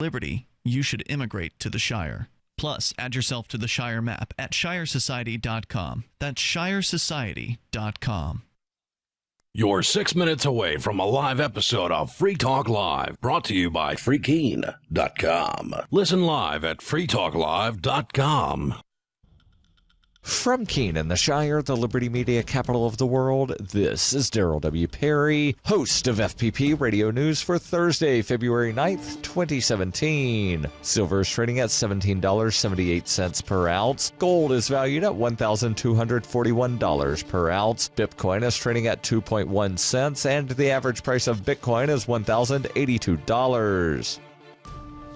liberty, you should immigrate to the Shire. Plus, add yourself to the Shire map at shiresociety.com. That's shiresociety.com. You're 6 minutes away from a live episode of Free Talk Live, brought to you by freekeen.com. Listen live at freetalklive.com. From Keene in the Shire, the Liberty Media capital of the world, this is Darryl W. Perry, host of FPP Radio News for Thursday, February 9th, 2017. Silver is trading at $17.78 per ounce. Gold is valued at $1,241 per ounce. Bitcoin is trading at 2.1 cents, and the average price of Bitcoin is $1,082.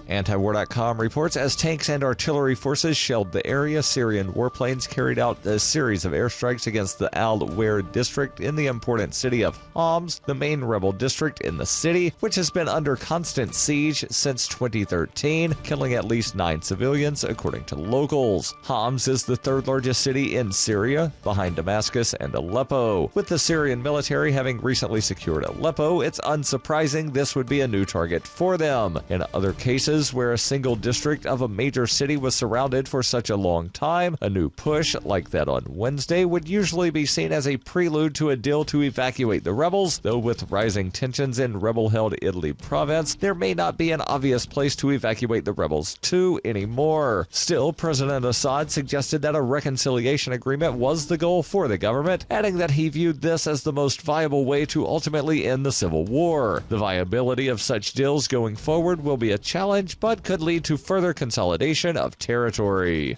Antiwar.com reports as tanks and artillery forces shelled the area, Syrian warplanes carried out a series of airstrikes against the Al-Waer district in the important city of Homs, the main rebel district in the city, which has been under constant siege since 2013, killing at least 9 civilians, according to locals. Homs is the third largest city in Syria, behind Damascus and Aleppo. With the Syrian military having recently secured Aleppo, it's unsurprising this would be a new target for them. In other cases, where a single district of a major city was surrounded for such a long time, a new push, like that on Wednesday, would usually be seen as a prelude to a deal to evacuate the rebels, though with rising tensions in rebel-held Idlib province, there may not be an obvious place to evacuate the rebels to anymore. Still, President Assad suggested that a reconciliation agreement was the goal for the government, adding that he viewed this as the most viable way to ultimately end the civil war. The viability of such deals going forward will be a challenge, but could lead to further consolidation of territory.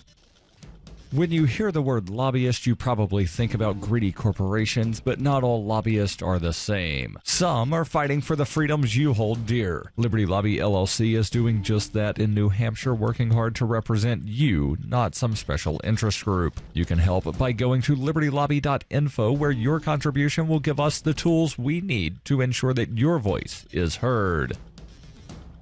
When you hear the word lobbyist, you probably think about greedy corporations, but not all lobbyists are the same. Some are fighting for the freedoms you hold dear. Liberty Lobby LLC is doing just that in New Hampshire, working hard to represent you, not some special interest group. You can help by going to libertylobby.info, where your contribution will give us the tools we need to ensure that your voice is heard.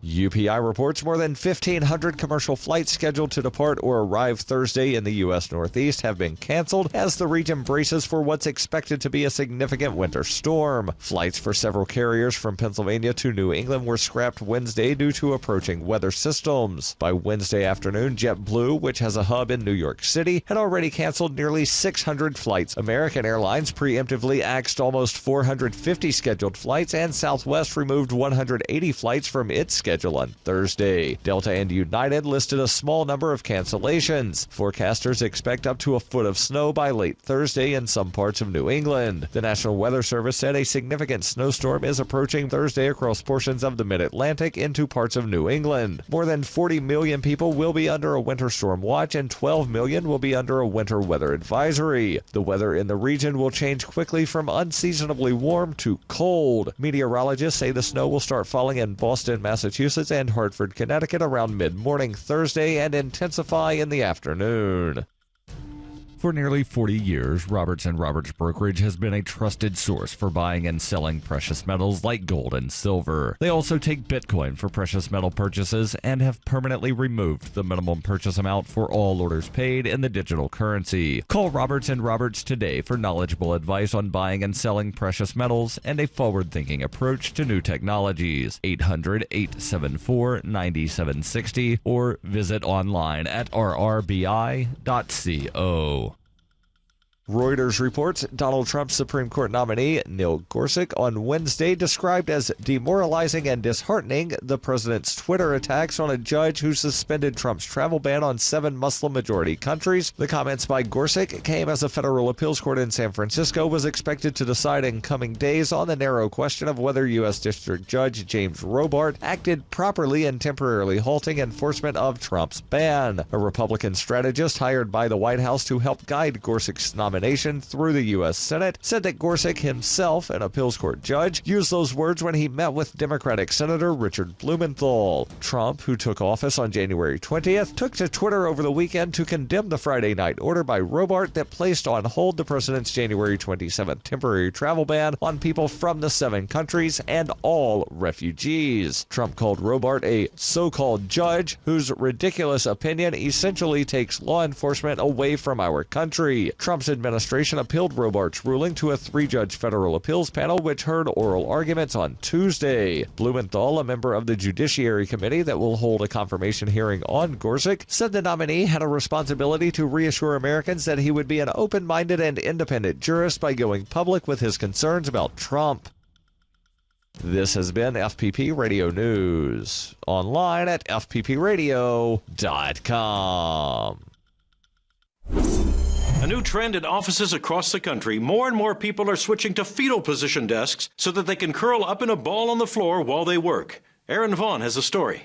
UPI reports more than 1,500 commercial flights scheduled to depart or arrive Thursday in the U.S. Northeast have been canceled as the region braces for what's expected to be a significant winter storm. Flights for several carriers from Pennsylvania to New England were scrapped Wednesday due to approaching weather systems. By Wednesday afternoon, JetBlue, which has a hub in New York City, had already canceled nearly 600 flights. American Airlines preemptively axed almost 450 scheduled flights, and Southwest removed 180 flights from its schedule on Thursday. Delta and United listed a small number of cancellations. Forecasters expect up to a foot of snow by late Thursday in some parts of New England. The National Weather Service said a significant snowstorm is approaching Thursday across portions of the mid-Atlantic into parts of New England. More than 40 million people will be under a winter storm watch, and 12 million will be under a winter weather advisory. The weather in the region will change quickly from unseasonably warm to cold. Meteorologists say the snow will start falling in Boston, Massachusetts, and Hartford, Connecticut around mid-morning Thursday and intensify in the afternoon. For nearly 40 years, Roberts & Roberts Brokerage has been a trusted source for buying and selling precious metals like gold and silver. They also take Bitcoin for precious metal purchases and have permanently removed the minimum purchase amount for all orders paid in the digital currency. Call Roberts & Roberts today for knowledgeable advice on buying and selling precious metals and a forward-thinking approach to new technologies. 800-874-9760 or visit online at rrbi.co. Reuters reports Donald Trump's Supreme Court nominee, Neil Gorsuch, on Wednesday described as demoralizing and disheartening the president's Twitter attacks on a judge who suspended Trump's travel ban on 7 Muslim-majority countries. The comments by Gorsuch came as a federal appeals court in San Francisco was expected to decide in coming days on the narrow question of whether U.S. District Judge James Robart acted properly in temporarily halting enforcement of Trump's ban. A Republican strategist hired by the White House to help guide Gorsuch's nomination through the U.S. Senate said that Gorsuch himself, an appeals court judge, used those words when he met with Democratic Senator Richard Blumenthal. Trump, who took office on January 20th, took to Twitter over the weekend to condemn the Friday night order by Robart that placed on hold the president's January 27th temporary travel ban on people from the 7 countries and all refugees. Trump called Robart a so-called judge whose ridiculous opinion essentially takes law enforcement away from our country. Trump's administration appealed Robart's ruling to a 3-judge federal appeals panel, which heard oral arguments on Tuesday. Blumenthal, a member of the Judiciary Committee that will hold a confirmation hearing on Gorsuch, said the nominee had a responsibility to reassure Americans that he would be an open-minded and independent jurist by going public with his concerns about Trump. This has been FPP Radio News, online at fppradio.com. A new trend in offices across the country, more and more people are switching to fetal position desks so that they can curl up in a ball on the floor while they work. Aaron Vaughn has a story.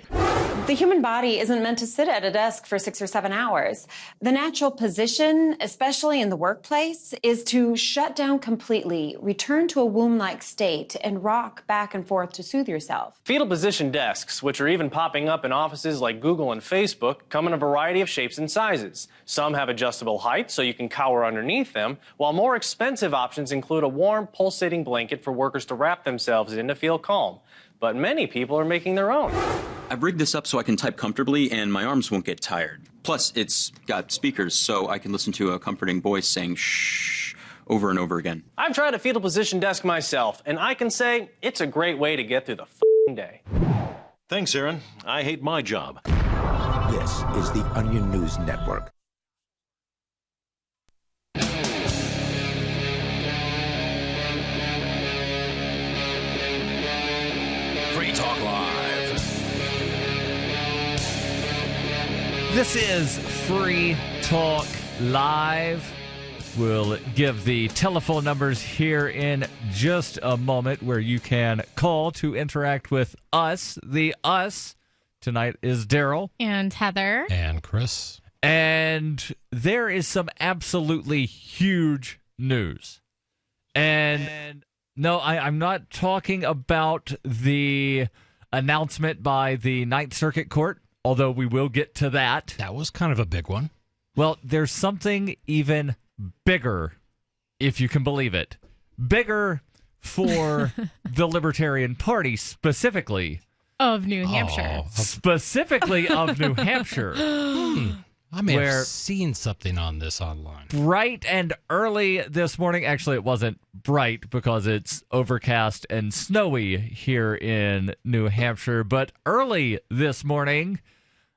The human body isn't meant to sit at a desk for 6 or 7 hours. The natural position, especially in the workplace, is to shut down completely, return to a womb-like state, and rock back and forth to soothe yourself. Fetal position desks, which are even popping up in offices like Google and Facebook, come in a variety of shapes and sizes. Some have adjustable height, so you can cower underneath them, while more expensive options include a warm, pulsating blanket for workers to wrap themselves in to feel calm. But many people are making their own. I've rigged this up so I can type comfortably and my arms won't get tired. Plus, it's got speakers so I can listen to a comforting voice saying shh over and over again. I've tried a fetal position desk myself, and I can say it's a great way to get through the f***ing day. Thanks, Aaron. I hate my job. This is the Onion News Network. Free Talk Live. This is Free Talk Live. We'll give the telephone numbers here in just a moment where you can call to interact with us. The us tonight is Darryl. And Heather. And Chris. And there is some absolutely huge news. And no, I'm not talking about the announcement by the Ninth Circuit Court, although we will get to that. That was kind of a big one. Well, there's something even bigger, if you can believe it. Bigger for the Libertarian Party, specifically. Of New Hampshire. Specifically of New Hampshire. I may have seen something on this online. Bright and early this morning. Actually, it wasn't bright because it's overcast and snowy here in New Hampshire. But early this morning,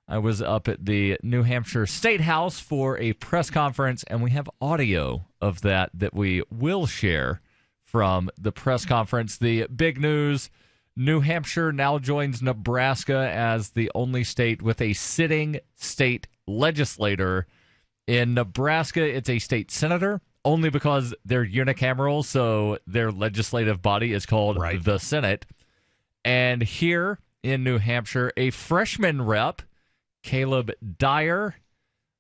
I was up at the New Hampshire State House for a press conference, and we have audio of that we will share from the press conference. The big news: New Hampshire now joins Nebraska as the only state with a sitting state legislator. In Nebraska, it's a state senator, only because they're unicameral, so their legislative body is called the Senate. And here in New Hampshire, a freshman rep, Caleb Dyer,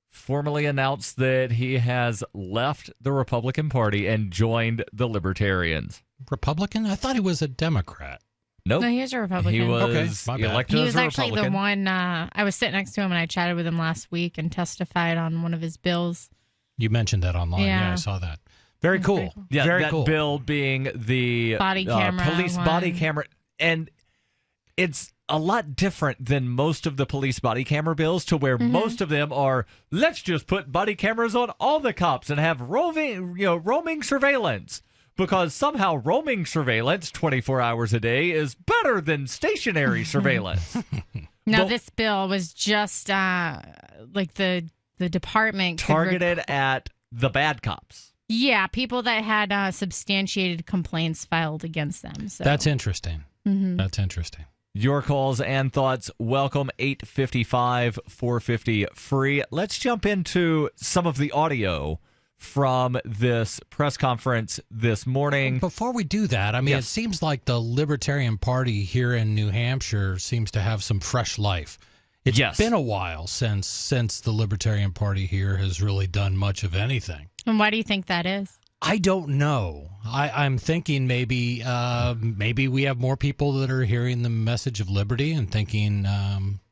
formally announced that he has left the Republican Party and joined the Libertarians. Republican? I thought he was a Democrat. Nope. No, he is a Republican. He was elected He as was a actually Republican. the one, I was sitting next to him and I chatted with him last week and testified on one of his bills. You mentioned that online. Yeah, I saw that. Very cool. Yeah, very that cool. bill being the body camera police one. body camera. And it's a lot different than most of the police body camera bills, to where most of them are, let's just put body cameras on all the cops and have roaming surveillance. Because somehow roaming surveillance 24 hours a day is better than stationary surveillance. Now, this bill was just like the department targeted at the bad cops. Yeah, people that had substantiated complaints filed against them. So. That's interesting. Mm-hmm. That's interesting. Your calls and thoughts, welcome, 855-450 free. Let's jump into some of the audio from this press conference this morning. Before we do that, I mean, It seems like the Libertarian Party here in New Hampshire seems to have some fresh life. It's been a while since the Libertarian Party here has really done much of anything. And why do you think that is? I don't know. I'm thinking maybe we have more people that are hearing the message of liberty and thinking,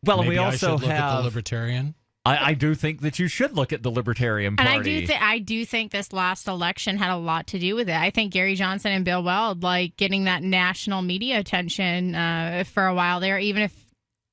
well, maybe we also I should look have at the Libertarian. I do think that you should look at the Libertarian Party. And I do think this last election had a lot to do with it. I think Gary Johnson and Bill Weld, getting that national media attention for a while there, even if,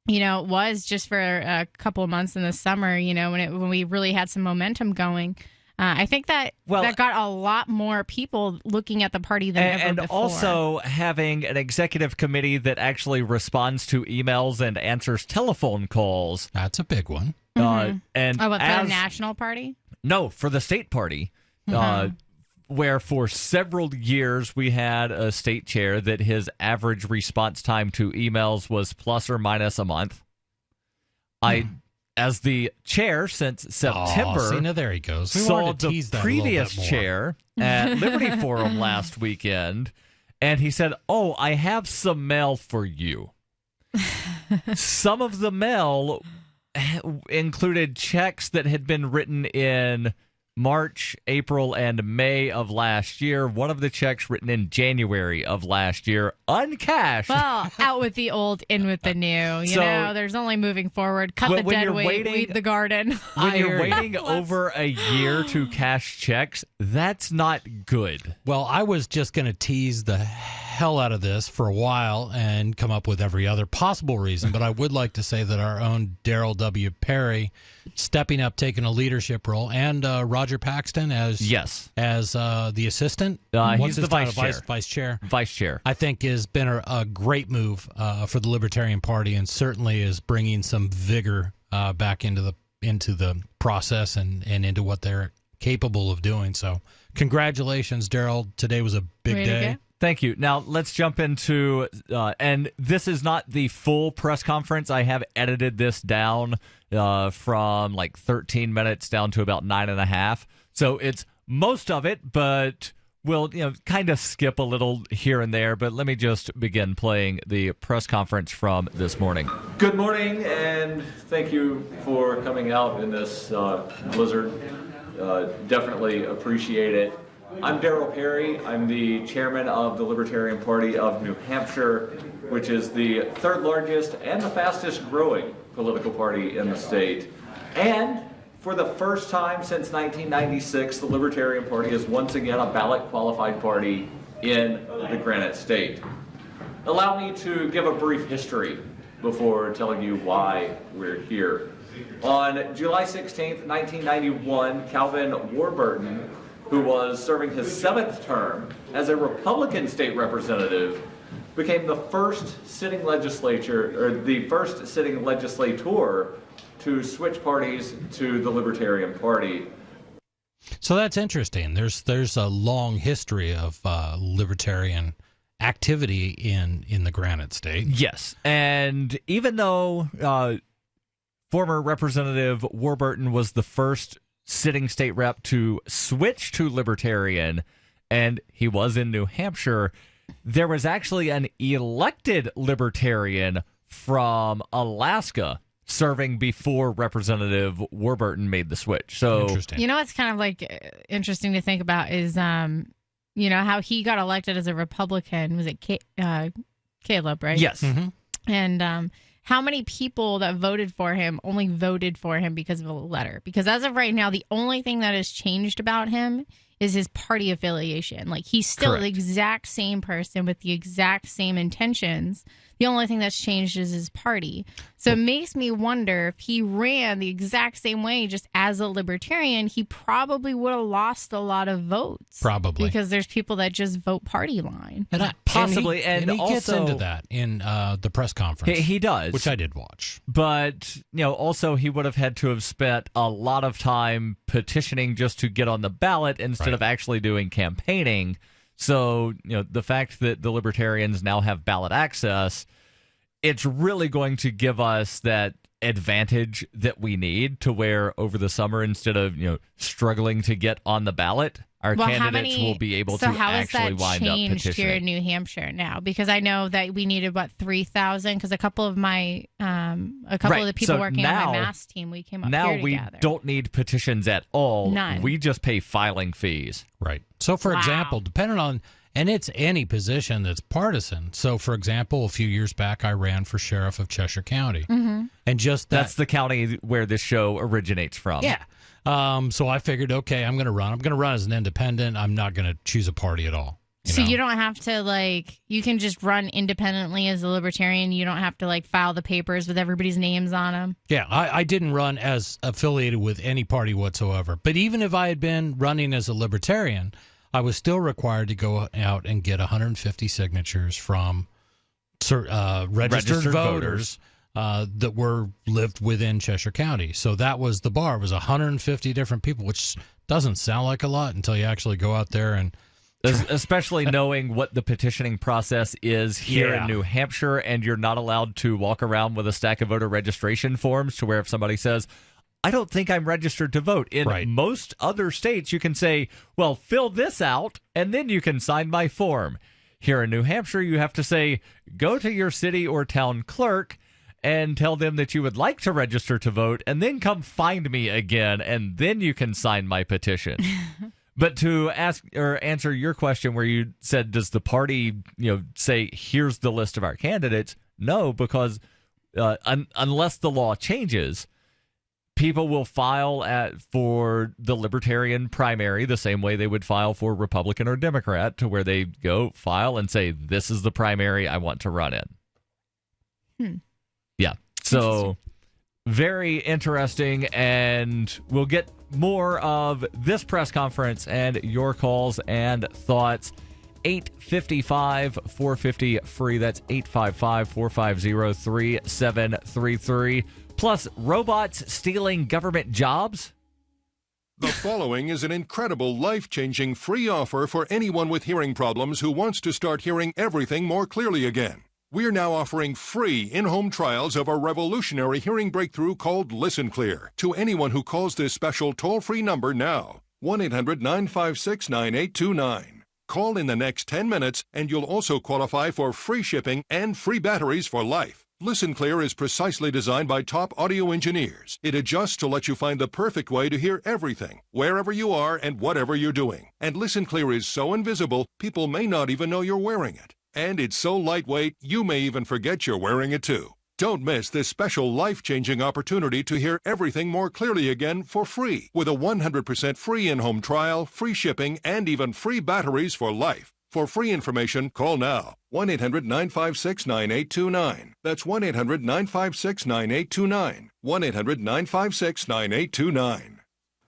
it was just for a couple of months in the summer, when we really had some momentum going. I think that got a lot more people looking at the party than ever before. And also having an executive committee that actually responds to emails and answers telephone calls. That's a big one. For the national party? No, for the state party. Where for several years we had a state chair that his average response time to emails was plus or minus a month. As the chair since September, there he goes. We saw wanted to tease the that previous a little bit more. chair at Liberty Forum last weekend, and he said, "Oh, I have some mail for you." Some of the mail included checks that had been written in March, April, and May of last year. One of the checks written in January of last year, uncashed. Well, out with the old, in with the new. You know, there's only moving forward. Cut the dead weight, weed the garden. When you're waiting over a year to cash checks, that's not good. Well, I was just going to tease the hell out of this for a while and come up with every other possible reason, but I would like to say that our own Darryl W. Perry stepping up, taking a leadership role, and Roger Paxton as the assistant. He's the vice chair. Vice chair. I think has been a great move for the Libertarian Party, and certainly is bringing some vigor back into the process and into what they're capable of doing. So, congratulations, Darryl. Today was a big day. Thank you. Now, let's jump into, and this is not the full press conference. I have edited this down from like 13 minutes down to about 9.5. So it's most of it, but we'll kind of skip a little here and there. But let me just begin playing the press conference from this morning. Good morning, and thank you for coming out in this blizzard. Definitely appreciate it. I'm Darryl Perry. I'm the chairman of the Libertarian Party of New Hampshire, which is the third largest and the fastest growing political party in the state. And for the first time since 1996, the Libertarian Party is once again a ballot qualified party in the Granite State. Allow me to give a brief history before telling you why we're here. On July 16th, 1991, Calvin Warburton, who was serving his 7th term as a Republican state representative, became the first sitting legislator to switch parties to the Libertarian Party. So that's interesting. There's a long history of libertarian activity in the Granite State. Yes, and even though former Representative Warburton was the first sitting state rep to switch to Libertarian, and he was in New Hampshire, there was actually an elected Libertarian from Alaska serving before Representative Warburton made the switch. So, interesting. What's kind of like interesting to think about is, how he got elected as a Republican. Was it Caleb, right? Yes. Mm-hmm. And how many people that voted for him only voted for him because of a letter? Because as of right now, the only thing that has changed about him is his party affiliation. Like, he's still the exact same person with the exact same intentions. The only thing that's changed is his party. So it makes me wonder if he ran the exact same way just as a libertarian, he probably would have lost a lot of votes. Probably. Because there's people that just vote party line. Possibly. And he also gets into that in the press conference. He does. Which I did watch. But, also he would have had to have spent a lot of time petitioning just to get on the ballot instead of actually doing campaigning. So, the fact that the Libertarians now have ballot access, it's really going to give us that advantage that we need to where over the summer, instead of, struggling to get on the ballot, our candidates will be able to actually wind up petitioning. So how has that changed here in New Hampshire now? Because I know that we needed, 3,000? Because a couple of my, of the people working on my Mass team, we came up here together. Now we don't need petitions at all. None. We just pay filing fees. Right. So, for example, depending on, and it's any position that's partisan. So, for example, a few years back, I ran for sheriff of Cheshire County. Mm-hmm. And just that's the county where this show originates from. Yeah. So I figured, okay, I'm going to run. I'm going to run as an independent. I'm not going to choose a party at all. So you don't have to, you can just run independently as a libertarian. You don't have to, file the papers with everybody's names on them. Yeah, I didn't run as affiliated with any party whatsoever. But even if I had been running as a libertarian, I was still required to go out and get 150 signatures from registered voters that lived within Cheshire County. So that was the bar. It was 150 different people, which doesn't sound like a lot until you actually go out there and... Especially knowing what the petitioning process is here in New Hampshire, and you're not allowed to walk around with a stack of voter registration forms to where if somebody says, I don't think I'm registered to vote. In most other states, you can say, well, fill this out, and then you can sign my form. Here in New Hampshire, you have to say, go to your city or town clerk and tell them that you would like to register to vote, and then come find me again, and then you can sign my petition. But to ask or answer your question where you said, does the party, say, here's the list of our candidates? No, because unless the law changes, people will file for the Libertarian primary the same way they would file for Republican or Democrat, to where they go file and say, this is the primary I want to run in. Yeah. So very interesting, and we'll get more of this press conference and your calls and thoughts. 855-450-FREE. That's 855-450-3733. Plus, robots stealing government jobs. The following is an incredible, life-changing free offer for anyone with hearing problems who wants to start hearing everything more clearly again. We're now offering free in-home trials of a revolutionary hearing breakthrough called Listen Clear to anyone who calls this special toll-free number now, 1-800-956-9829. Call in the next 10 minutes and you'll also qualify for free shipping and free batteries for life. Listen Clear is precisely designed by top audio engineers. It adjusts to let you find the perfect way to hear everything, wherever you are and whatever you're doing. And Listen Clear is so invisible, people may not even know you're wearing it. And it's so lightweight, you may even forget you're wearing it too. Don't miss this special life-changing opportunity to hear everything more clearly again for free, with a 100% free in-home trial, free shipping, and even free batteries for life. For free information, call now. 1-800-956-9829. That's 1-800-956-9829. 1-800-956-9829.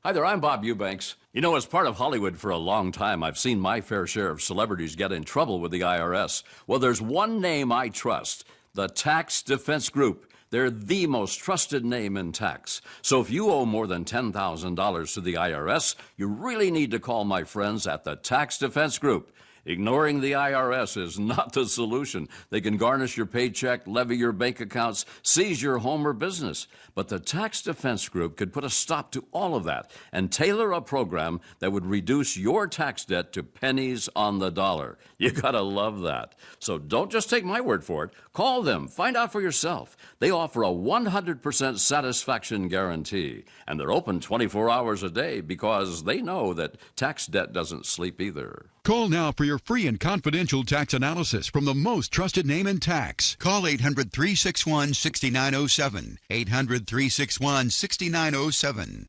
Hi there, I'm Bob Eubanks. You know, as part of Hollywood for a long time, I've seen my fair share of celebrities get in trouble with the IRS. Well, there's one name I trust, the Tax Defense Group. They're the most trusted name in tax. So if you owe more than $10,000 to the IRS, you really need to call my friends at the Tax Defense Group. Ignoring the IRS is not the solution. They can garnish your paycheck, levy your bank accounts, seize your home or business. But the Tax Defense Group could put a stop to all of that and tailor a program that would reduce your tax debt to pennies on the dollar. You gotta love that. So don't just take my word for it. Call them. Find out for yourself. They offer a 100% satisfaction guarantee. And they're open 24 hours a day because they know that tax debt doesn't sleep either. Call now for your free and confidential tax analysis from the most trusted name in tax. Call 800-361-6907. 800-361-6907.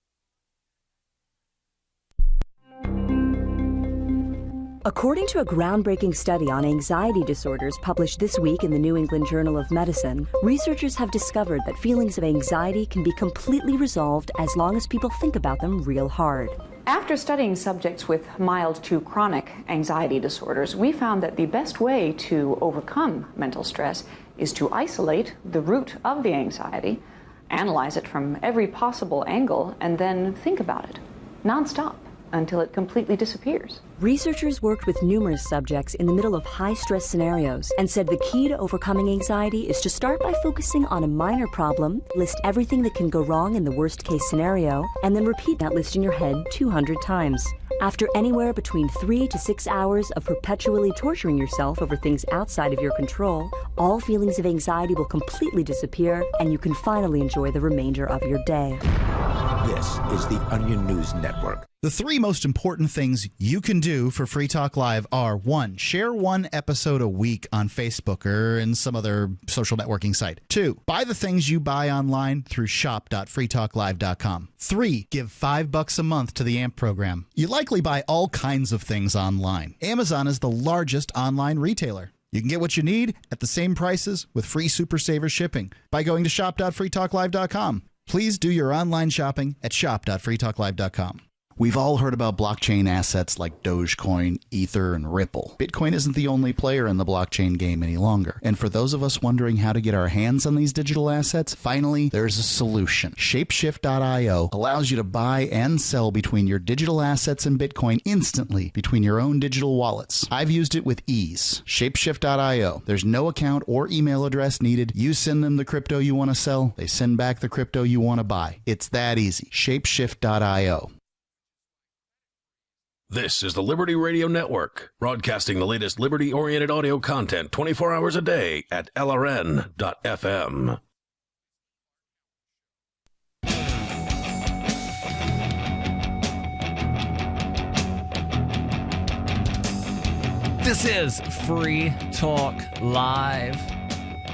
According to a groundbreaking study on anxiety disorders published this week in the New England Journal of Medicine, researchers have discovered that feelings of anxiety can be completely resolved as long as people think about them real hard. After studying subjects with mild to chronic anxiety disorders, we found that the best way to overcome mental stress is to isolate the root of the anxiety, analyze it from every possible angle, and then think about it nonstop until it completely disappears. Researchers worked with numerous subjects in the middle of high-stress scenarios and said the key to overcoming anxiety is to start by focusing on a minor problem, list everything that can go wrong in the worst-case scenario, and then repeat that list in your head 200 times. After anywhere between 3 to 6 hours of perpetually torturing yourself over things outside of your control, all feelings of anxiety will completely disappear, and you can finally enjoy the remainder of your day. This is the Onion News Network. The three most important things you can do for Free Talk Live are: 1, share one episode a week on Facebook or in some other social networking site. 2, buy the things you buy online through shop.freetalklive.com. 3, give $5 a month to the AMP program. You likely buy all kinds of things online. Amazon is the largest online retailer. You can get what you need at the same prices with free Super Saver shipping by going to shop.freetalklive.com. Please do your online shopping at shop.freetalklive.com. We've all heard about blockchain assets like Dogecoin, Ether, and Ripple. Bitcoin isn't the only player in the blockchain game any longer. And for those of us wondering how to get our hands on these digital assets, finally, there's a solution. Shapeshift.io allows you to buy and sell between your digital assets and Bitcoin instantly between your own digital wallets. I've used it with ease. Shapeshift.io. There's no account or email address needed. You send them the crypto you want to sell. They send back the crypto you want to buy. It's that easy. Shapeshift.io. This is the Liberty Radio Network, broadcasting the latest liberty-oriented audio content 24 hours a day at LRN.FM. This is Free Talk Live.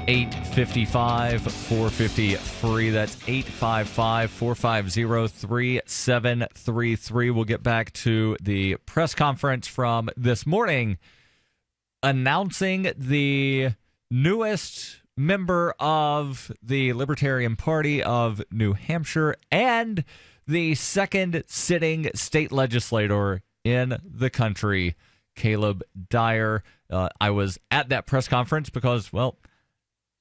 855-450-FREE. That's 855-450-3733. We'll get back to the press conference from this morning announcing the newest member of the Libertarian Party of New Hampshire and the second sitting state legislator in the country, Caleb Dyer. I was at that press conference because, well,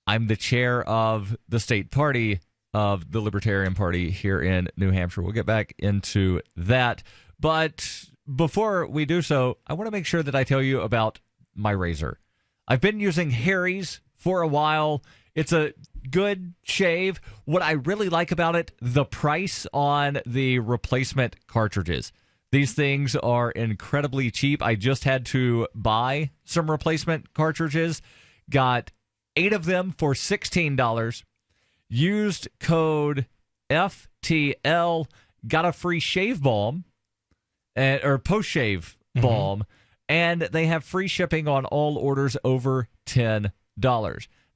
I'm the chair of the state party of the Libertarian Party here in New Hampshire. We'll get back into that. But before we do so, I want to make sure that I tell you about my razor. I've been using Harry's for a while. It's a good shave. What I really like about it, the price on the replacement cartridges. These things are incredibly cheap. I just had to buy some replacement cartridges. Got 8 of them for $16. Used code FTL. Got a free shave balm or post-shave balm. And they have free shipping on all orders over $10.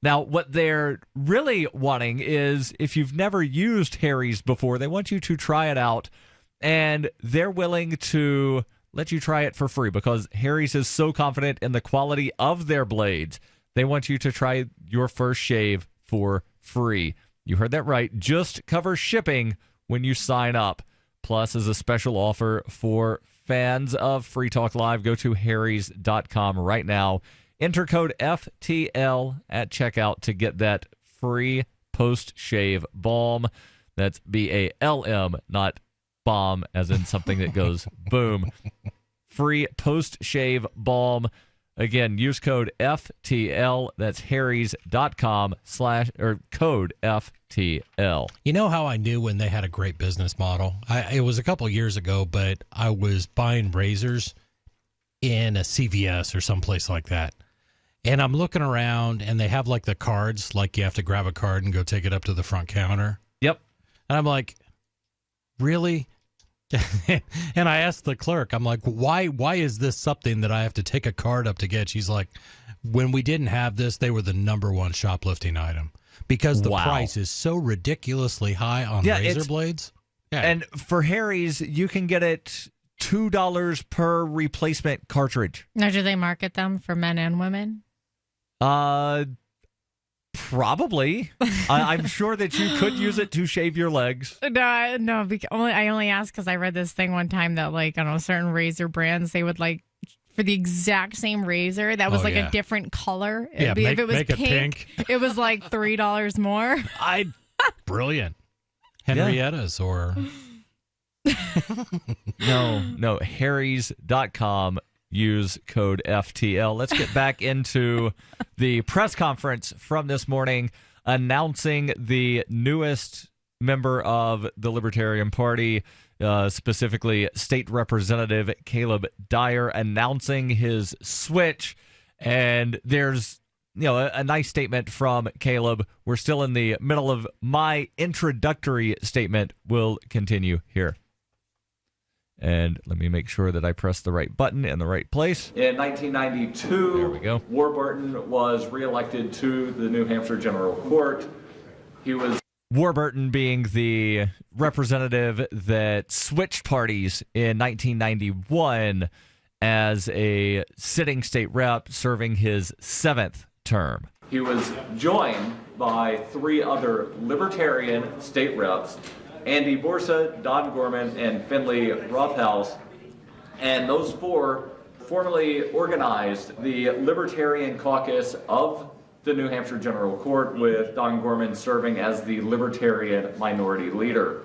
Now, what they're really wanting is, if you've never used Harry's before, they want you to try it out. And they're willing to let you try it for free because Harry's is so confident in the quality of their blades. They want you to try your first shave for free. You heard that right. Just cover shipping when you sign up. Plus, as a special offer for fans of Free Talk Live, go to harrys.com right now. Enter code FTL at checkout to get that free post-shave balm. That's BALM, not bomb, as in something that goes boom. Free post-shave balm. Again, use code FTL. That's harrys.com code FTL. You know how I knew when they had a great business model? It was a couple years ago, but I was buying razors in a CVS or someplace like that. And I'm looking around, and they have like the cards, like you have to grab a card and go take it up to the front counter. Yep. And I'm like, really? And I asked the clerk, I'm like, why is this something that I have to take a card up to get? She's like, when we didn't have this, they were the #1 shoplifting item because the price is so ridiculously high on razor blades. Yeah. And for Harry's, you can get it $2 per replacement cartridge. Now, do they market them for men and women? Probably. I'm sure that you could use it to shave your legs. No, I only asked because I read this thing one time that, like, I don't know, certain razor brands, they would, like, for the exact same razor that was a different color. Yeah, if it was pink, it was like $3 more. Brilliant. Henrietta's or... No, harrys.com. Use code FTL. Let's get back into the press conference from this morning announcing the newest member of the Libertarian Party, specifically State Representative Caleb Dyer, announcing his switch. And there's a nice statement from Caleb. We're still in the middle of my introductory statement. We'll continue here. And let me make sure that I press the right button in the right place. In 1992, there we go. Warburton was reelected to the New Hampshire General Court. He was Warburton being the representative that switched parties in 1991 as a sitting state rep, serving his 7th term. He was joined by 3 other Libertarian state reps, Andy Borsa, Don Gorman, and Finley Rothhaus, and those 4 formally organized the Libertarian Caucus of the New Hampshire General Court, with Don Gorman serving as the Libertarian minority leader.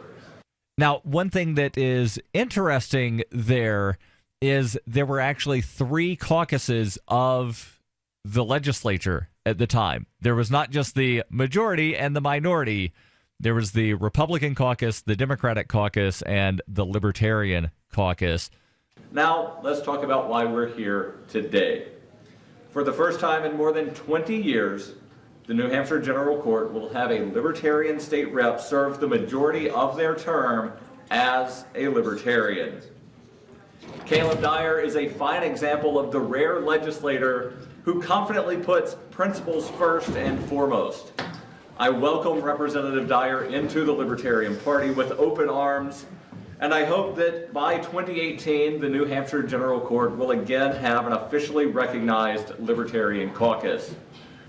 Now, one thing that is interesting there is there were actually 3 caucuses of the legislature at the time. There was not just the majority and the minority. There was the Republican caucus, the Democratic caucus, and the Libertarian caucus. Now, let's talk about why we're here today. For the first time in more than 20 years, the New Hampshire General Court will have a Libertarian state rep serve the majority of their term as a Libertarian. Caleb Dyer is a fine example of the rare legislator who confidently puts principles first and foremost. I welcome Representative Dyer into the Libertarian Party with open arms, and I hope that by 2018, the New Hampshire General Court will again have an officially recognized Libertarian caucus.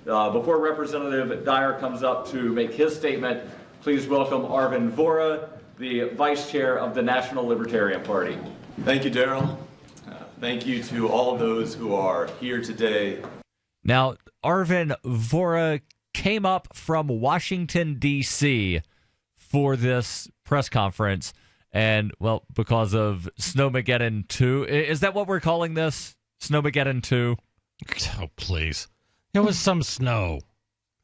Before Representative Dyer comes up to make his statement, please welcome Arvin Vohra, the Vice Chair of the National Libertarian Party. Thank you, Darryl. Thank you to all of those who are here today. Now, Arvin Vohra came up from Washington, D.C. for this press conference. And, well, because of Snowmageddon 2. Is that what we're calling this? Snowmageddon 2? Oh, please. It was some snow.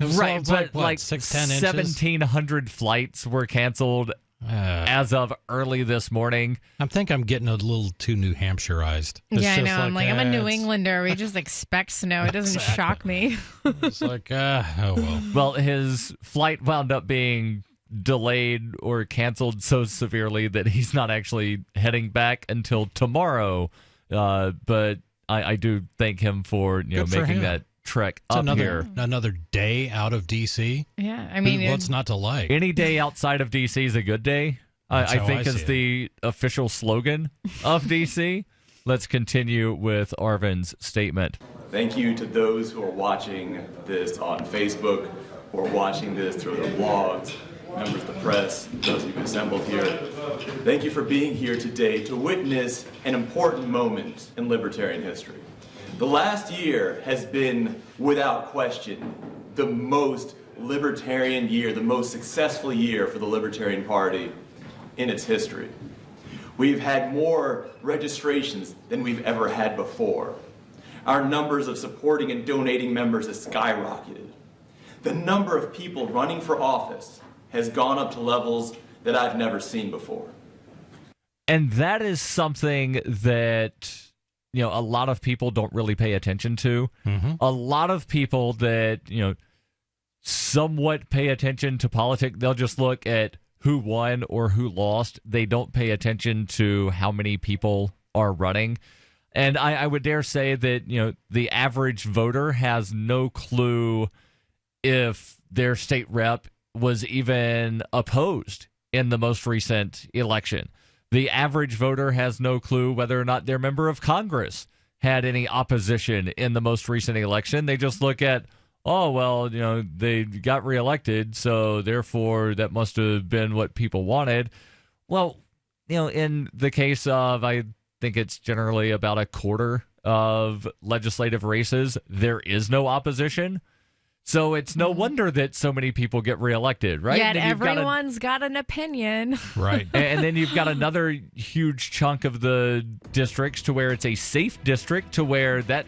It was right, but like 6-10 inches? 1,700 flights were canceled as of early this morning. I think I'm getting a little too New Hampshireized. Yeah, I know. I'm a New Englander. We just expect snow. It doesn't shock me. It's like, oh, well. Well, his flight wound up being delayed or canceled so severely that he's not actually heading back until tomorrow. But I do thank him for making that trek up here. Another day out of D.C. Yeah, I mean, what's not to like? Any day outside of D.C. is a good day. I think is the official slogan of D.C. Let's continue with Arvin's statement. Thank you to those who are watching this on Facebook or watching this through the blogs, members of the press, those who've assembled here. Thank you for being here today to witness an important moment in libertarian history. The last year has been, without question, the most libertarian year, the most successful year for the Libertarian Party in its history. We've had more registrations than we've ever had before. Our numbers of supporting and donating members has skyrocketed. The number of people running for office has gone up to levels that I've never seen before. And that is something that, a lot of people don't really pay attention to. Mm-hmm. A lot of people that, somewhat pay attention to politics, they'll just look at who won or who lost. They don't pay attention to how many people are running. And I would dare say that, the average voter has no clue if their state rep was even opposed in the most recent election. The average voter has no clue whether or not their member of Congress had any opposition in the most recent election. They just look at, they got reelected, so therefore that must have been what people wanted. Well, in the case of, I think it's generally about a quarter of legislative races, there is no opposition. So it's no wonder that so many people get reelected, right? Yet everyone's got an opinion. Right. And then you've got another huge chunk of the districts to where it's a safe district to where that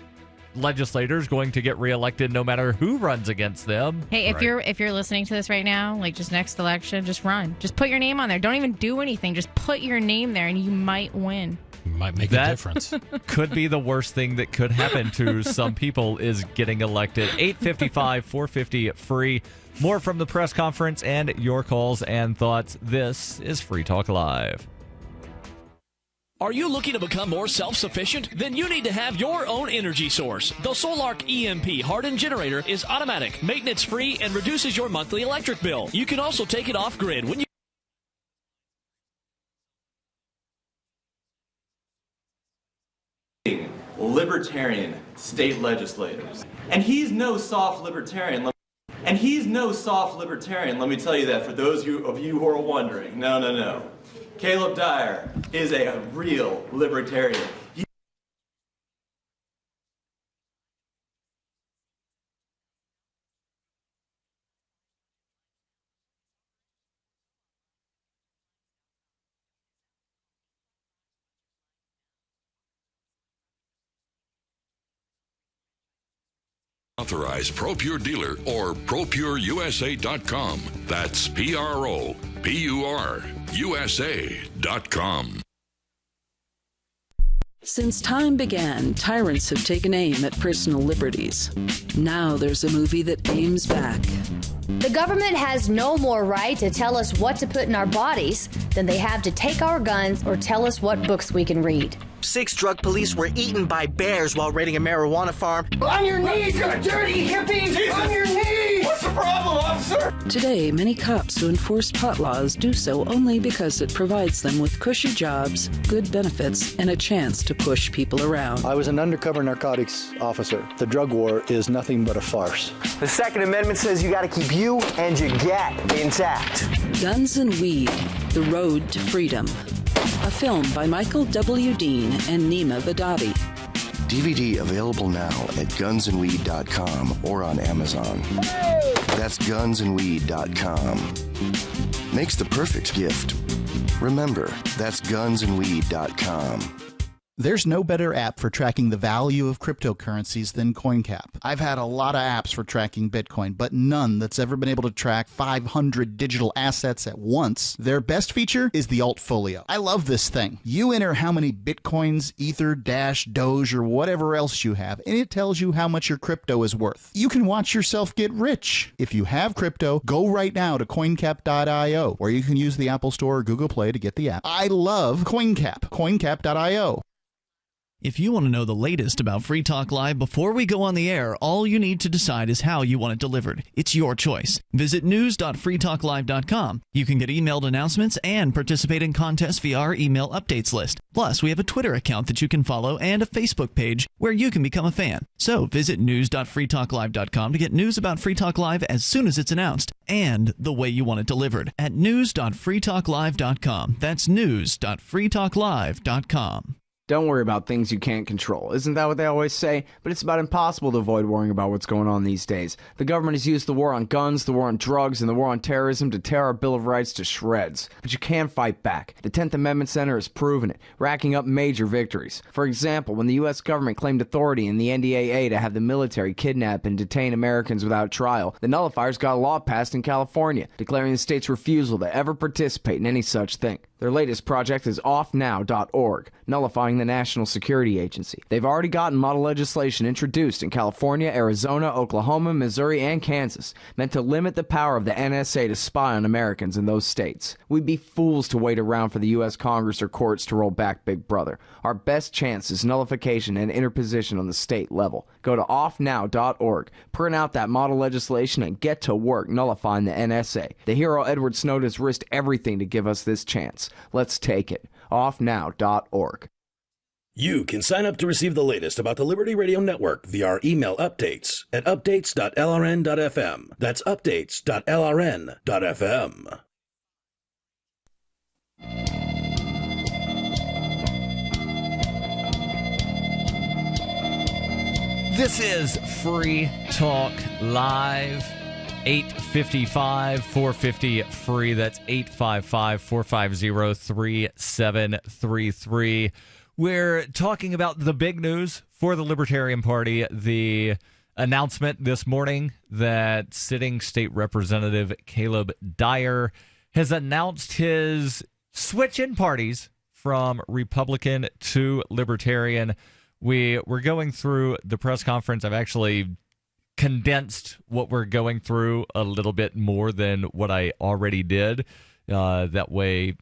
legislator is going to get reelected no matter who runs against them. Hey, if you're listening to this right now, like just next election, just run. Just put your name on there. Don't even do anything. Just put your name there and you might win. Might make a difference. Could be the worst thing that could happen to some people is getting elected. 855-450 free. More from the press conference and your calls and thoughts. This is Free Talk Live. Are you looking to become more self-sufficient? Then you need to have your own energy source. The Solark EMP hardened generator is automatic, maintenance-free, and reduces your monthly electric bill. You can also take it off-grid when you libertarian state legislators. And he's no soft libertarian. Let me tell you that for those of you who are wondering. No. Caleb Dyer is a real libertarian. Authorized ProPure dealer or ProPureUSA.com. That's ProPureUSA.com. Since time began, tyrants have taken aim at personal liberties. Now there's a movie that aims back. The government has no more right to tell us what to put in our bodies than they have to take our guns or tell us what books we can read. 6 drug police were eaten by bears while raiding a marijuana farm. On your knees, you dirty hippies! Jesus. On your knees! What's the problem, officer? Today, many cops who enforce pot laws do so only because it provides them with cushy jobs, good benefits, and a chance to push people around. I was an undercover narcotics officer. The drug war is nothing but a farce. The Second Amendment says you gotta keep you and your get intact. Guns and Weed, The Road to Freedom. A film by Michael W. Dean and Nima Vadadi. DVD available now at gunsandweed.com or on Amazon. That's gunsandweed.com. Makes the perfect gift. Remember, that's gunsandweed.com. There's no better app for tracking the value of cryptocurrencies than CoinCap. I've had a lot of apps for tracking Bitcoin, but none that's ever been able to track 500 digital assets at once. Their best feature is the Altfolio. I love this thing. You enter how many Bitcoins, Ether, Dash, Doge, or whatever else you have, and it tells you how much your crypto is worth. You can watch yourself get rich. If you have crypto, go right now to coincap.io, or you can use the Apple Store or Google Play to get the app. I love CoinCap. coincap.io. If you want to know the latest about Free Talk Live before we go on the air, all you need to decide is how you want it delivered. It's your choice. Visit news.freetalklive.com. You can get emailed announcements and participate in contests via our email updates list. Plus, we have a Twitter account that you can follow and a Facebook page where you can become a fan. So visit news.freetalklive.com to get news about Free Talk Live as soon as it's announced and the way you want it delivered at news.freetalklive.com. That's news.freetalklive.com. Don't worry about things you can't control. Isn't that what they always say? But it's about impossible to avoid worrying about what's going on these days. The government has used the war on guns, the war on drugs, and the war on terrorism to tear our Bill of Rights to shreds. But you can fight back. The 10th Amendment Center has proven it, racking up major victories. For example, when the U.S. government claimed authority in the NDAA to have the military kidnap and detain Americans without trial, the nullifiers got a law passed in California, declaring the state's refusal to ever participate in any such thing. Their latest project is offnow.org, nullifying the National Security Agency. They've already gotten model legislation introduced in California, Arizona, Oklahoma, Missouri, and Kansas, meant to limit the power of the NSA to spy on Americans in those states. We'd be fools to wait around for the U.S. Congress or courts to roll back Big Brother. Our best chance is nullification and interposition on the state level. Go to offnow.org, print out that model legislation, and get to work nullifying the NSA. The hero Edward Snowden has risked everything to give us this chance. Let's take it. Offnow.org. You can sign up to receive the latest about the Liberty Radio Network via our email updates at updates.lrn.fm. That's updates.lrn.fm. This is Free Talk Live. 855-450-FREE. That's 855-450-3733. We're talking about the big news for the Libertarian Party, the announcement this morning that sitting state representative Caleb Dyer has announced his switch in parties from Republican to Libertarian. We're going through the press conference. I've actually condensed what we're going through a little bit more than what I already did. That way,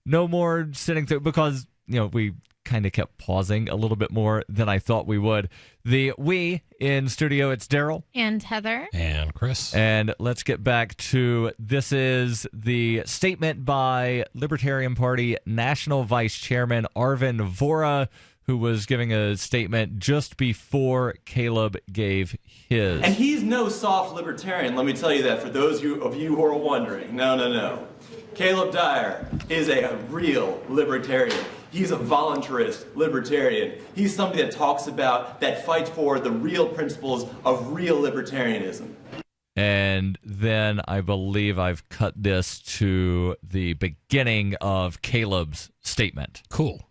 no more sitting through, because, we kind of kept pausing a little bit more than I thought we would. We in studio, it's Darryl. And Heather. And Chris. And let's get back to, this is the statement by Libertarian Party National Vice Chairman Arvin Vohra, who was giving a statement just before Caleb gave his. And he's no soft libertarian, let me tell you that, for those of you who are wondering. No. Caleb Dyer is a real libertarian. He's a voluntarist libertarian. He's somebody that fights for the real principles of real libertarianism. And then I believe I've cut this to the beginning of Caleb's statement. Cool.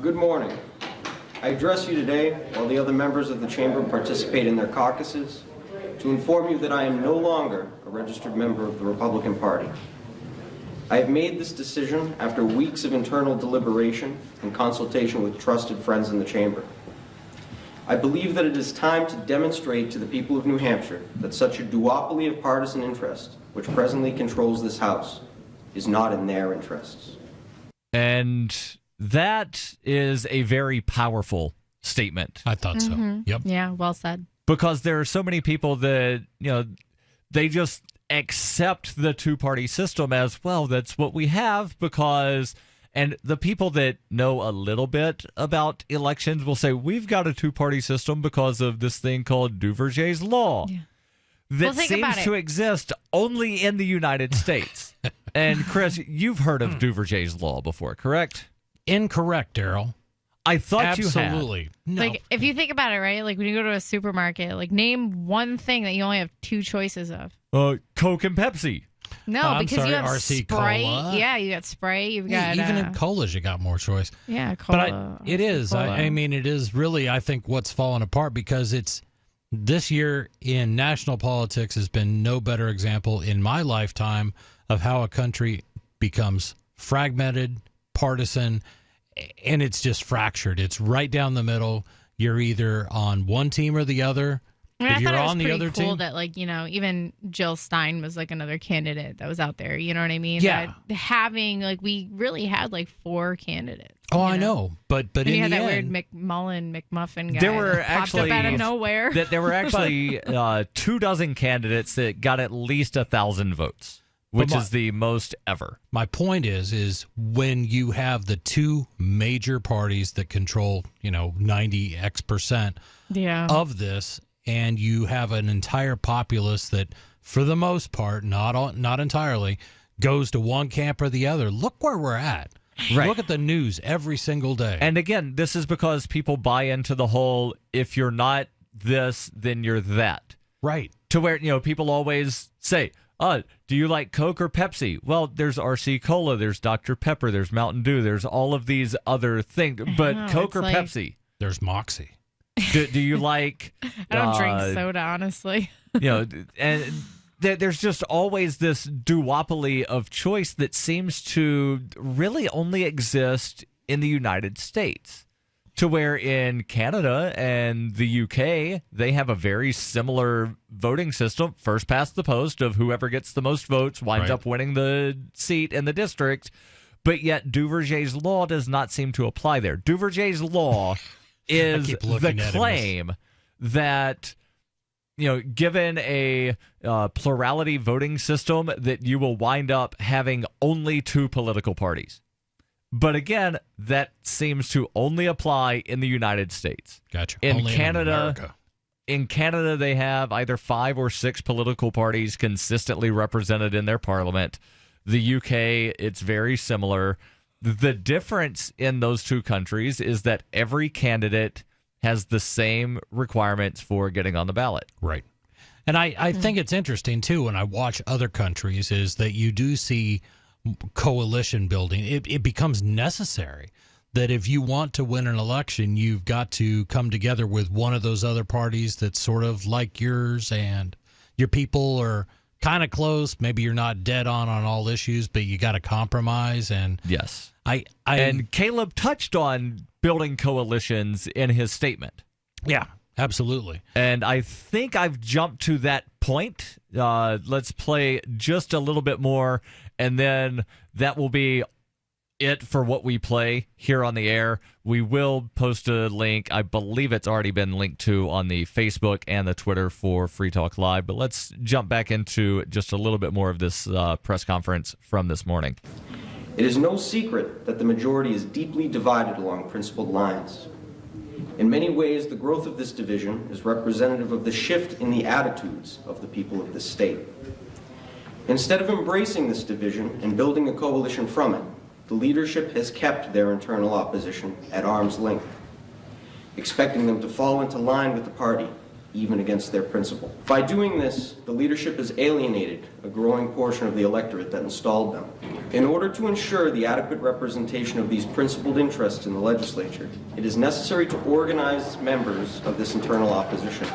Good morning. I address you today while the other members of the chamber participate in their caucuses to inform you that I am no longer a registered member of the Republican Party. I have made this decision after weeks of internal deliberation and consultation with trusted friends in the chamber. I believe that it is time to demonstrate to the people of New Hampshire that such a duopoly of partisan interest, which presently controls this House, is not in their interests. And that is a very powerful statement. I thought so. Yep. Yeah, well said. Because there are so many people that, they just accept the two-party system as, well, that's what we have because, and the people that know a little bit about elections will say, we've got a two-party system because of this thing called Duverger's Law. Yeah. That seems to exist only in the United States. And Chris, you've heard of Duverger's Law before, correct? Incorrect, Darryl. I thought you had. Absolutely. No. Like, if you think about it, right? Like, when you go to a supermarket, name one thing that you only have two choices of. Coke and Pepsi. No, because you have RC Sprite. Cola. Yeah, you got Sprite. You've got even in colas, you got more choice. Yeah, cola. But it is. I mean, it is really, I think, what's fallen apart because it's this year in national politics has been no better example in my lifetime of how a country becomes fragmented, partisan, and it's just fractured. It's right down the middle. You're either on one team or the other. I if you're on the other cool team, that even Jill Stein was another candidate that was out there. You know what I mean? Yeah. That we really had 4 candidates. Oh, I know, but and in you had the that end, weird McMuffin guy. There were that popped actually up out of nowhere. There were actually 24 candidates that got at least 1,000 votes, which is the most ever. My point is when you have the two major parties that control 90% of this. And you have an entire populace that, for the most part, not entirely, goes to one camp or the other. Look where we're at. Right. Look at the news every single day. And again, this is because people buy into the whole, if you're not this, then you're that. Right. To where, people always say, do you like Coke or Pepsi? Well, there's RC Cola, there's Dr. Pepper, there's Mountain Dew, there's all of ththese other things. But Coke or Pepsi? There's Moxie. Do you like... I don't drink soda, honestly. And there's just always this duopoly of choice that seems to really only exist in the United States. To where in Canada and the UK, they have a very similar voting system. First past the post of whoever gets the most votes winds up winning the seat in the district. But yet Duverger's Law does not seem to apply there. Duverger's Law... is the claim that, given a plurality voting system, that you will wind up having only 2 political parties. But again, that seems to only apply in the United States. Gotcha. In only Canada, in Canada, they have either 5 or 6 political parties consistently represented in their parliament. The UK, it's very similar. The difference in those two countries is that every candidate has the same requirements for getting on the ballot. Right. And I think it's interesting, too, when I watch other countries, is that you do see coalition building. It becomes necessary that if you want to win an election, you've got to come together with one of those other parties that's sort of like yours, and your people are kind of close. Maybe you're not dead on all issues, but you got to compromise. And yes, and Caleb touched on building coalitions in his statement. Yeah, absolutely. And I think I've jumped to that point. Let's play just a little bit more, and then that will be it for what we play here on the air. We will post a link. I believe it's already been linked to on the Facebook and the Twitter for Free Talk Live. But let's jump back into just a little bit more of this press conference from this morning. It is no secret that the majority is deeply divided along principled lines. In many ways, the growth of this division is representative of the shift in the attitudes of the people of this state. Instead of embracing this division and building a coalition from it, the leadership has kept their internal opposition at arm's length, expecting them to fall into line with the party, even against their principle. By doing this, the leadership has alienated a growing portion of the electorate that installed them. In order to ensure the adequate representation of these principled interests in the legislature, it is necessary to organize members of this internal opposition.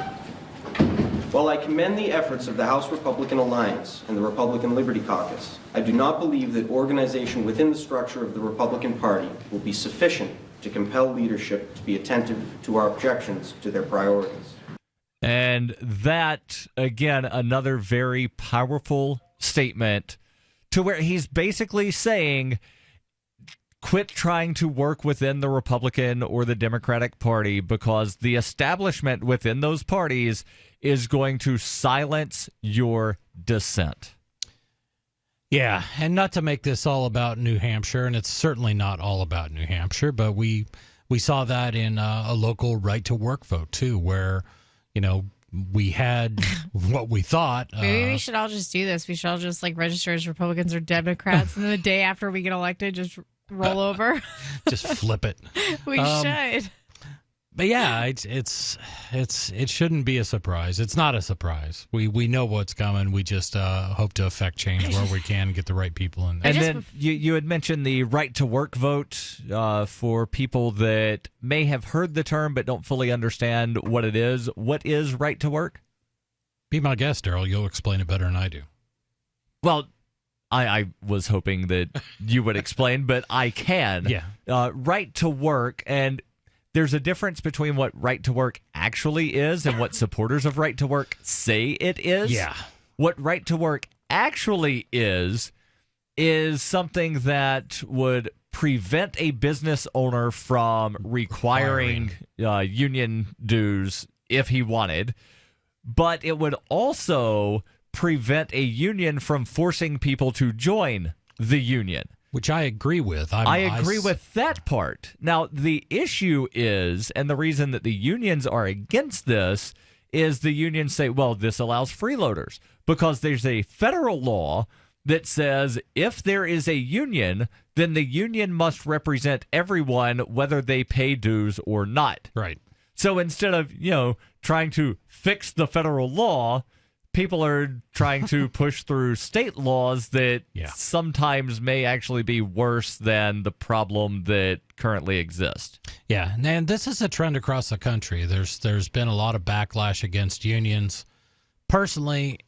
While I commend the efforts of the House Republican Alliance and the Republican Liberty Caucus, I do not believe that organization within the structure of the Republican Party will be sufficient to compel leadership to be attentive to our objections to their priorities. And that, again, another very powerful statement to where he's basically saying, quit trying to work within the Republican or the Democratic Party because the establishment within those parties is going to silence your dissent. Yeah, and not to make this all about New Hampshire, and it's certainly not all about New Hampshire, but we saw that in a local right-to-work vote, too, where, we had what we thought. Maybe we should all just do this. We should all just, register as Republicans or Democrats, and the day after we get elected, just roll over. Just flip it. We should. But yeah, it shouldn't be a surprise. It's not a surprise. We know what's coming. We just hope to affect change where we can and get the right people in there. And then you had mentioned the right to work vote for people that may have heard the term but don't fully understand what it is. What is right to work? Be my guest, Darryl. You'll explain it better than I do. Well, I was hoping that you would explain, but I can. Yeah. Right to work, and there's a difference between what right to work actually is and what supporters of right to work say it is. Yeah. What right to work actually is something that would prevent a business owner from requiring union dues if he wanted, but it would also prevent a union from forcing people to join the union. Which I agree with. I agree with that part. Now, the issue is, and the reason that the unions are against this, is the unions say, well, this allows freeloaders. Because there's a federal law that says if there is a union, then the union must represent everyone, whether they pay dues or not. Right. So instead of, trying to fix the federal law, people are trying to push through state laws that sometimes may actually be worse than the problem that currently exists. Yeah, and this is a trend across the country. There's been a lot of backlash against unions. Personally,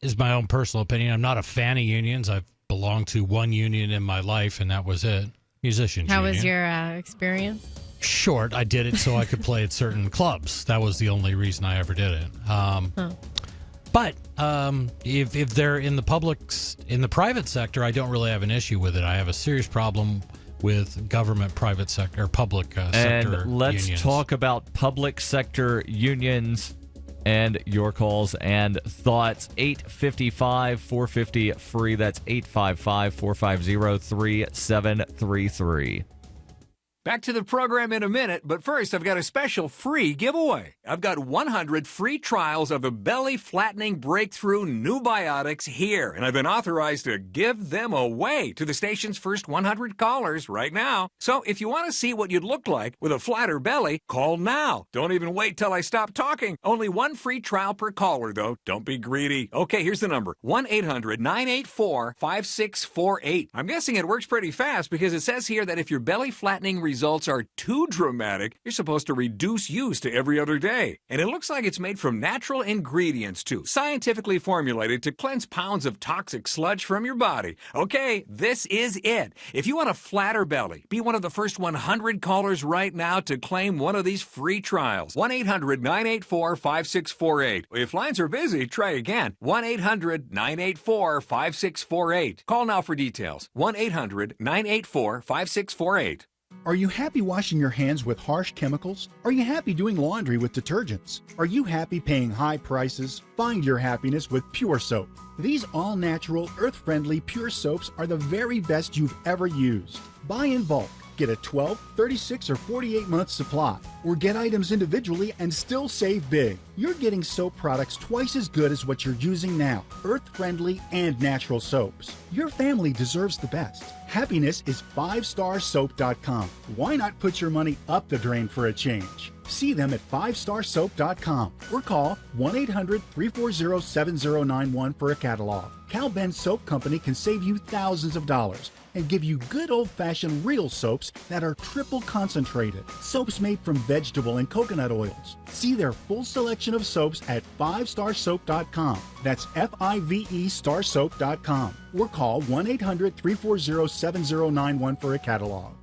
is my own personal opinion, I'm not a fan of unions. I've belonged to one union in my life, and that was it. Musicians How union. was your experience? Short. I did it so I could play at certain clubs. That was the only reason I ever did it. But if they're in the private sector, I don't really have an issue with it. I have a serious problem with government, private sector, or public sector and let's unions. talk about public sector unions and your calls and thoughts. 855-450-FREE. That's 855-450-3733. Back to the program in a minute, but first I've got a special free giveaway. I've got 100 free trials of the belly-flattening breakthrough New Biotics here, and I've been authorized to give them away to the station's first 100 callers right now. So if you want to see what you'd look like with a flatter belly, call now. Don't even wait till I stop talking. Only one free trial per caller, though. Don't be greedy. Okay, here's the number. 1-800-984-5648. I'm guessing it works pretty fast because it says here that if your belly-flattening results results are too dramatic, you're supposed to reduce use to every other day. And it looks like it's made from natural ingredients, too, scientifically formulated to cleanse pounds of toxic sludge from your body. Okay, this is it. If you want a flatter belly, be one of the first 100 callers right now to claim one of these free trials. 1-800-984-5648. If lines are busy, try again. 1-800-984-5648. Call now for details. 1-800-984-5648. Are you happy washing your hands with harsh chemicals? Are you happy doing laundry with detergents? Are you happy paying high prices? Find your happiness with Pure Soap. These all-natural, earth-friendly Pure Soaps are the very best you've ever used. Buy in bulk. Get a 12, 36, or 48-month supply, or get items individually and still save big. You're getting soap products twice as good as what you're using now, earth-friendly and natural soaps. Your family deserves the best. Happiness is 5starsoap.com. Why not put your money up the drain for a change? See them at 5starsoap.com or call 1-800-340-7091 for a catalog. Cal Ben Soap Company can save you thousands of dollars and give you good old-fashioned real soaps that are triple concentrated. Soaps made from vegetable and coconut oils. See their full selection of soaps at 5starsoap.com. That's F-I-V-E starsoap.com. Or call 1-800-340-7091 for a catalog.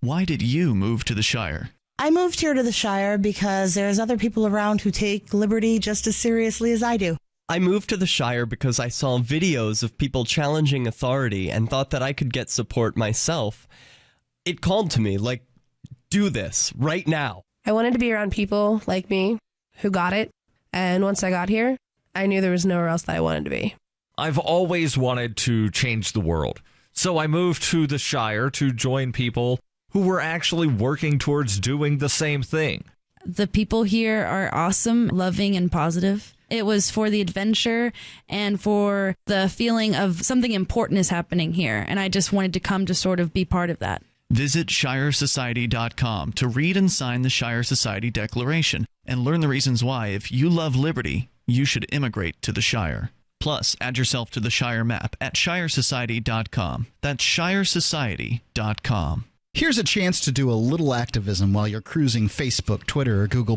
Why did you move to the Shire? I moved here to the Shire because there's other people around who take liberty just as seriously as I do. I moved to the Shire because I saw videos of people challenging authority and thought that I could get support myself. It called to me, like, do this right now. I wanted to be around people like me who got it, and once I got here, I knew there was nowhere else that I wanted to be. I've always wanted to change the world, so I moved to the Shire to join people who were actually working towards doing the same thing. The people here are awesome, loving, and positive. It was for the adventure and for the feeling of something important is happening here, and I just wanted to come to sort of be part of that. Visit ShireSociety.com to read and sign the Shire Society Declaration and learn the reasons why, if you love liberty, you should immigrate to the Shire. Plus, add yourself to the Shire map at ShireSociety.com. That's ShireSociety.com. Here's a chance to do a little activism while you're cruising Facebook, Twitter, or Google+.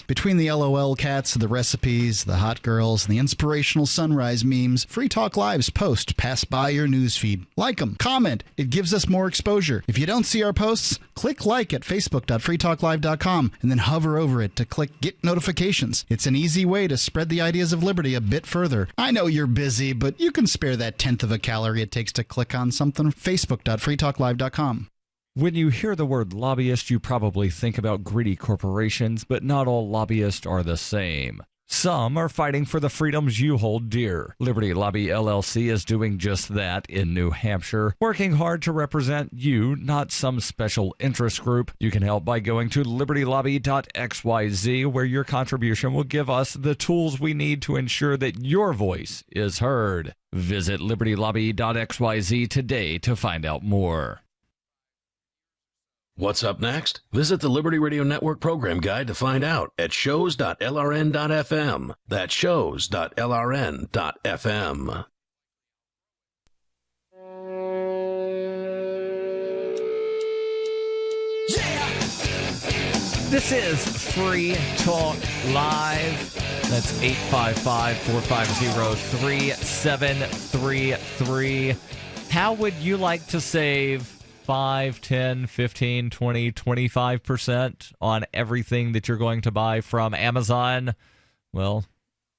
Between the LOL cats, the recipes, the hot girls, and the inspirational sunrise memes, Free Talk Live's posts pass by your newsfeed. Like them, comment. It gives us more exposure. If you don't see our posts, click like at facebook.freetalklive.com and then hover over it to click Get Notifications. It's an easy way to spread the ideas of liberty a bit further. I know you're busy, but you can spare that 1/10 of a calorie it takes to click on something. facebook.freetalklive.com. When you hear the word lobbyist, you probably think about greedy corporations, but not all lobbyists are the same. Some are fighting for the freedoms you hold dear. Liberty Lobby LLC is doing just that in New Hampshire, working hard to represent you, not some special interest group. You can help by going to libertylobby.xyz, where your contribution will give us the tools we need to ensure that your voice is heard. Visit libertylobby.xyz today to find out more. What's up next? Visit the Liberty Radio Network program guide to find out at shows.lrn.fm. That's shows.lrn.fm. This is Free Talk Live. That's 855-450-3733. How would you like to save 5, 10, 15, 20, 25% on everything that you're going to buy from Amazon? Well,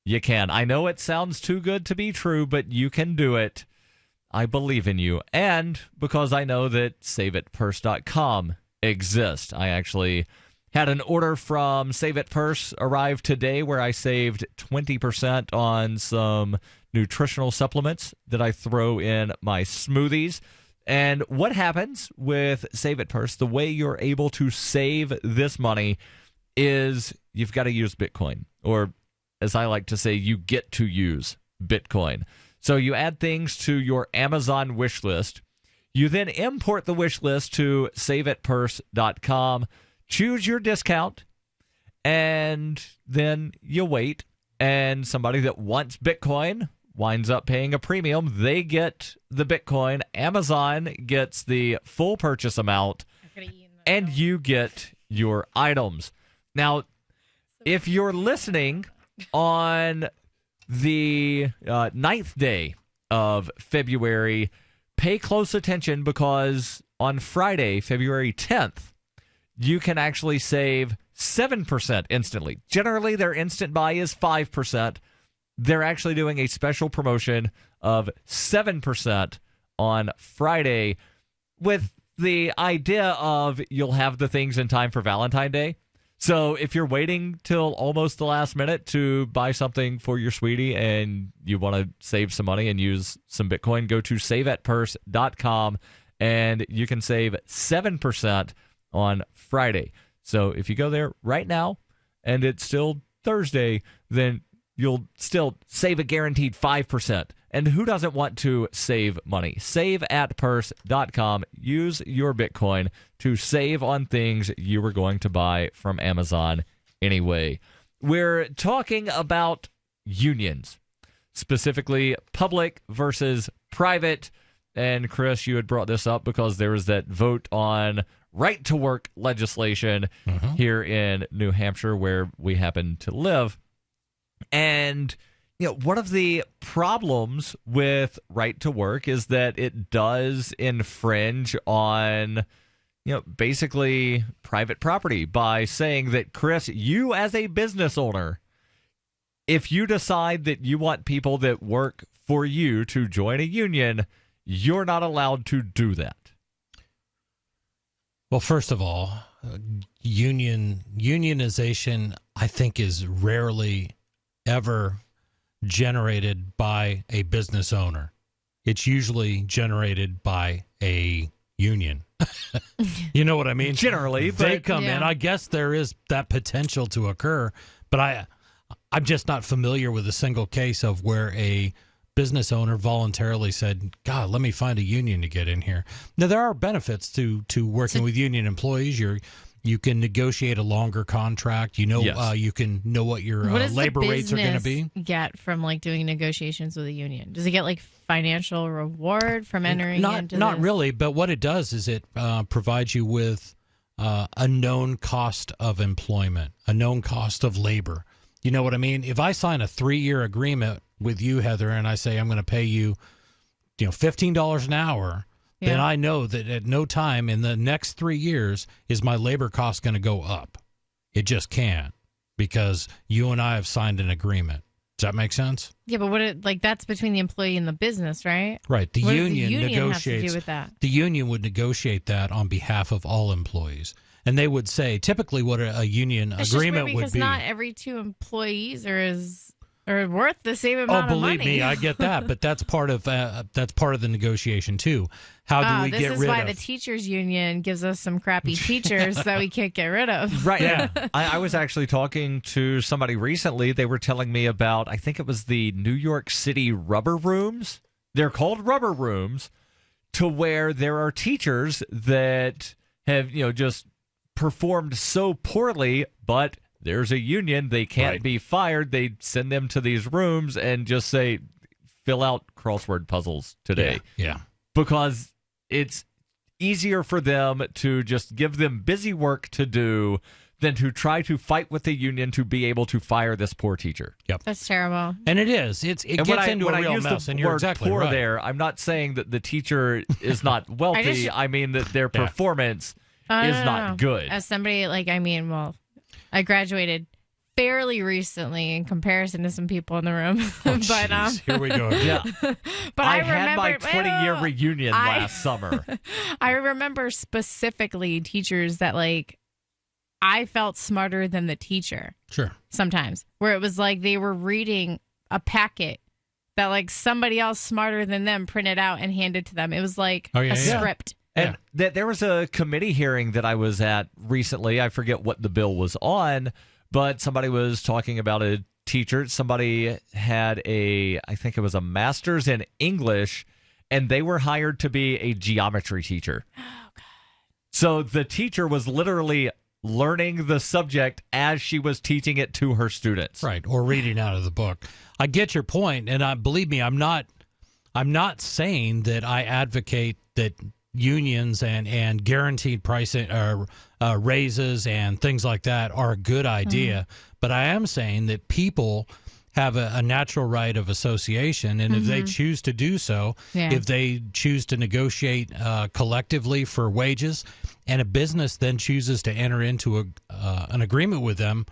you can. I know it sounds too good to be true, but you can do it. I believe in you. And because I know that SaveItPurse.com exists. I actually had an order from Save It Purse arrive today where I saved 20% on some nutritional supplements that I throw in my smoothies. And what happens with Save It Purse, the way you're able to save this money is you've got to use Bitcoin, or as I like to say, you get to use Bitcoin. So you add things to your Amazon wish list. You then import the wish list to SaveItPurse.com, choose your discount, and then you wait. And somebody that wants Bitcoin winds up paying a premium. They get the Bitcoin. Amazon gets the full purchase amount, and you get your items. Now, if you're listening on the 9th day of February, pay close attention, because on Friday, February 10th, you can actually save 7% instantly. Generally, their instant buy is 5%. They're actually doing a special promotion of 7% on Friday, with the idea of you'll have the things in time for Valentine's Day. So if you're waiting till almost the last minute to buy something for your sweetie and you want to save some money and use some Bitcoin, go to saveatpurse.com and you can save 7% on Friday. So if you go there right now and it's still Thursday, then you'll still save a guaranteed 5%. And who doesn't want to save money? Saveatpurse.com. Use your Bitcoin to save on things you were going to buy from Amazon anyway. We're talking about unions, specifically public versus private. And Chris, you had brought this up because there was that vote on right-to-work legislation here in New Hampshire, where we happen to live. And one of the problems with right to work is that it does infringe on, basically private property by saying that, Chris, you as a business owner, if you decide that you want people that work for you to join a union, you're not allowed to do that. Well, first of all, unionization, I think, is rarely ever generated by a business owner. It's usually generated by a union. You know what I mean? Generally, but they come in. I guess there is that potential to occur, but I'm just not familiar with a single case of where a business owner voluntarily said, God, let me find a union to get in here. Now, there are benefits to working with union employees. You can negotiate a longer contract. You can know what your labor rates are going to be. Get from doing negotiations with a union? Does it get financial reward from entering into Not this? really, but what it does is it provides you with a known cost of employment, a known cost of labor. You know what I mean? If I sign a 3-year agreement with you, Heather, and I say I'm going to pay you, $15 an hour, then I know that at no time in the next 3 years is my labor cost going to go up. It just can't, because you and I have signed an agreement. Does that make sense? Yeah, but that's between the employee and the business, right? Right. The What union does the union negotiates. have to do with that? The union would negotiate that on behalf of all employees. And they would say typically what a union agreement would be. Because not every 2 employees are worth the same amount of money. Oh, believe me, I get that, but that's part of the negotiation too. How do we get rid of? This is why the teachers union gives us some crappy teachers that we can't get rid of. Right. Yeah. I was actually talking to somebody recently. They were telling me about, I think it was the New York City rubber rooms. They're called rubber rooms, to where there are teachers that have, just performed so poorly, but there's a union. They can't be fired. They send them to these rooms and just say, fill out crossword puzzles today. Yeah. Because it's easier for them to just give them busy work to do than to try to fight with the union to be able to fire this poor teacher. Yep. That's terrible. And it is. It gets into a real mess, and you're exactly poor right. there, I'm not saying that the teacher is not wealthy. I mean that their performance is not good. As somebody, I graduated fairly recently in comparison to some people in the room. But here we go. Yeah. But I had my 20-year reunion last summer. I remember specifically teachers that I felt smarter than the teacher. Sure. Sometimes, where it was they were reading a packet that somebody else smarter than them printed out and handed to them. It was a script. And there was a committee hearing that I was at recently. I forget what the bill was on, but somebody was talking about a teacher. Somebody had I think it was a master's in English, and they were hired to be a geometry teacher. Oh, God. So the teacher was literally learning the subject as she was teaching it to her students. Right, or reading out of the book. I get your point, and believe me, I'm not saying that I advocate that unions and guaranteed price raises and things like that are a good idea, but I am saying that people have a natural right of association, and if they choose to do so, if they choose to negotiate collectively for wages, and a business then chooses to enter into an agreement with them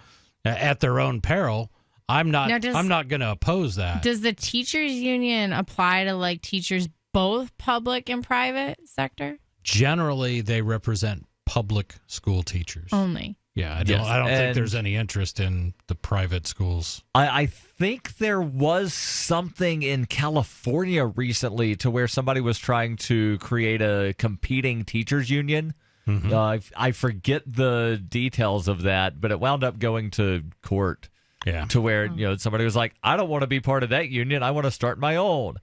at their own peril, I'm not going to oppose that. Does the teachers union apply to like teachers both public and private sector? Generally, they represent public school teachers only. Yeah, I don't think there's any interest in the private schools. I think there was something in California recently to where somebody was trying to create a competing teachers union. I forget the details of that, but it wound up going to court. Yeah, to where somebody was like, I don't want to be part of that union. I want to start my own.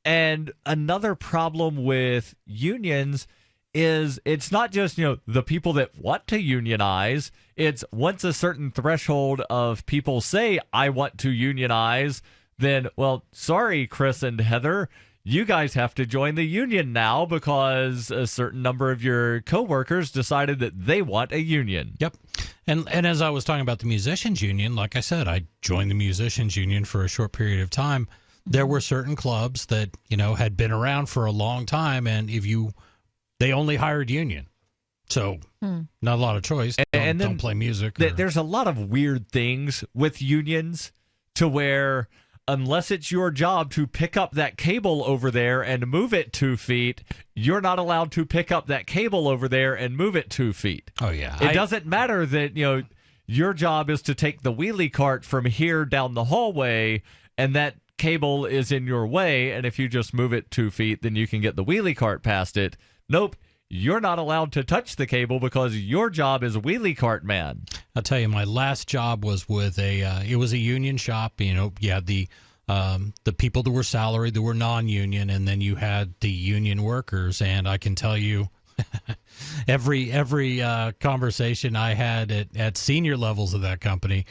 And another problem with unions is it's not just, the people that want to unionize. It's once a certain threshold of people say, I want to unionize, then, well, sorry, Chris and Heather, you guys have to join the union now because a certain number of your coworkers decided that they want a union. Yep. And as I was talking about the musicians union, like I said, I joined the musicians union for a short period of time. There were certain clubs that, had been around for a long time, and they only hired union. So not a lot of choice. Don't play music. There's a lot of weird things with unions to where unless it's your job to pick up that cable over there and move it 2 feet, you're not allowed to pick up that cable over there and move it 2 feet. Oh, yeah. It doesn't matter that, your job is to take the wheelie cart from here down the hallway, and that cable is in your way, and if you just move it 2 feet, then you can get the wheelie cart past it. Nope. You're not allowed to touch the cable because your job is wheelie cart man. I'll tell you, my last job was with it was a union shop. You had the people that were salaried, that were non-union, and then you had the union workers. And I can tell you, every conversation I had at senior levels of that company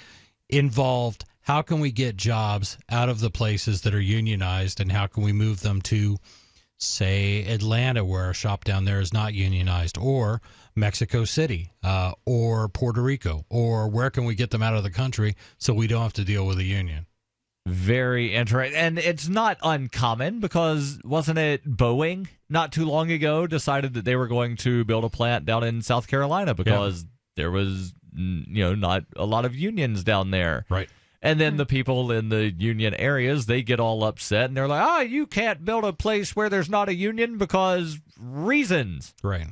involved how can we get jobs out of the places that are unionized, and how can we move them to, say, Atlanta, where a shop down there is not unionized, or Mexico City, or Puerto Rico, or where can we get them out of the country so we don't have to deal with a union? Very interesting. And it's not uncommon because wasn't it Boeing not too long ago decided that they were going to build a plant down in South Carolina because there was, not a lot of unions down there. Right. And then the people in the union areas, they get all upset and they're like, you can't build a place where there's not a union because reasons. Right.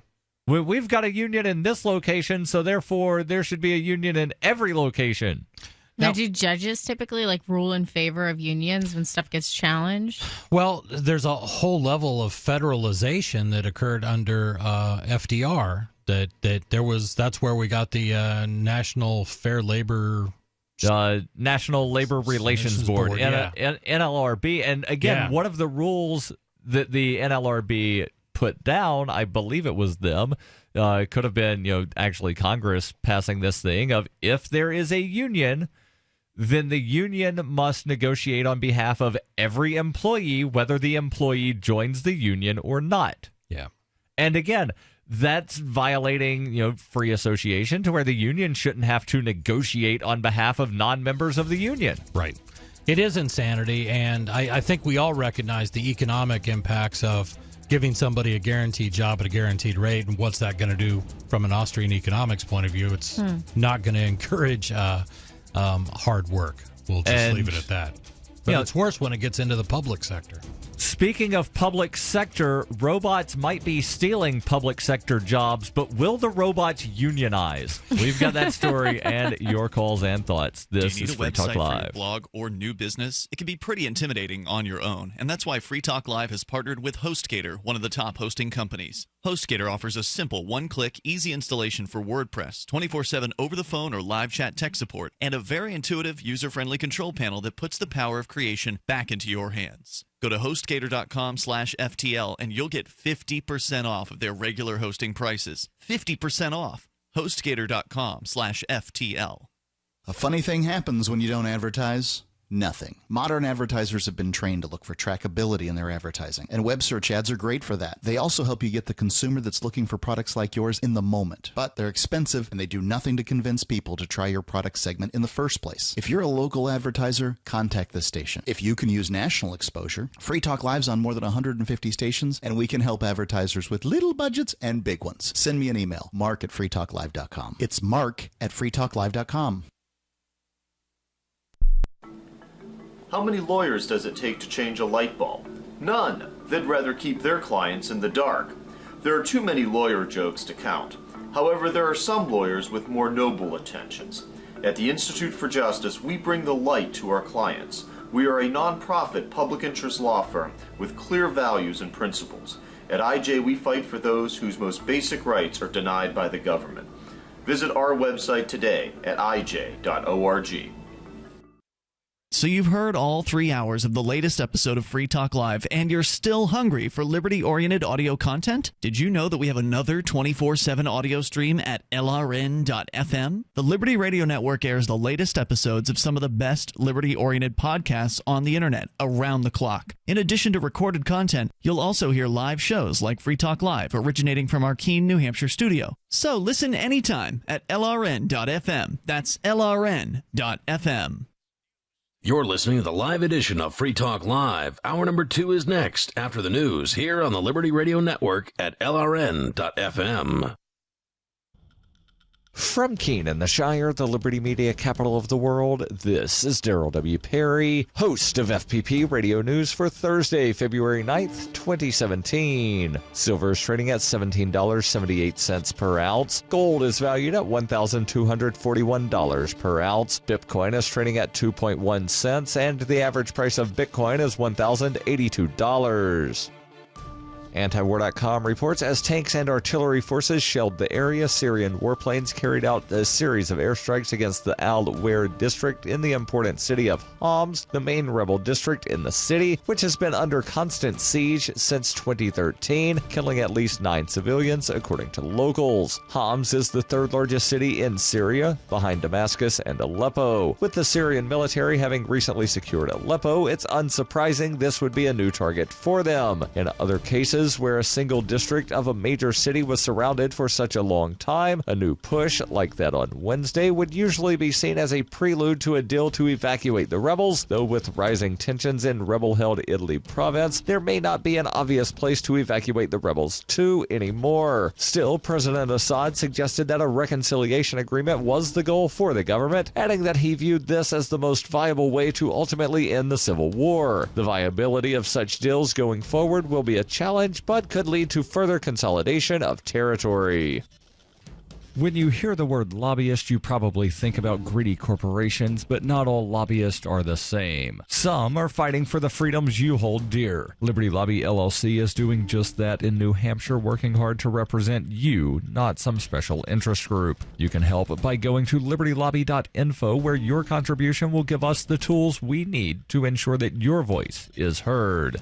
We've got a union in this location, so therefore there should be a union in every location. Now, do judges typically rule in favor of unions when stuff gets challenged? Well, there's a whole level of federalization that occurred under FDR. That's where we got the National Fair Labor. National Labor Relations Board, NLRB. And again, one of the rules that the NLRB put down, I believe it was them, could have been, actually Congress passing this thing of if there is a union, then the union must negotiate on behalf of every employee, whether the employee joins the union or not. Yeah. And again, that's violating, free association to where the union shouldn't have to negotiate on behalf of non-members of the union. Right. It is insanity, and I think we all recognize the economic impacts of giving somebody a guaranteed job at a guaranteed rate, and what's that going to do from an Austrian economics point of view? It's not going to encourage hard work. We'll just leave it at that. But it's worse when it gets into the public sector. Speaking of public sector, robots might be stealing public sector jobs, but will the robots unionize? We've got that story and your calls and thoughts. This is Free Talk Live. For your blog or new business? It can be pretty intimidating on your own, and that's why Free Talk Live has partnered with HostGator, one of the top hosting companies. HostGator offers a simple one-click, easy installation for WordPress, 24/7 over-the-phone or live chat tech support, and a very intuitive, user-friendly control panel that puts the power of creation back into your hands. Go to HostGator.com/FTL and you'll get 50% off of their regular hosting prices. 50% off. HostGator.com/FTL. A funny thing happens when you don't advertise. Nothing. Modern advertisers have been trained to look for trackability in their advertising, and web search ads are great for that. They also help you get the consumer that's looking for products like yours in the moment. But they're expensive, and they do nothing to convince people to try your product segment in the first place. If you're a local advertiser, contact this station. If you can use national exposure, Free Talk Live's on more than 150 stations, and we can help advertisers with little budgets and big ones. Send me an email, mark@freetalklive.com. It's mark@freetalklive.com. How many lawyers does it take to change a light bulb? None. They'd rather keep their clients in the dark. There are too many lawyer jokes to count. However, there are some lawyers with more noble intentions. At the Institute for Justice, we bring the light to our clients. We are a non-profit public interest law firm with clear values and principles. At IJ, we fight for those whose most basic rights are denied by the government. Visit our website today at ij.org. So you've heard all 3 hours of the latest episode of Free Talk Live, and you're still hungry for liberty-oriented audio content? Did you know that we have another 24/7 audio stream at LRN.FM? The Liberty Radio Network airs the latest episodes of some of the best liberty-oriented podcasts on the internet around the clock. In addition to recorded content, you'll also hear live shows like Free Talk Live, originating from our Keene, New Hampshire studio. So listen anytime at LRN.FM. That's LRN.FM. You're listening to the live edition of Free Talk Live. Hour number 2 is next after the news here on the Liberty Radio Network at LRN.FM. From Keene in the Shire, the Liberty Media capital of the world, this is Darryl W. Perry, host of FPP Radio News for Thursday, February 9th, 2017. Silver is trading at $17.78 per ounce. Gold is valued at $1,241 per ounce. Bitcoin is trading at 2.1 cents, and the average price of Bitcoin is $1,082. Antiwar.com reports as tanks and artillery forces shelled the area, Syrian warplanes carried out a series of airstrikes against the Al-Wer district in the important city of Homs, the main rebel district in the city, which has been under constant siege since 2013, killing at least 9 civilians, according to locals. Homs is the third largest city in Syria, behind Damascus and Aleppo. With the Syrian military having recently secured Aleppo, it's unsurprising this would be a new target for them. In other cases, where a single district of a major city was surrounded for such a long time, a new push, like that on Wednesday, would usually be seen as a prelude to a deal to evacuate the rebels, though with rising tensions in rebel-held Idlib province, there may not be an obvious place to evacuate the rebels to anymore. Still, President Assad suggested that a reconciliation agreement was the goal for the government, adding that he viewed this as the most viable way to ultimately end the civil war. The viability of such deals going forward will be a challenge, but could lead to further consolidation of territory. When you hear the word lobbyist, you probably think about greedy corporations, but not all lobbyists are the same. Some are fighting for the freedoms you hold dear. Liberty Lobby LLC is doing just that in New Hampshire, working hard to represent you, not some special interest group. You can help by going to libertylobby.info, where your contribution will give us the tools we need to ensure that your voice is heard.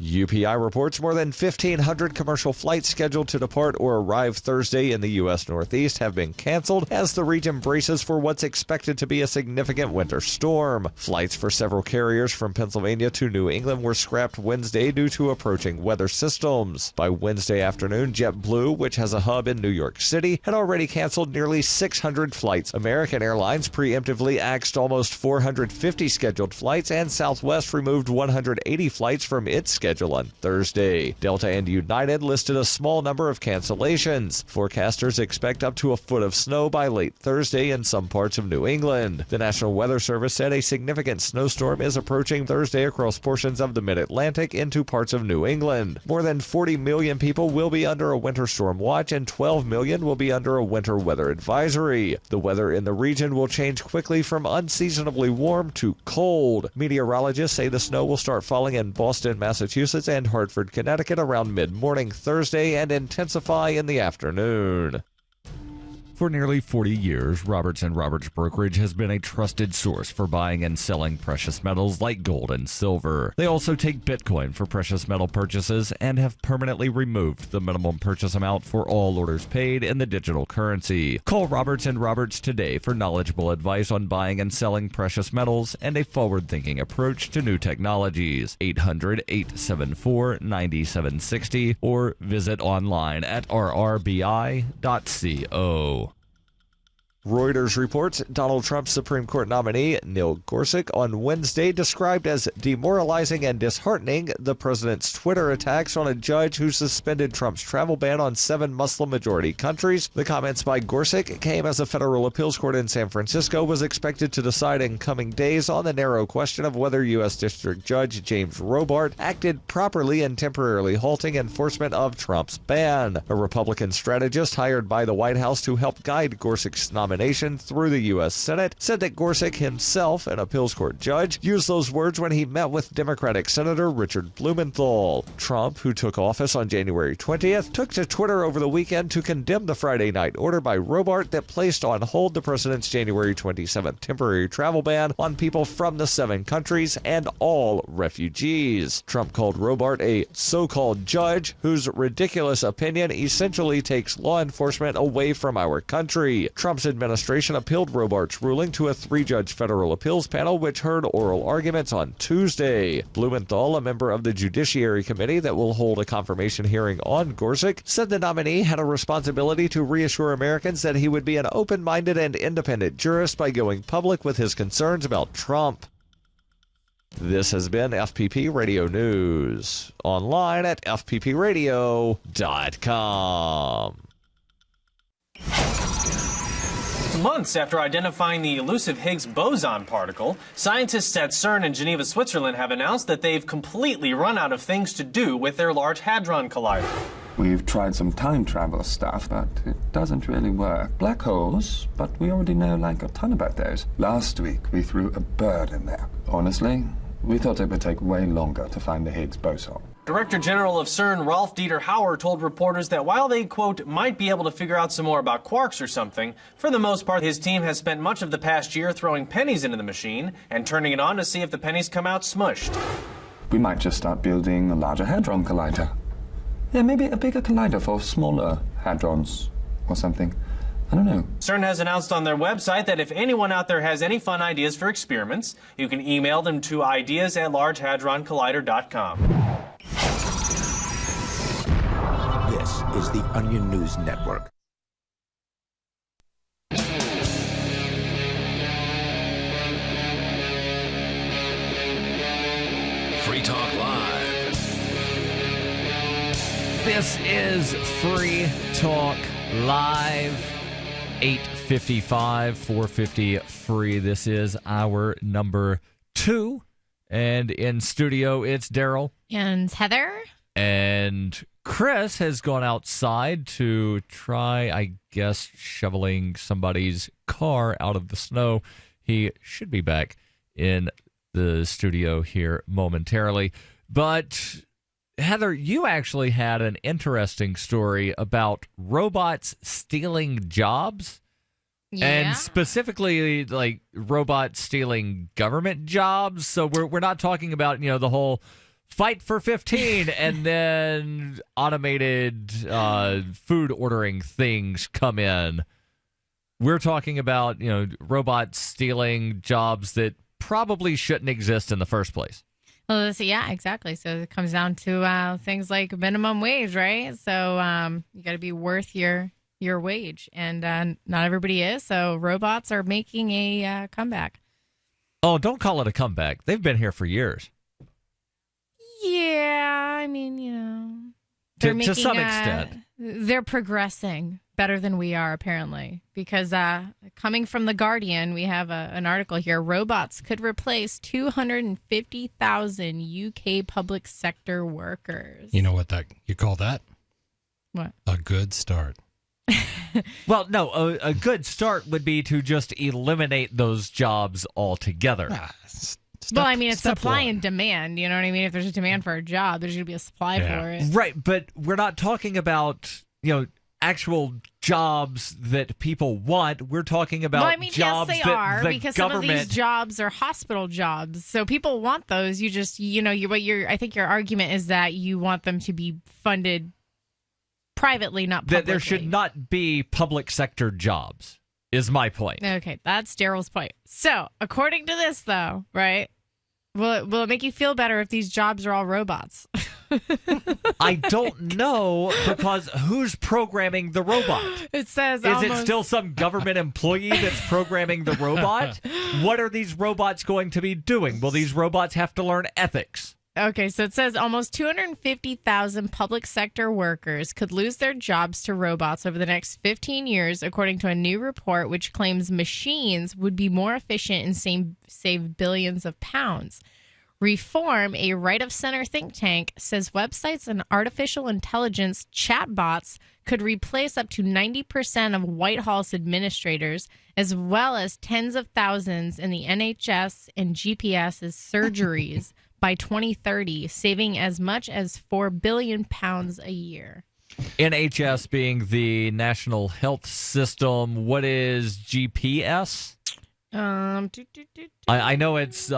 UPI reports more than 1,500 commercial flights scheduled to depart or arrive Thursday in the U.S. Northeast have been canceled as the region braces for what's expected to be a significant winter storm. Flights for several carriers from Pennsylvania to New England were scrapped Wednesday due to approaching weather systems. By Wednesday afternoon, JetBlue, which has a hub in New York City, had already canceled nearly 600 flights. American Airlines preemptively axed almost 450 scheduled flights, and Southwest removed 180 flights from its schedule on Thursday. Delta and United listed a small number of cancellations. Forecasters expect up to a foot of snow by late Thursday in some parts of New England. The National Weather Service said a significant snowstorm is approaching Thursday across portions of the Mid-Atlantic into parts of New England. More than 40 million people will be under a winter storm watch, and 12 million will be under a winter weather advisory. The weather in the region will change quickly from unseasonably warm to cold. Meteorologists say the snow will start falling in Boston, Massachusetts, and Hartford, Connecticut around mid-morning Thursday and intensify in the afternoon. For nearly 40 years, Roberts & Roberts Brokerage has been a trusted source for buying and selling precious metals like gold and silver. They also take Bitcoin for precious metal purchases and have permanently removed the minimum purchase amount for all orders paid in the digital currency. Call Roberts & Roberts today for knowledgeable advice on buying and selling precious metals and a forward-thinking approach to new technologies. 800-874-9760 or visit online at rrbi.co. Reuters reports Donald Trump's Supreme Court nominee, Neil Gorsuch, on Wednesday described as demoralizing and disheartening the president's Twitter attacks on a judge who suspended Trump's travel ban on 7 Muslim-majority countries. The comments by Gorsuch came as a federal appeals court in San Francisco was expected to decide in coming days on the narrow question of whether U.S. District Judge James Robart acted properly in temporarily halting enforcement of Trump's ban. A Republican strategist hired by the White House to help guide Gorsuch's nomination through the U.S. Senate said that Gorsuch himself, an appeals court judge, used those words when he met with Democratic Senator Richard Blumenthal. Trump, who took office on January 20th, took to Twitter over the weekend to condemn the Friday night order by Robart that placed on hold the president's January 27th temporary travel ban on people from the 7 countries and all refugees. Trump called Robart a so-called judge whose ridiculous opinion essentially takes law enforcement away from our country. Trump's administration appealed Robart's ruling to a 3-judge federal appeals panel, which heard oral arguments on Tuesday. Blumenthal, a member of the Judiciary Committee that will hold a confirmation hearing on Gorsuch, said the nominee had a responsibility to reassure Americans that he would be an open-minded and independent jurist by going public with his concerns about Trump. This has been FPP Radio News, online at fppradio.com. Months after identifying the elusive Higgs boson particle, scientists at CERN in Geneva, Switzerland have announced that they've completely run out of things to do with their Large Hadron Collider. We've tried some time travel stuff, but it doesn't really work. Black holes, but we already know like a ton about those. Last week, we threw a bird in there. Honestly, we thought it would take way longer to find the Higgs boson. Director General of CERN, Rolf Dieter Hauer, told reporters that while they, quote, might be able to figure out some more about quarks or something, for the most part, his team has spent much of the past year throwing pennies into the machine and turning it on to see if the pennies come out smushed. We might just start building a larger hadron collider. Yeah, maybe a bigger collider for smaller hadrons or something. I don't know. CERN has announced on their website that if anyone out there has any fun ideas for experiments, you can email them to ideas@largehadroncollider.com. This is the Onion News Network. Free Talk Live. This is Free Talk Live. 855 450 free. This is our number 2. And in studio, it's Darryl. And Heather. And Chris has gone outside to try, I guess, shoveling somebody's car out of the snow. He should be back in the studio here momentarily. But Heather, you actually had an interesting story about robots stealing jobs. Yeah. And specifically, like, robots stealing government jobs. So we're not talking about, the whole fight for 15 and then automated food ordering things come in. We're talking about, robots stealing jobs that probably shouldn't exist in the first place. Well, yeah, exactly. So it comes down to things like minimum wage, right? So you got to be worth your wage, and not everybody is. So robots are making a comeback. Oh, don't call it a comeback. They've been here for years. Yeah, I mean, they're to some extent. They're progressing better than we are, apparently, because coming from The Guardian, we have an article here. Robots could replace 250,000 UK public sector workers. You know what you call that? What? A good start. Well, no, a good start would be to just eliminate those jobs altogether. Well, I mean, it's supply and demand. You know what I mean? If there's a demand for a job, there's going to be a supply for it. Right, but we're not talking about, actual jobs that people want. We're talking about jobs yes, they that are, the because government... some of these jobs are hospital jobs. So people want those. You just, I think your argument is that you want them to be funded privately, not publicly. That there should not be public sector jobs, is my point. Okay, that's Darryl's point. So, according to this, though, right, will it make you feel better if these jobs are all robots? I don't know, because who's programming the robot? It says Is it still some government employee that's programming the robot? What are these robots going to be doing? Will these robots have to learn ethics? Okay, so it says almost 250,000 public sector workers could lose their jobs to robots over the next 15 years, according to a new report which claims machines would be more efficient and save billions of pounds. Reform, a right-of-center think tank, says websites and artificial intelligence chatbots could replace up to 90% of Whitehall's administrators, as well as tens of thousands in the NHS and GPS's surgeries by 2030, saving as much as £4 billion a year. NHS being the National Health System. What is GPS? I know it's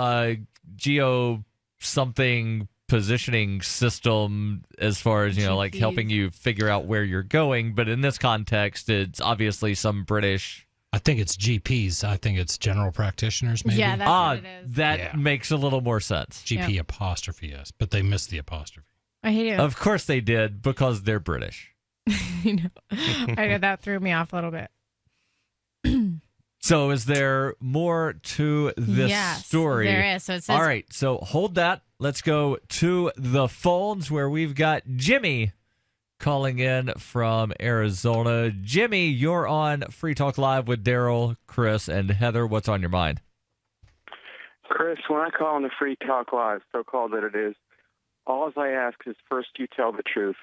geo something positioning system as far as, like helping you figure out where you're going. But in this context, it's obviously some British... I think it's GPs. I think it's general practitioners, maybe. Yeah, that's what it is. That makes a little more sense. GP apostrophe, yes, but they missed the apostrophe. I hate it. Of course they did, because they're British. I know that threw me off a little bit. So is there more to this story? There is. So it says, all right, so hold that. Let's go to the phones where we've got Jimmy calling in from Arizona. Jimmy, you're on Free Talk Live with Darryl, Chris, and Heather. What's on your mind? Chris, when I call on the Free Talk Live, so-called that it is, all I ask is first you tell the truth,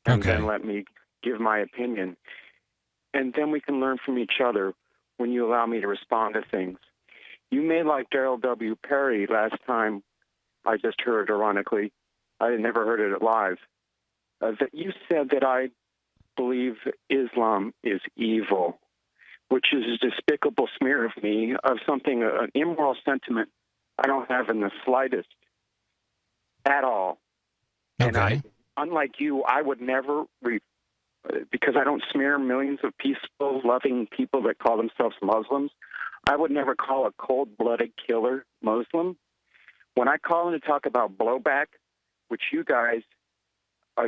and then let me give my opinion. And then we can learn from each other when you allow me to respond to things. You may like Darryl W. Perry last time I just heard, ironically. I had never heard it live. That you said that I believe Islam is evil, which is a despicable smear of me, of something, an immoral sentiment I don't have in the slightest at all. And unlike you, I would never, because I don't smear millions of peaceful, loving people that call themselves Muslims, I would never call a cold-blooded killer Muslim. When I call in to talk about blowback, which you guys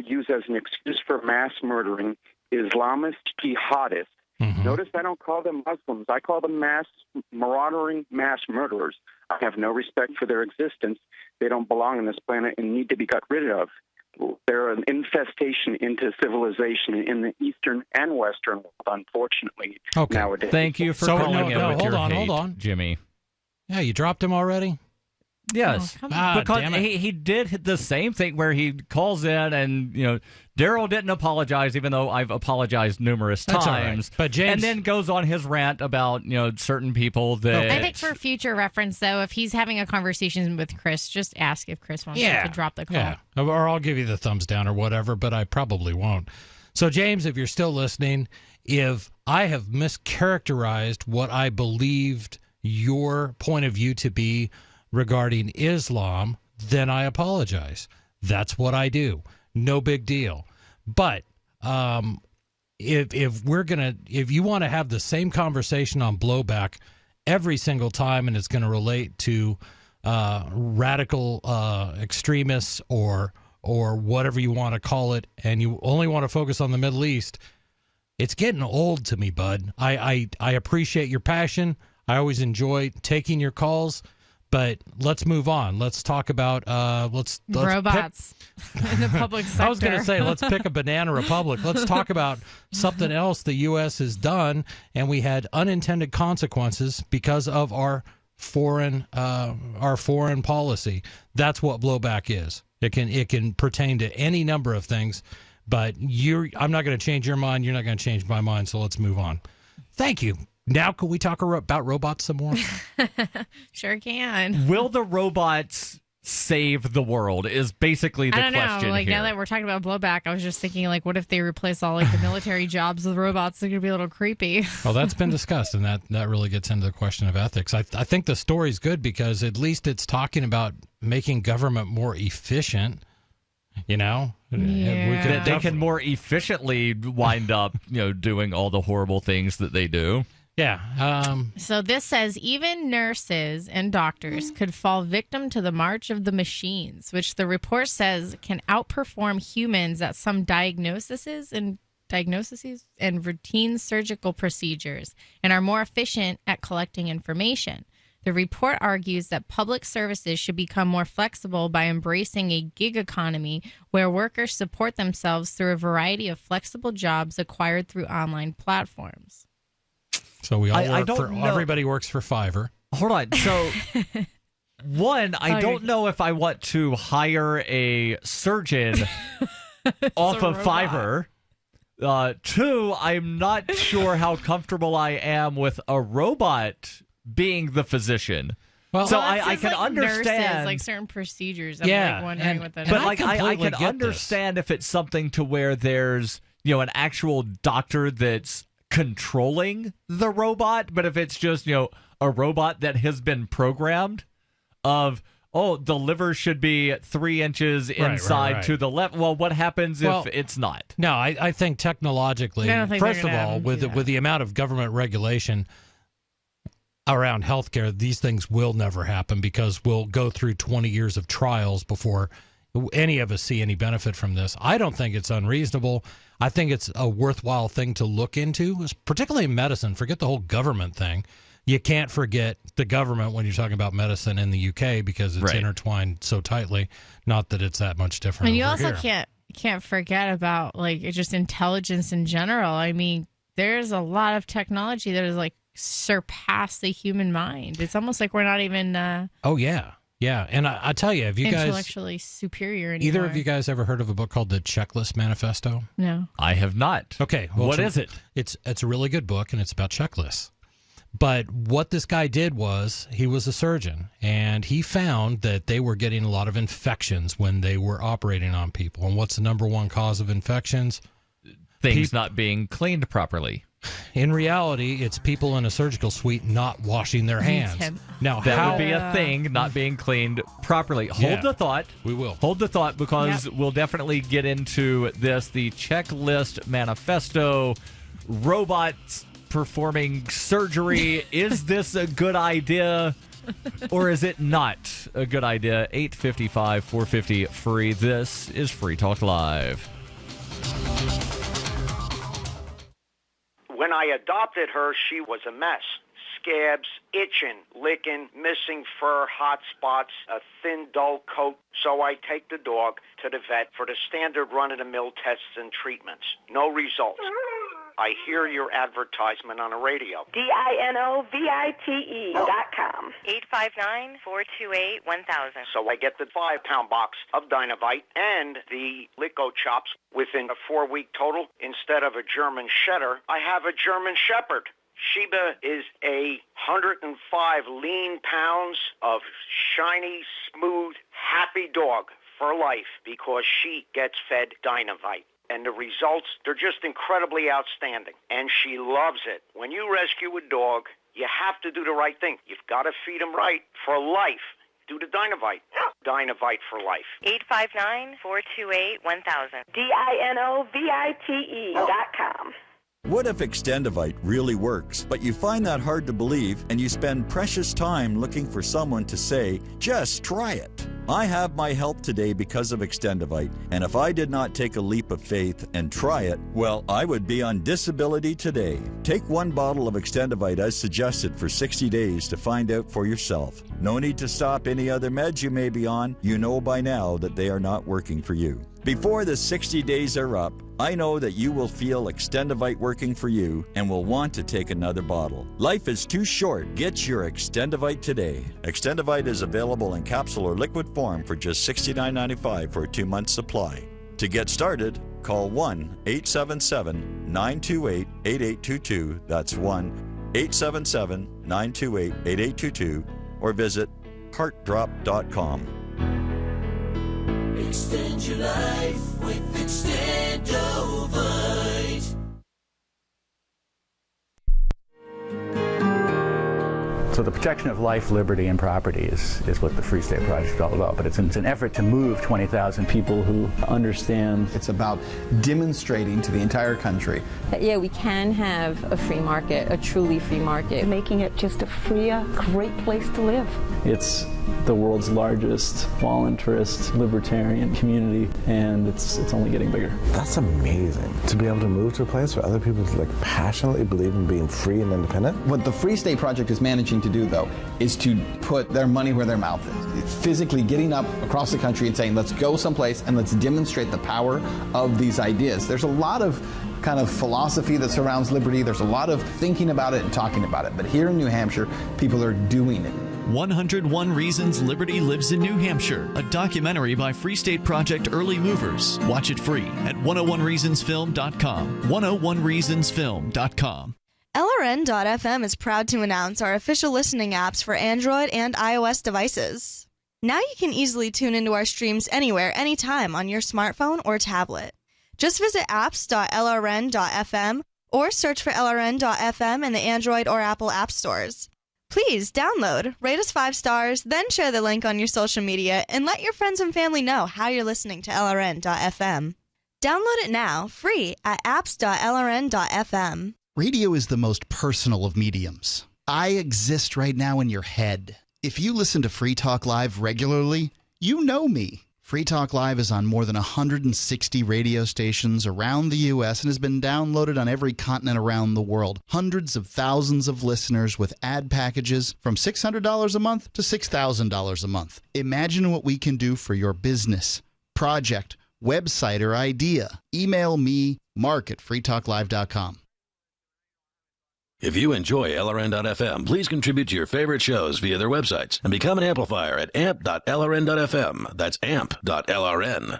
use as an excuse for mass murdering Islamist jihadists. Notice I don't call them Muslims. I call them marauding mass murderers. I have no respect for their existence. They don't belong on this planet and need to be got rid of. They're an infestation into civilization in the Eastern and Western world, unfortunately, nowadays. Thank you for calling in with your hate, hold on. Jimmy. Yeah, you dropped him already? Yes, because he did the same thing where he calls in and, Darryl didn't apologize, even though I've apologized numerous times. Right. But James, and then goes on his rant about, certain people that... I think for future reference, though, if he's having a conversation with Chris, just ask if Chris wants to drop the call. Yeah, or I'll give you the thumbs down or whatever, but I probably won't. So, James, if you're still listening, if I have mischaracterized what I believed your point of view to be regarding Islam, then I apologize. That's what I do. No big deal. But if you want to have the same conversation on blowback every single time, and it's going to relate to radical extremists or whatever you want to call it, and you only want to focus on the Middle East, it's getting old to me, bud. I appreciate your passion. I always enjoy taking your calls. But let's move on. Let's talk about let's robots in the public sector. I was going to say, let's pick a banana republic. Let's talk about something else the U.S. has done, and we had unintended consequences because of our foreign policy. That's what blowback is. It can pertain to any number of things, but I'm not going to change your mind. You're not going to change my mind. So let's move on. Thank you. Now, can we talk about robots some more? Sure can. Will the robots save the world is basically the question. I don't know. Like, here. now that we're talking about blowback, I was just thinking, like, what if they replace all like the military jobs with robots? They're going to be a little creepy. Well, that's been discussed, and that really gets into the question of ethics. I think the story's good because at least it's talking about making government more efficient. You know, they can more efficiently wind up, doing all the horrible things that they do. Yeah. So this says even nurses and doctors could fall victim to the march of the machines, which the report says can outperform humans at some diagnoses and routine surgical procedures and are more efficient at collecting information. The report argues that public services should become more flexible by embracing a gig economy where workers support themselves through a variety of flexible jobs acquired through online platforms. So we all everybody works for Fiverr. Hold on. So, one, I don't know if I want to hire a surgeon off of Fiverr. Two, I'm not sure how comfortable I am with a robot being the physician. Well, so I can understand nurses, like certain procedures. I'm like wondering what that is. But like I can understand if it's something to where there's an actual doctor that's controlling the robot, but if it's just a robot that has been programmed of the liver should be 3 inches inside to the left. Well, what happens if it's not? No, I think technologically, first of all, with the amount of government regulation around healthcare, these things will never happen because we'll go through 20 years of trials before any of us see any benefit from this. I don't think it's unreasonable. I think it's a worthwhile thing to look into, particularly in medicine. Forget the whole government thing. You can't forget the government when you're talking about medicine in the UK because it's intertwined so tightly. Not that it's that much different. And you over also here. can't forget about like just intelligence in general. I mean, there's a lot of technology that is like surpassed the human mind. It's almost like we're not even. Oh yeah. Yeah, and I tell you, have you guys intellectually superior anymore? Either of you guys ever heard of a book called The Checklist Manifesto? No, I have not. Okay, well, what is it? It's a really good book, and it's about checklists. But what this guy did was he was a surgeon, and he found that they were getting a lot of infections when they were operating on people. And what's the number one cause of infections? Things not being cleaned properly. In reality, it's people in a surgical suite not washing their hands. Now, that would be a thing, not being cleaned properly. Hold the thought. We will. Hold the thought because we'll definitely get into this. The Checklist Manifesto, robots performing surgery. Is this a good idea or is it not a good idea? 855-450 free. This is Free Talk Live. When I adopted her, she was a mess. Scabs, itching, licking, missing fur, hot spots, a thin, dull coat. So I take the dog to the vet for the standard run-of-the-mill tests and treatments. No results. I hear your advertisement on the radio. DINOVITE.com. 859-428-1000. So I get the 5-pound box of Dinovite and the Lico Chops within a 4-week total. Instead of a German Setter, I have a German Shepherd. Sheba is 105 lean pounds of shiny, smooth, happy dog for life because she gets fed Dinovite. And the results, they're just incredibly outstanding. And she loves it. When you rescue a dog, you have to do the right thing. You've got to feed them right for life. Do the Dinovite. Dinovite for life. 859-428-1000. DINOVITE.com. What if Extendivite really works, but you find that hard to believe and you spend precious time looking for someone to say, just try it? I have my health today because of Extendivite, and if I did not take a leap of faith and try it, well, I would be on disability today. Take 1 bottle of Extendivite as suggested for 60 days to find out for yourself. No need to stop any other meds you may be on. You know by now that they are not working for you. Before the 60 days are up, I know that you will feel Extendivite working for you and will want to take another bottle. Life is too short. Get your Extendivite today. Extendivite is available in capsule or liquid form for just $69.95 for a 2-month supply. To get started, call 1-877-928-8822. That's 1-877-928-8822 or visit heartdrop.com. Extend your life with Extendovite. So the protection of life, liberty, and property is what the Free State Project is all about. But it's an effort to move 20,000 people who understand. It's about demonstrating to the entire country that, yeah, we can have a free market, a truly free market. Making it just a freer, great place to live. It's the world's largest voluntarist libertarian community, and it's only getting bigger. That's amazing, to be able to move to a place where other people passionately believe in being free and independent. What the Free State Project is managing to do, though, is to put their money where their mouth is. It's physically getting up across the country and saying, let's go someplace and let's demonstrate the power of these ideas. There's a lot of kind of philosophy that surrounds liberty. There's a lot of thinking about it and talking about it. But here in New Hampshire, people are doing it. 101 Reasons Liberty Lives in New Hampshire, a documentary by Free State Project early movers. Watch it free at 101reasonsfilm.com. 101reasonsfilm.com. LRN.FM is proud to announce our official listening apps for Android and iOS devices. Now you can easily tune into our streams anywhere, anytime on your smartphone or tablet. Just visit apps.lrn.fm or search for LRN.FM in the Android or Apple app stores. Please download, rate us 5 stars, then share the link on your social media and let your friends and family know how you're listening to LRN.FM. Download it now, free at apps.lrn.fm. Radio is the most personal of mediums. I exist right now in your head. If you listen to Free Talk Live regularly, you know me. Free Talk Live is on more than 160 radio stations around the U.S. and has been downloaded on every continent around the world. Hundreds of thousands of listeners with ad packages from $600 a month to $6,000 a month. Imagine what we can do for your business, project, website, or idea. Email me, mark@freetalklive.com. If you enjoy LRN.FM, please contribute to your favorite shows via their websites and become an amplifier at amp.lrn.fm. That's amp.lrn.fm.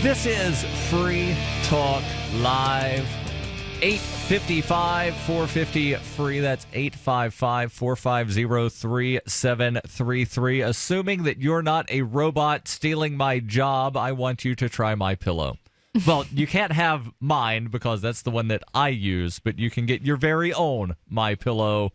This is Free Talk Live. 855-450-FREE. That's 855-450-3733. Assuming that you're not a robot stealing my job, I want you to try My Pillow. Well, you can't have mine because that's the one that I use, but you can get your very own My Pillow,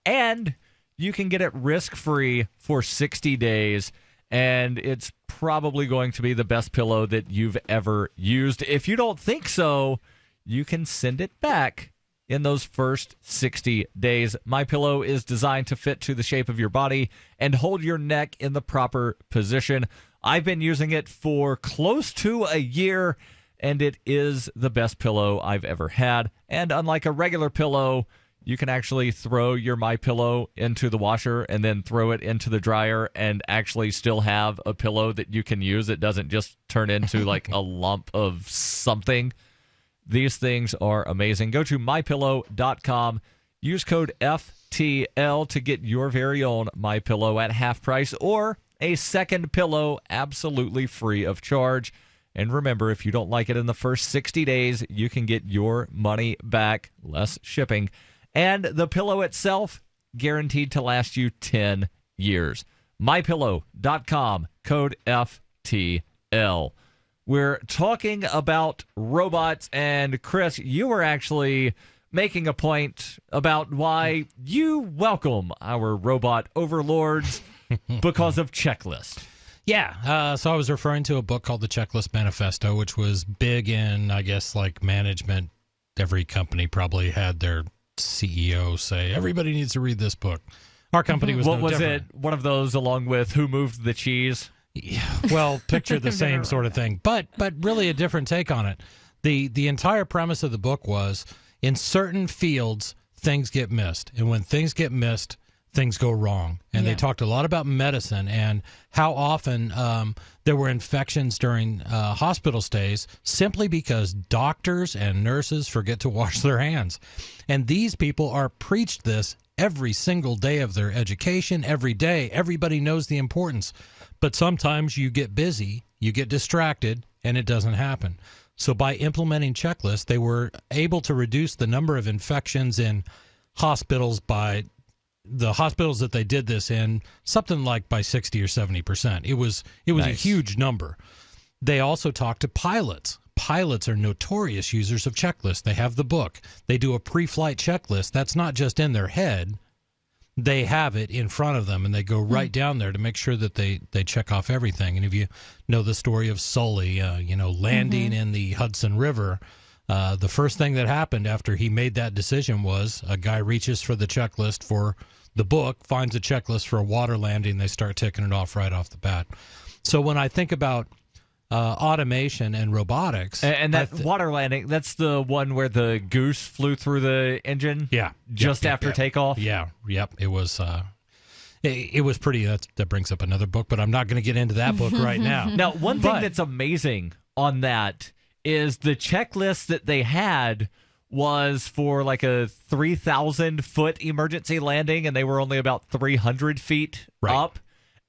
and you can get it risk-free for 60 days, and it's probably going to be the best pillow that you've ever used. If you don't think so, you can send it back in those first 60 days. My Pillow is designed to fit to the shape of your body and hold your neck in the proper position. I've been using it for close to a year, and it is the best pillow I've ever had. And unlike a regular pillow, you can actually throw your My Pillow into the washer and then throw it into the dryer and actually still have a pillow that you can use. It doesn't just turn into like a lump of something. These things are amazing. Go to mypillow.com. Use code FTL to get your very own My Pillow at half price or a second pillow absolutely free of charge. And remember, if you don't like it in the first 60 days, you can get your money back, less shipping. And the pillow itself, guaranteed to last you 10 years. mypillow.com, code FTL. We're talking about robots, and Chris, you were actually making a point about why you welcome our robot overlords because of checklist. Yeah, so I was referring to a book called The Checklist Manifesto, which was big in, I guess, like management. Every company probably had their CEO say, everybody needs to read this book. Our company was no different. Was it one of those along with Who Moved the Cheese? Yeah, well, picture the same sort of thing, but really a different take on it. The entire premise of the book was, in certain fields, things get missed. And when things get missed, things go wrong. And they talked a lot about medicine and how often there were infections during hospital stays simply because doctors and nurses forget to wash their hands. And these people are preached this every single day of their education, every day. Everybody knows the importance. But sometimes you get busy, you get distracted, and it doesn't happen. So by implementing checklists, they were able to reduce the number of infections in hospitals by the hospitals that they did this in, something like by 60 or 70%. It was nice. A huge number. They also talked to pilots. Pilots are notorious users of checklists. They have the book. They do a pre-flight checklist. That's not just in their head. They have it in front of them, and they go right down there to make sure that they check off everything. And if you know the story of Sully, landing in the Hudson River, the first thing that happened after he made that decision was a guy reaches for the checklist for the book, finds a checklist for a water landing, they start ticking it off right off the bat. So when I think about automation and robotics. And that water landing, that's the one where the goose flew through the engine? Yeah. Just after takeoff? Yeah. Yep. It was pretty, that brings up another book, but I'm not going to get into that book right now. Now, one thing that's amazing on that is the checklist that they had was for like a 3,000-foot emergency landing, and they were only about 300 feet up.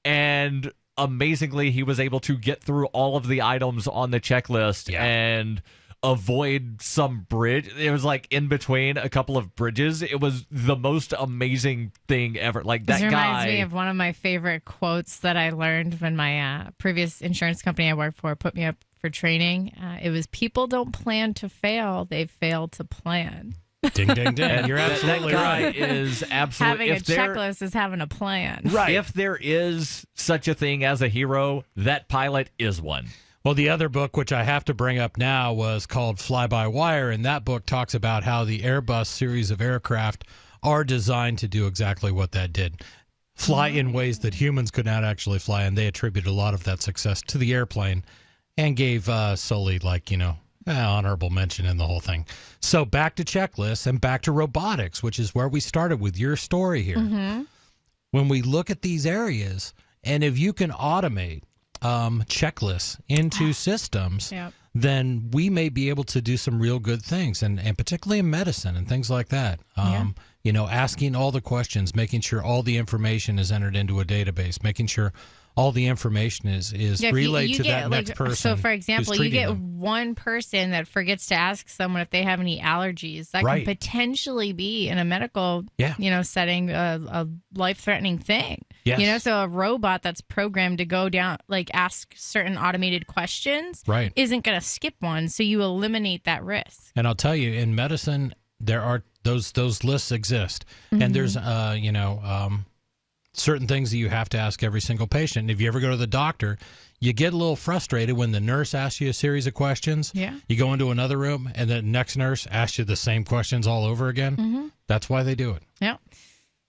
And amazingly, he was able to get through all of the items on the checklist and avoid some bridge. It was like in between a couple of bridges. It was the most amazing thing ever. Like that guy. This reminds guy, me of one of my favorite quotes that I learned when my previous insurance company I worked for put me up for training. It was, people don't plan to fail, they fail to plan. Ding, ding, ding. You're absolutely that guy right. Is absolutely having a checklist is having a plan. Right. If there is such a thing as a hero, that pilot is one. Well, the other book, which I have to bring up now, was called Fly by Wire, and that book talks about how the Airbus series of aircraft are designed to do exactly what that did. Fly in ways that humans could not actually fly, and they attribute a lot of that success to the airplane and gave Sully, honorable mention in the whole thing. So back to checklists and back to robotics, which is where we started with your story here. Mm-hmm. When we look at these areas, and if you can automate checklists into systems, then we may be able to do some real good things, and particularly in medicine and things like that. Asking all the questions, making sure all the information is entered into a database, making sure all the information is relayed to that next person. So, for example, you get one person that forgets to ask someone if they have any allergies. That can potentially be, in a medical setting, a life-threatening thing. Yes. So a robot that's programmed to go down, ask certain automated questions, isn't going to skip one. So you eliminate that risk. And I'll tell you, in medicine, there are those lists exist, and there's certain things that you have to ask every single patient. And if you ever go to the doctor, you get a little frustrated when the nurse asks you a series of questions. Yeah. You go into another room, and the next nurse asks you the same questions all over again. Mm-hmm. That's why they do it. Yeah.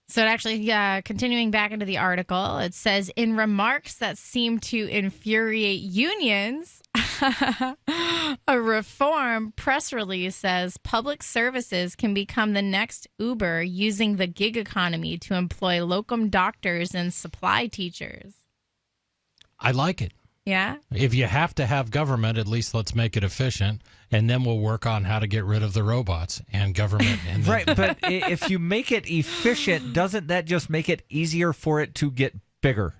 So it actually, continuing back into the article, it says, in remarks that seem to infuriate unions, a reform press release says public services can become the next Uber, using the gig economy to employ locum doctors and supply teachers. I like it. Yeah. If you have to have government, at least let's make it efficient, and then we'll work on how to get rid of the robots and government. And right, but if you make it efficient, doesn't that just make it easier for it to get bigger?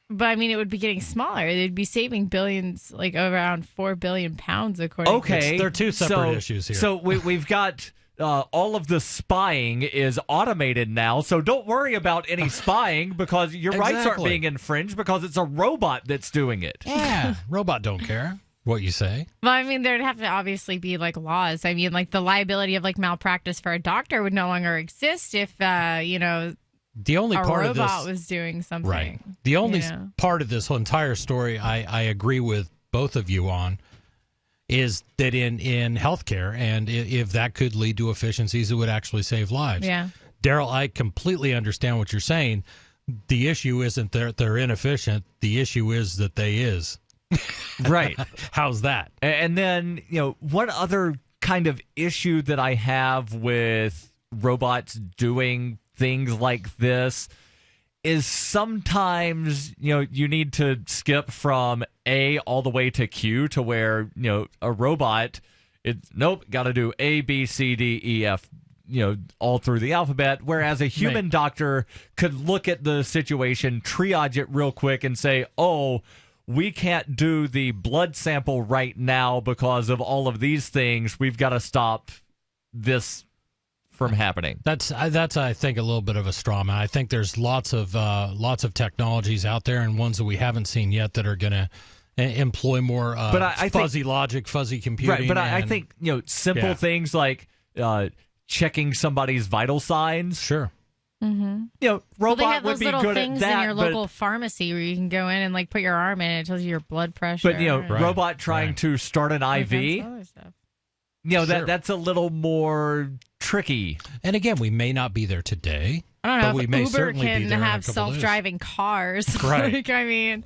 But I mean, it would be getting smaller. They'd be saving billions, around 4 billion pounds, according to... Okay. They're two separate issues here. So we've got... all of the spying is automated now, so don't worry about any spying because your rights aren't being infringed because it's a robot that's doing it. Yeah, robot don't care what you say. Well, I mean, there'd have to obviously be laws. I mean, the liability of malpractice for a doctor would no longer exist if the only a part robot of this was doing something. Right. The only part of this whole entire story I agree with both of you on is that in healthcare, and if that could lead to efficiencies, it would actually save lives. Yeah. Daryl, I completely understand what you're saying. The issue isn't that they're inefficient. The issue is that they is. Right. How's that? And then, one other kind of issue that I have with robots doing things like this is sometimes, you need to skip from A all the way to Q to where, a robot, got to do A, B, C, D, E, F, all through the alphabet, whereas a human doctor could look at the situation, triage it real quick and say, oh, we can't do the blood sample right now because of all of these things. We've got to stop this from happening. That's I think a little bit of a straw man. I think there's lots of technologies out there and ones that we haven't seen yet that are going to employ more fuzzy logic, fuzzy computing. Right, but I think simple things like checking somebody's vital signs. Sure. Mm-hmm. Robot they have would those be little good things at that. in your local pharmacy where you can go in and like put your arm in and it tells you your blood pressure. But robot trying to start an IV. Sure. That's a little more tricky. And again, we may not be there today. I don't know but we if may Uber certainly can be there have in a couple of self-driving cars. Right. Like, I mean,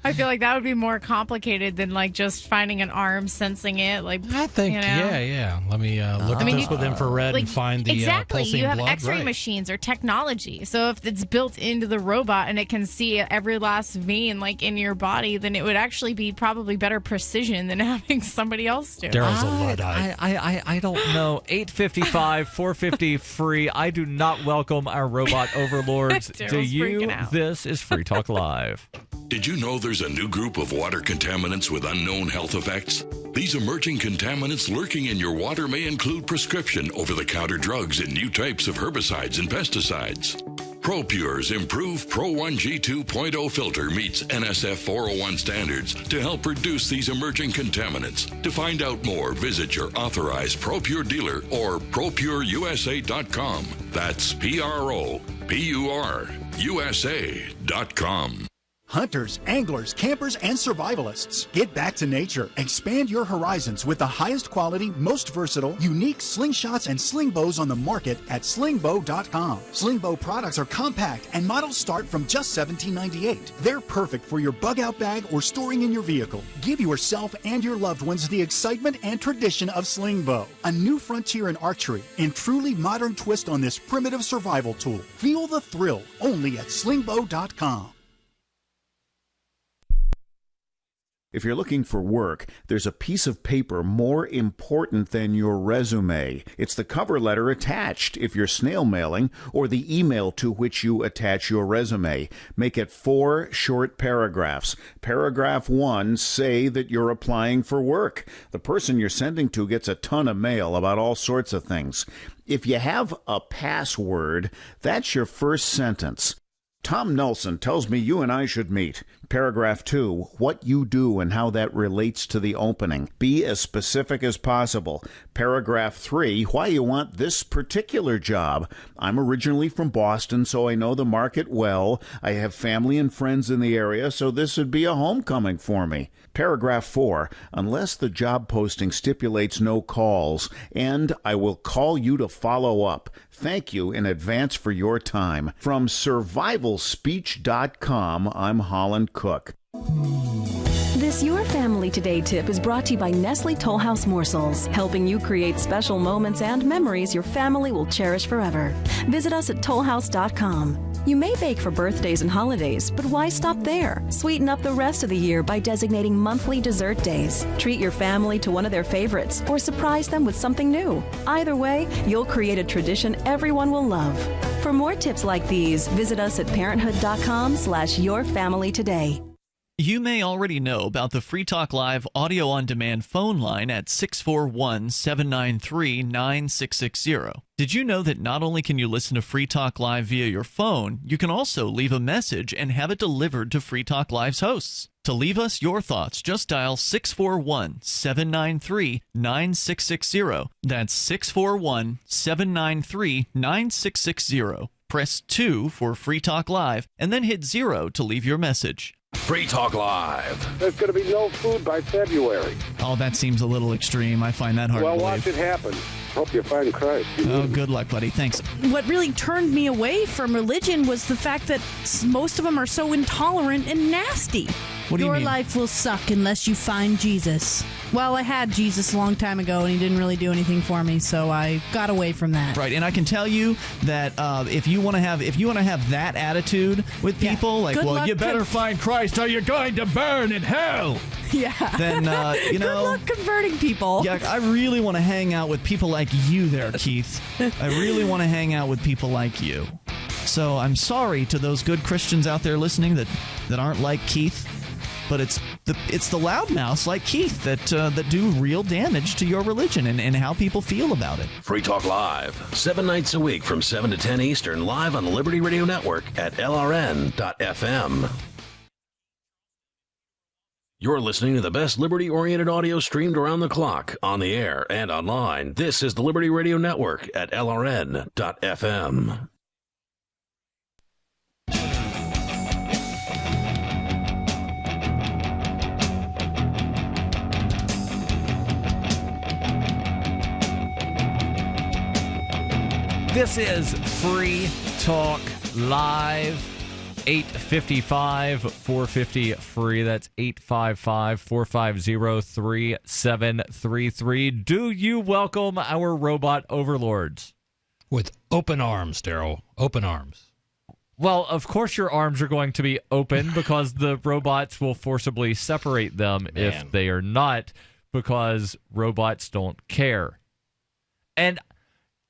I feel like that would be more complicated than like just finding an arm, sensing it. Like I think, yeah. Let me look at this with infrared and find the pulsing you have blood. X-ray machines or technology. So if it's built into the robot and it can see every last vein like in your body, then it would actually be probably better precision than having somebody else do it. Daryl's a Luddite. I don't know. 855, 450 free. I do not welcome our robot overlords. Do you? This is Free Talk Live. Did you know there's a new group of water contaminants with unknown health effects? These emerging contaminants lurking in your water may include prescription, over-the-counter drugs, and new types of herbicides and pesticides. ProPure's improved Pro 1G 2.0 filter meets NSF 401 standards to help reduce these emerging contaminants. To find out more, visit your authorized ProPure dealer or ProPureUSA.com. That's ProPureUSA.com. Hunters, anglers, campers, and survivalists. Get back to nature. Expand your horizons with the highest quality, most versatile, unique slingshots and sling bows on the market at slingbow.com. Slingbow products are compact and models start from just $17.98. They're perfect for your bug-out bag or storing in your vehicle. Give yourself and your loved ones the excitement and tradition of Slingbow, a new frontier in archery and truly modern twist on this primitive survival tool. Feel the thrill only at slingbow.com. If you're looking for work, there's a piece of paper more important than your resume. It's the cover letter attached if you're snail mailing, or the email to which you attach your resume. Make it 4 short paragraphs. Paragraph 1, say that you're applying for work. The person you're sending to gets a ton of mail about all sorts of things. If you have a password, that's your first sentence. Tom Nelson tells me you and I should meet. Paragraph 2, what you do and how that relates to the opening. Be as specific as possible. Paragraph 3, why you want this particular job. I'm originally from Boston, so I know the market well. I have family and friends in the area, so this would be a homecoming for me. Paragraph 4, unless the job posting stipulates no calls, and I will call you to follow up. Thank you in advance for your time. From survivalspeech.com, I'm Holland Cook. This Your Family Today tip is brought to you by Nestle Toll House Morsels, helping you create special moments and memories your family will cherish forever. Visit us at tollhouse.com. You may bake for birthdays and holidays, but why stop there? Sweeten up the rest of the year by designating monthly dessert days. Treat your family to one of their favorites or surprise them with something new. Either way, you'll create a tradition everyone will love. For more tips like these, visit us at parenthood.com/yourfamilytoday. You may already know about the Free Talk Live audio on demand phone line at 641-793-9660. Did you know that not only can you listen to Free Talk Live via your phone, you can also leave a message and have it delivered to Free Talk Live's hosts? To leave us your thoughts, just dial 641-793-9660. That's 641-793-9660. Press 2 for Free Talk Live, and then hit 0 to leave your message. Free Talk Live. There's going to be no food by February. Oh, that seems a little extreme. I find that hard to believe. Well, watch it happen. Hope you find Christ. Oh, good luck, buddy. Thanks. What really turned me away from religion was the fact that most of them are so intolerant and nasty. What do you mean? Your life will suck unless you find Jesus. Well, I had Jesus a long time ago, and he didn't really do anything for me, so I got away from that. Right, and I can tell you that if you want to have that attitude with people, like, well, you better find Christ, or you're going to burn in hell. Yeah. Then you know, good luck converting people. Yeah, I really want to hang out with people like you, there, Keith. I really want to hang out with people like you. So I'm sorry to those good Christians out there listening that aren't like Keith. but it's the loudmouths like Keith that do real damage to your religion and how people feel about it. Free Talk Live, 7 nights a week from 7 to 10 Eastern, live on the Liberty Radio Network at LRN.FM. You're listening to the best liberty-oriented audio streamed around the clock, on the air and online. This is the Liberty Radio Network at LRN.FM. This is Free Talk Live. 855-450-FREE. That's 855-450-3733. Do you welcome our robot overlords? With open arms, Darryl. Open arms. Well, of course your arms are going to be open because the robots will forcibly separate them if they are not, because robots don't care. And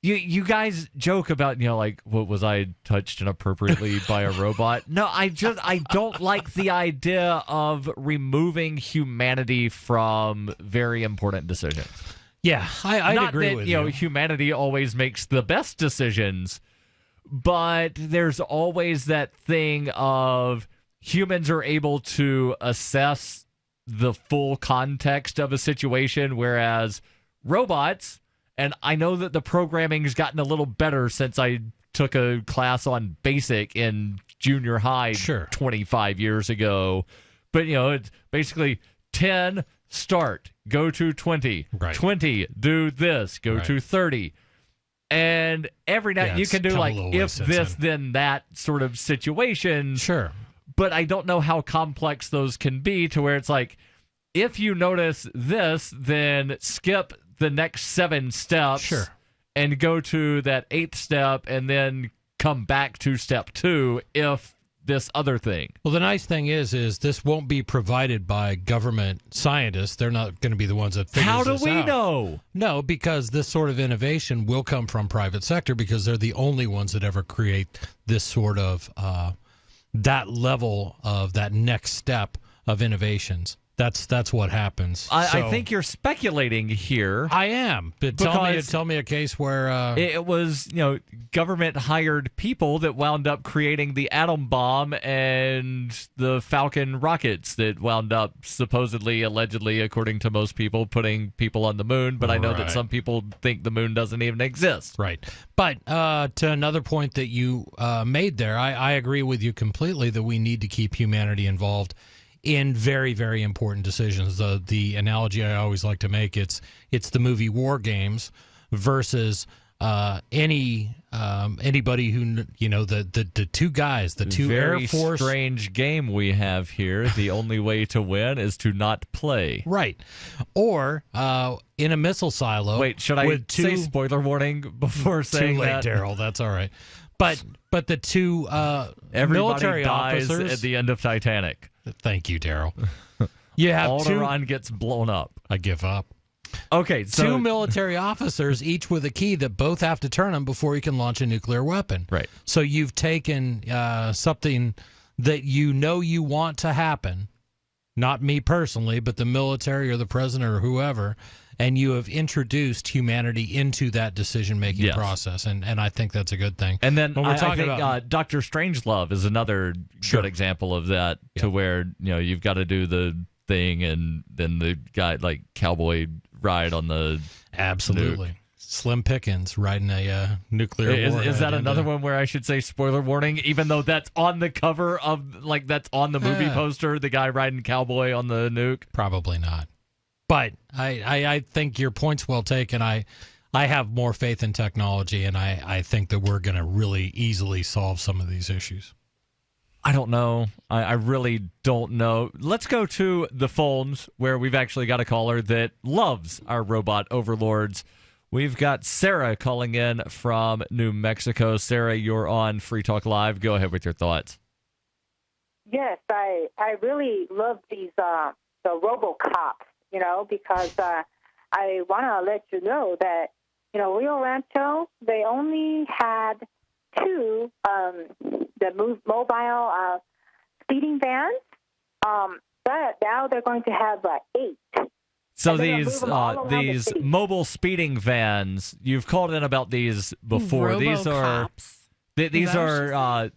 you guys joke about, what was I touched inappropriately by a robot? No, I don't like the idea of removing humanity from very important decisions. Yeah, I'd agree with you. Humanity always makes the best decisions, but there's always that thing of humans are able to assess the full context of a situation, whereas robots... And I know that the programming's gotten a little better since I took a class on BASIC in junior high 25 years ago. But, it's basically 10, start, go to 20. Right. 20, do this, go to 30. And every now you can do if this, then that sort of situation. Sure. But I don't know how complex those can be to where it's like, if you notice this, then skip the next 7 steps and go to that 8th step and then come back to step 2 if this other thing. Well, the nice thing is this won't be provided by government scientists. They're not going to be the ones that figure this out. How do we know? No, because this sort of innovation will come from private sector because they're the only ones that ever create this sort of that level of that next step of innovations. That's what happens. I think you're speculating here. I am. But tell me a case where it was, government hired people that wound up creating the atom bomb and the Falcon rockets that wound up supposedly, allegedly, according to most people, putting people on the moon. But I know that some people think the moon doesn't even exist. Right. But to another point that you made there, I agree with you completely that we need to keep humanity involved in very, very important decisions. The analogy I always like to make, it's the movie War Games versus anybody who, the two guys, the two very Air Force. Strange game we have here. The only way to win is to not play. Right. Or in a missile silo. Wait, should I say spoiler warning before saying that? Too late, Darryl. That's all right. But the two military dies officers at the end of Titanic. Thank you, Darryl. You have Alderaan gets blown up. I give up. Okay, so 2 military officers, each with a key that both have to turn them before you can launch a nuclear weapon. Right. So you've taken something that you want to happen, not me personally, but the military or the president or whoever, and you have introduced humanity into that decision-making process, and I think that's a good thing. And then when we're talking about Dr. Strangelove is another good example of that, to where you've got to do the thing, and then the guy cowboy ride on the absolutely nuke. Slim Pickens riding a nuclear warhead. Is that another one where I should say spoiler warning, even though that's on the cover of that's on the movie poster, the guy riding cowboy on the nuke? Probably not. But I think your point's well taken. I have more faith in technology, and I think that we're going to really easily solve some of these issues. I don't know. I really don't know. Let's go to the phones, where we've actually got a caller that loves our robot overlords. We've got Sarah calling in from New Mexico. Sarah, you're on Free Talk Live. Go ahead with your thoughts. Yes, I really love these the RoboCops. Because I want to let you know that, Rio Rancho, they only had 2 the mobile speeding vans. but now they're going to have 8. So these mobile speeding vans, you've called in about these before. These are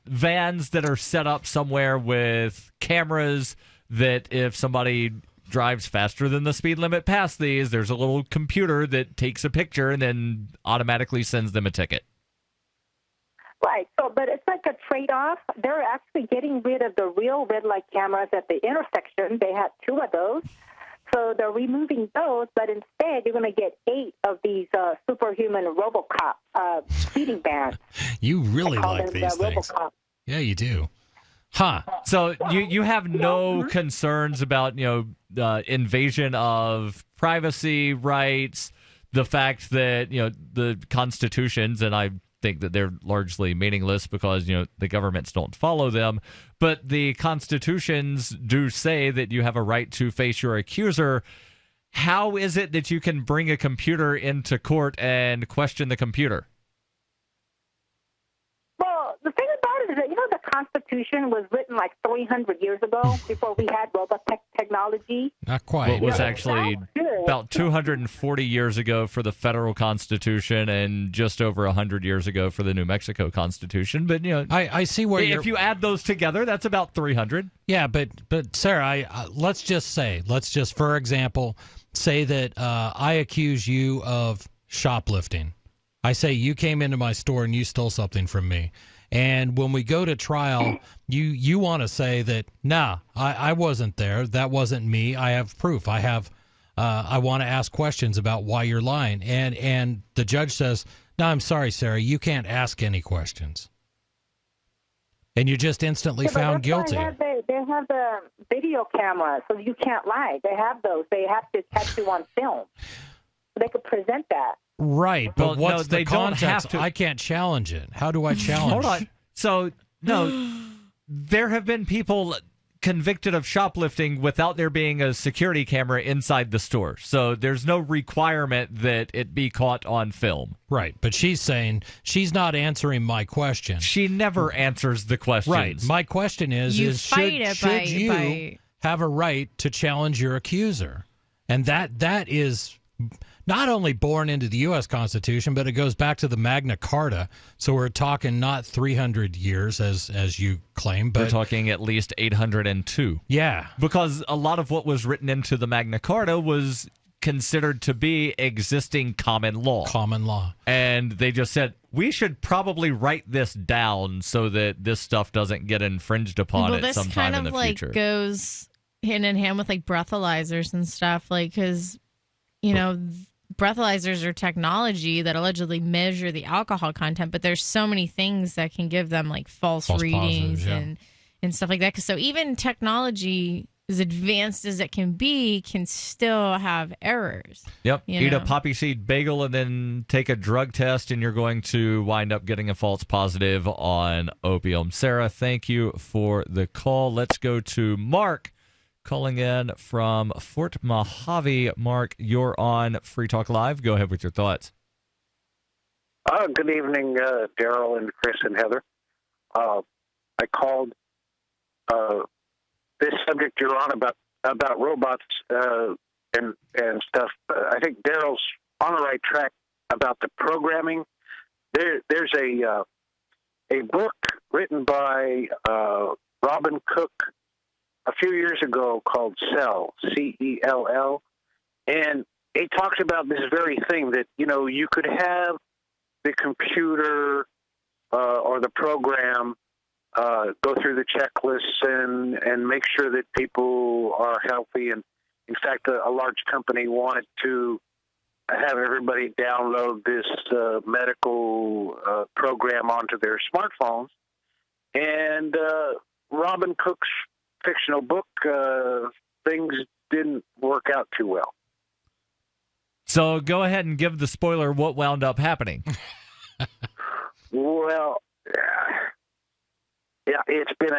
vans that are set up somewhere with cameras that if somebody drives faster than the speed limit past these, there's a little computer that takes a picture and then automatically sends them a ticket. Right. So, but it's like a trade-off. They're actually getting rid of the real red light cameras at the intersection. They had 2 of those. So they're removing those, but instead you're going to get 8 of these superhuman RoboCop speeding vans. You really like these things. RoboCop. Yeah, you do. Huh. So you have no concerns about, invasion of privacy rights, the fact that, the constitutions, and I think that they're largely meaningless because, the governments don't follow them, but the constitutions do say that you have a right to face your accuser. How is it that you can bring a computer into court and question the computer? Well, the thing about it is that, the Constitution was written like 300 years ago before we had robot technology. Not quite. Well, it was actually about 240 years ago for the federal Constitution and just over 100 years ago for the New Mexico Constitution. But, I see where if you add those together, that's about 300. Yeah, but Sarah, let's just, for example, say that I accuse you of shoplifting. I say you came into my store and you stole something from me. And when we go to trial, you want to say that, nah, I wasn't there. That wasn't me. I have proof. I want to ask questions about why you're lying. And the judge says, no, I'm sorry, Sarah, you can't ask any questions. And you're just instantly found guilty. They have the video camera, so you can't lie. They have those. They have to catch you on film. They could present that. Right, but what's the context? Don't have to. I can't challenge it. How do I challenge? Hold on. So, no, there have been people convicted of shoplifting without there being a security camera inside the store. So there's no requirement that it be caught on film. Right, but she's saying she's not answering my question. She never answers the questions. Right. My question is should you have a right to challenge your accuser? And that is not only born into the U.S. Constitution, but it goes back to the Magna Carta. So we're talking not 300 years, as you claim, but we're talking at least 802. Yeah. Because a lot of what was written into the Magna Carta was considered to be existing common law. Common law. And they just said, we should probably write this down so that this stuff doesn't get infringed upon at some time in the future. This kind of goes hand in hand with breathalyzers and stuff, because breathalyzers are technology that allegedly measure the alcohol content, but there's so many things that can give them false readings and stuff like that. So even technology, as advanced as it can still have errors. Yep. Eat a poppy seed bagel and then take a drug test, and you're going to wind up getting a false positive on opium. Sarah, thank you for the call. Let's go to Mark, calling in from Fort Mojave. Mark, you're on Free Talk Live. Go ahead with your thoughts. Good evening, Darryl and Chris and Heather. I called this subject you're on about robots and stuff. I think Darryl's on the right track about the programming. There's a book written by Robin Cook a few years ago called Cell, C-E-L-L, and it talks about this very thing that, you could have the computer or the program go through the checklists and make sure that people are healthy. And in fact, a large company wanted to have everybody download this medical program onto their smartphones. And Robin Cook's fictional book, things didn't work out too well. So go ahead and give the spoiler what wound up happening. Well, yeah, it's been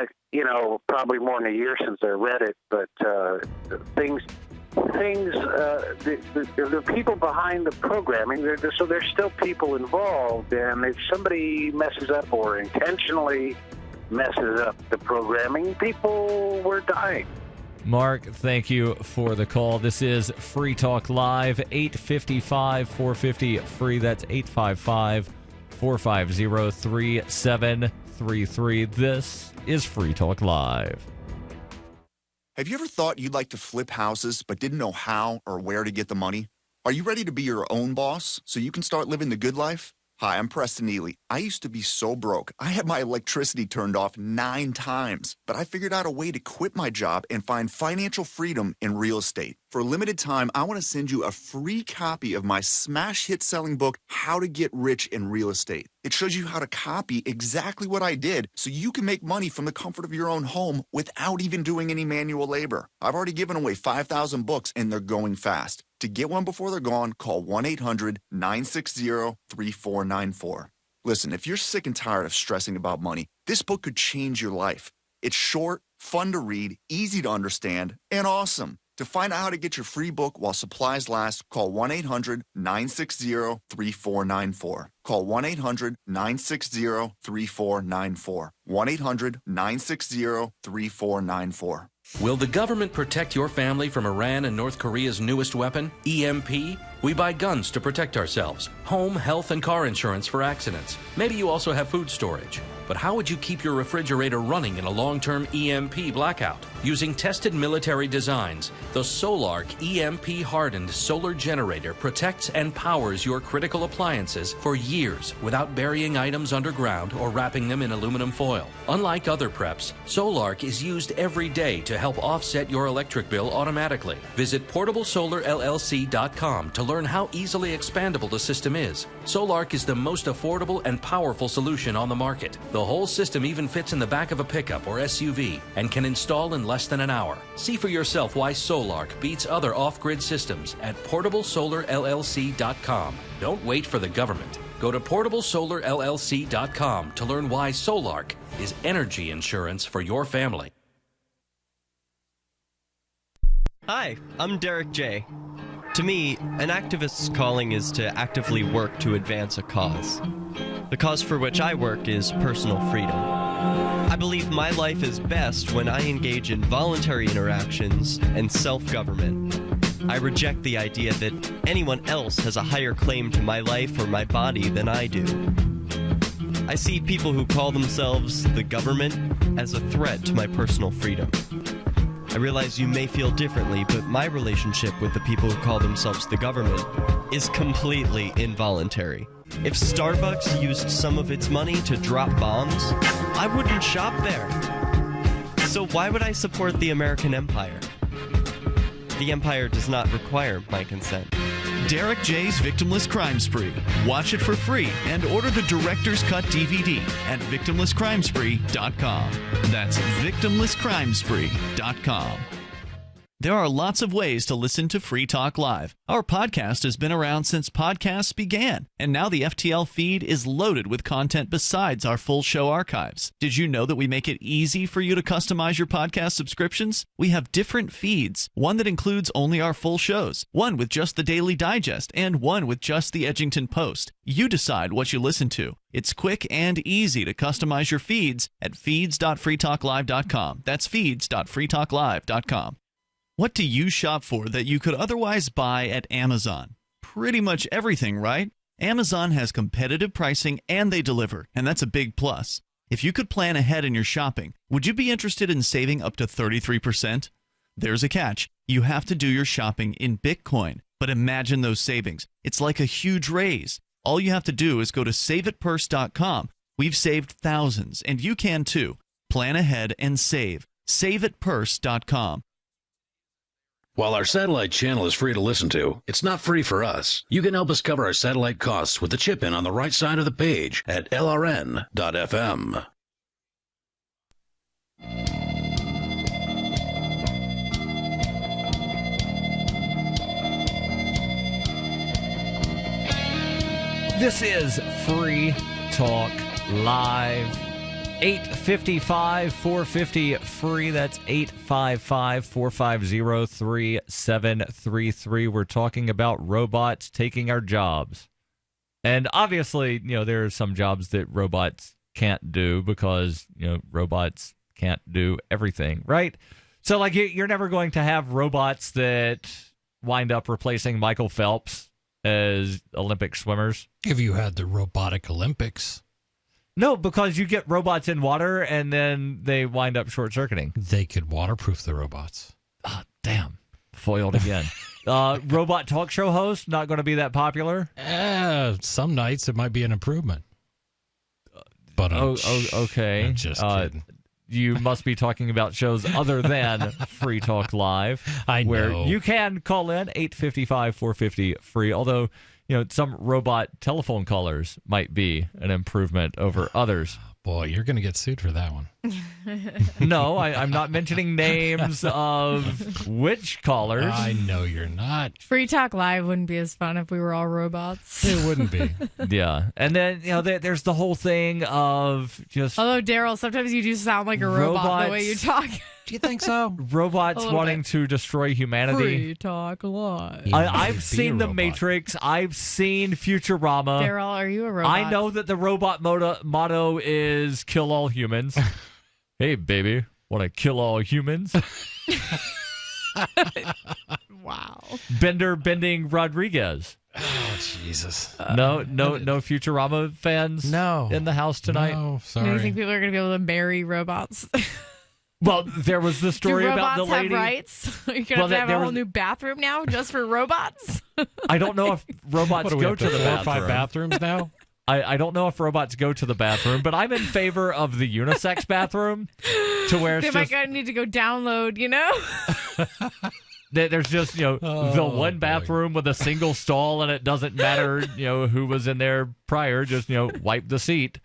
probably more than a year since I read it, but the people behind the programming, so there's still people involved, and if somebody messes up or intentionally messes up the programming, people were dying. Mark, thank you for the call. This is Free Talk Live, 855-450-FREE. That's 855-450-3733. This is Free Talk Live. Have you ever thought you'd like to flip houses but didn't know how or where to get the money? Are you ready to be your own boss so you can start living the good life? Hi, I'm Preston Ely. I used to be so broke. I had my electricity turned off 9 times, but I figured out a way to quit my job and find financial freedom in real estate. For a limited time, I want to send you a free copy of my smash hit selling book, How to Get Rich in Real Estate. It shows you how to copy exactly what I did so you can make money from the comfort of your own home without even doing any manual labor. I've already given away 5,000 books and they're going fast. To get one before they're gone, call 1-800-960-3494. Listen, if you're sick and tired of stressing about money, this book could change your life. It's short, fun to read, easy to understand, and awesome. To find out how to get your free book while supplies last, call 1-800-960-3494. Call 1-800-960-3494. 1-800-960-3494. Will the government protect your family from Iran and North Korea's newest weapon, EMP? We buy guns to protect ourselves, home, health, and car insurance for accidents. Maybe you also have food storage. But how would you keep your refrigerator running in a long-term EMP blackout? Using tested military designs, the Solarc EMP-hardened solar generator protects and powers your critical appliances for years without burying items underground or wrapping them in aluminum foil. Unlike other preps, Solarc is used every day to help offset your electric bill automatically. Visit PortableSolarLLC.com to learn how easily expandable the system is. Solarc is the most affordable and powerful solution on the market. The whole system even fits in the back of a pickup or SUV and can install in less than an hour. See for yourself why Solarc beats other off-grid systems at PortableSolarLLC.com. Don't wait for the government. Go to PortableSolarLLC.com to learn why Solarc is energy insurance for your family. Hi, I'm Derek J. To me, an activist's calling is to actively work to advance a cause. The cause for which I work is personal freedom. I believe my life is best when I engage in voluntary interactions and self-government. I reject the idea that anyone else has a higher claim to my life or my body than I do. I see people who call themselves the government as a threat to my personal freedom. I realize you may feel differently, but my relationship with the people who call themselves the government is completely involuntary. If Starbucks used some of its money to drop bombs, I wouldn't shop there. So why would I support the American empire? The empire does not require my consent. Derek J's Victimless Crime Spree. Watch it for free and order the Director's Cut DVD at victimlesscrimespree.com. That's victimlesscrimespree.com. There are lots of ways to listen to Free Talk Live. Our podcast has been around since podcasts began, and now the FTL feed is loaded with content besides our full show archives. Did you know that we make it easy for you to customize your podcast subscriptions? We have different feeds, one that includes only our full shows, one with just the Daily Digest, and one with just the Edgington Post. You decide what you listen to. It's quick and easy to customize your feeds at feeds.freetalklive.com. That's feeds.freetalklive.com. What do you shop for that you could otherwise buy at Amazon? Pretty much everything, right? Amazon has competitive pricing and they deliver, and that's a big plus. If you could plan ahead in your shopping, would you be interested in saving up to 33%? There's a catch. You have to do your shopping in Bitcoin. But imagine those savings. It's like a huge raise. All you have to do is go to saveatpurse.com. We've saved thousands, and you can too. Plan ahead and save. Saveatpurse.com. While our satellite channel is free to listen to, it's not free for us. You can help us cover our satellite costs with the chip-in on the right side of the page at lrn.fm. This is Free Talk Live. 855-450-FREE. That's 855-450-3733. We're talking about robots taking our jobs. And obviously, there are some jobs that robots can't do because, robots can't do everything, right? So, like, you're never going to have robots that wind up replacing Michael Phelps as Olympic swimmers? If you had the robotic Olympics. No, because you get robots in water and then they wind up short-circuiting. They could waterproof the robots. Oh, damn. Foiled again. Robot talk show host, not going to be that popular? Some nights it might be an improvement. But okay. I'm just kidding. You must be talking about shows other than Free Talk Live. I know. Where you can call in 855-450-FREE, although, some robot telephone callers might be an improvement over others. Boy, you're going to get sued for that one. No, I'm not mentioning names of which callers. I know you're not. Free Talk Live wouldn't be as fun if we were all robots. It wouldn't be. Yeah. And then, there's the whole thing of just... Although, Darryl, sometimes you do sound like a robot the way you talk. Do you think so? Robots wanting to destroy humanity. Free Talk Live. I've seen The Matrix. I've seen Futurama. Darryl, are you a robot? I know that the robot motto is kill all humans. Hey, baby, want to kill all humans? Wow. Bending Rodriguez. Oh, Jesus. No Futurama fans in the house tonight? No, sorry. Do you think people are going to be able to marry robots? Well, there was the story about the lady. Do robots have rights? You're going to have a whole new bathroom now just for robots? I don't know if robots go to the bathroom. 5 bathrooms now? I don't know if robots go to the bathroom, but I'm in favor of the unisex bathroom to where it's might need to go download, There's just, the one bathroom with a single stall, and it doesn't matter, who was in there prior. Just, wipe the seat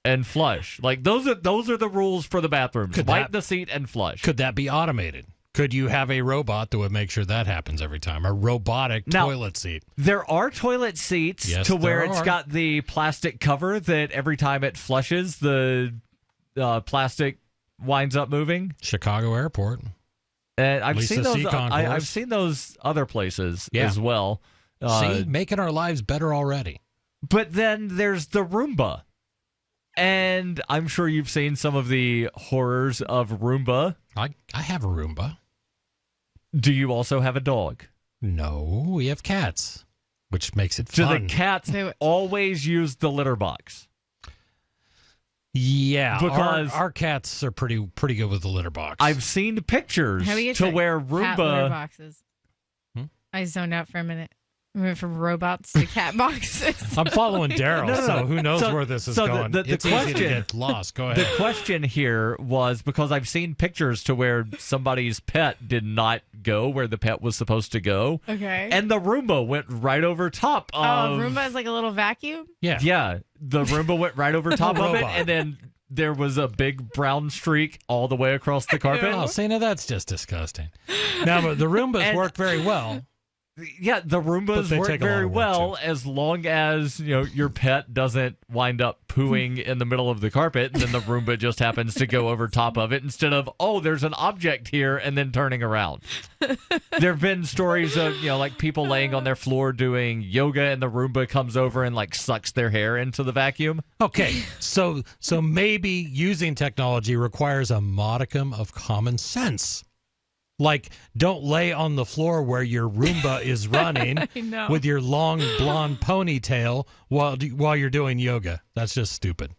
and flush. Like, those are the rules for the bathrooms. Wipe the seat and flush. Could that be automated? Could you have a robot that would make sure that happens every time? A robotic toilet seat. There are toilet seats where it's got the plastic cover that every time it flushes, the plastic winds up moving. Chicago Airport. And I've seen those. I've seen those other places as well. See, making our lives better already. But then there's the Roomba. And I'm sure you've seen some of the horrors of Roomba. I have a Roomba. Do you also have a dog? No, we have cats, which makes it fun. fun. Do the cats always use the litter box? Yeah, because our cats are pretty good with the litter box. I've seen pictures to where Roomba... Cat litter boxes. I zoned out for a minute. We went from robots to cat boxes. I'm following Darryl, so who knows where this is going. It's easy to get lost. Go ahead. The question here was because I've seen pictures to where somebody's pet did not go where the pet was supposed to go. Okay. And the Roomba went right over top of... Roomba is like a little vacuum? Yeah. Yeah. The Roomba went right over top of it, and then there was a big brown streak all the way across the carpet. Oh, see, now that's just disgusting. Now, but the Roombas work very well. Yeah, the Roombas work very well as long as your pet doesn't wind up pooing in the middle of the carpet, and then the Roomba just happens to go over top of it instead of there's an object here, and then turning around. There have been stories of like people laying on their floor doing yoga, and the Roomba comes over and like sucks their hair into the vacuum. Okay, so maybe using technology requires a modicum of common sense. Like, don't lay on the floor where your Roomba is running with your long blonde ponytail while you're doing yoga. That's just stupid.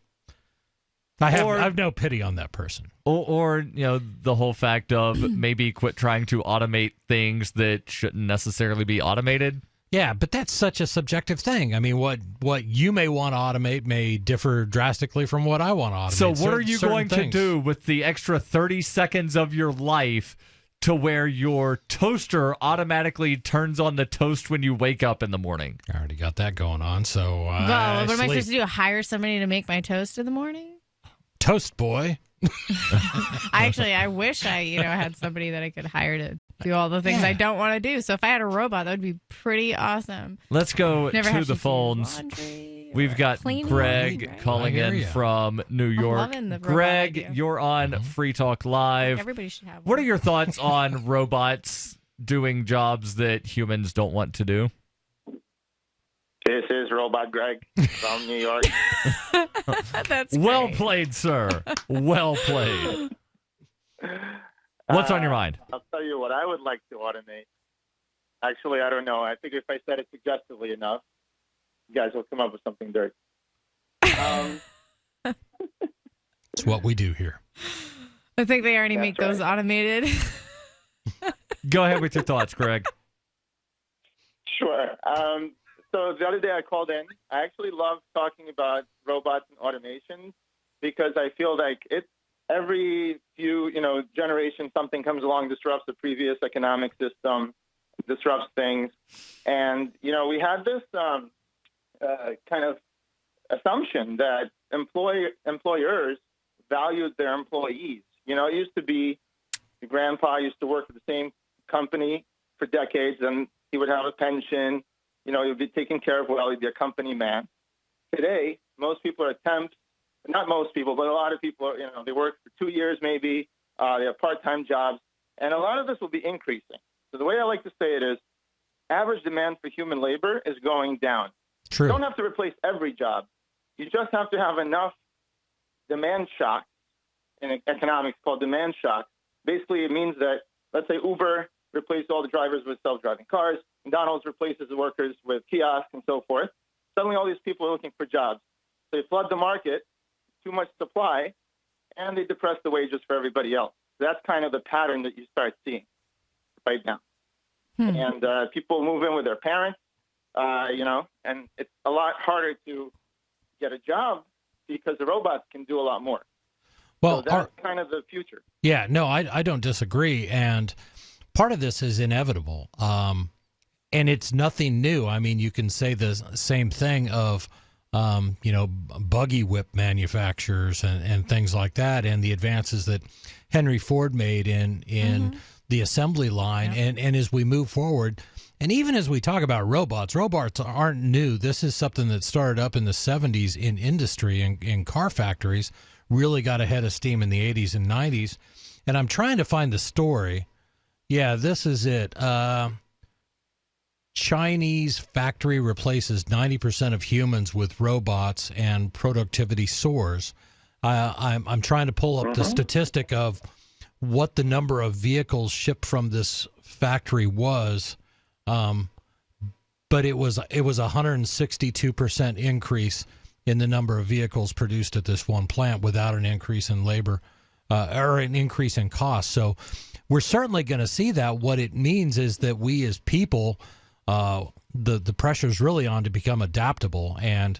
I have no pity on that person. Or the whole fact of maybe quit trying to automate things that shouldn't necessarily be automated. Yeah, but that's such a subjective thing. I mean, what you may want to automate may differ drastically from what I want to automate. So what are you going to do with the extra 30 seconds of your life to where your toaster automatically turns on the toast when you wake up in the morning? I already got that going on, so what am I supposed to do? Hire somebody to make my toast in the morning? Toast boy. I wish I had somebody that I could hire to do all the things I don't want to do. So if I had a robot, that would be pretty awesome. Let's go to the phones. We've got Greg calling in from New York. Greg, you're on Free Talk Live. Everybody should have one. What are your thoughts on robots doing jobs that humans don't want to do? This is Robot Greg from New York. That's well played, sir. Well played. What's on your mind? I'll tell you what I would like to automate. Actually, I don't know. I think if I said it suggestively enough, you guys will come up with something dirty. It's what we do here. I think they already make those automated. Go ahead with your thoughts, Greg. Sure. So the other day I called in. I actually love talking about robots and automation because I feel like every few generations something comes along, disrupts the previous economic system, disrupts things, and we had this kind of assumption that employers valued their employees. It used to be your grandpa used to work for the same company for decades, and he would have a pension. He would be taken care of well. He'd be a company man. Today, most people are temps. Not most people, but a lot of people, they work for 2 years maybe. They have part-time jobs. And a lot of this will be increasing. So the way I like to say it is average demand for human labor is going down. True. You don't have to replace every job. You just have to have enough demand shock. In economics called demand shock. Basically, it means that, let's say Uber replaced all the drivers with self-driving cars. McDonald's replaces the workers with kiosks and so forth. Suddenly, all these people are looking for jobs. So they flood the market, too much supply, and they depress the wages for everybody else. That's kind of the pattern that you start seeing right now. And people move in with their parents, and it's a lot harder to get a job because the robots can do a lot more. Well, so that's kind of the future. Yeah, no, I don't disagree. And part of this is inevitable. And it's nothing new. I mean, you can say the same thing of, buggy whip manufacturers and things like that, and the advances that Henry Ford made in the assembly line. Yeah. And as we move forward, and even as we talk about robots aren't new. This is something that started up in the 70s in industry and in car factories, really got ahead of steam in the 80s and 90s. And I'm trying to find the story. Yeah, this is it. Chinese factory replaces 90% of humans with robots and productivity soars. I'm trying to pull up the statistic of what the number of vehicles shipped from this factory was. But it was a 162% increase in the number of vehicles produced at this one plant without an increase in labor or an increase in cost. So we're certainly going to see that. What it means is that we as people, the pressure's really on to become adaptable. And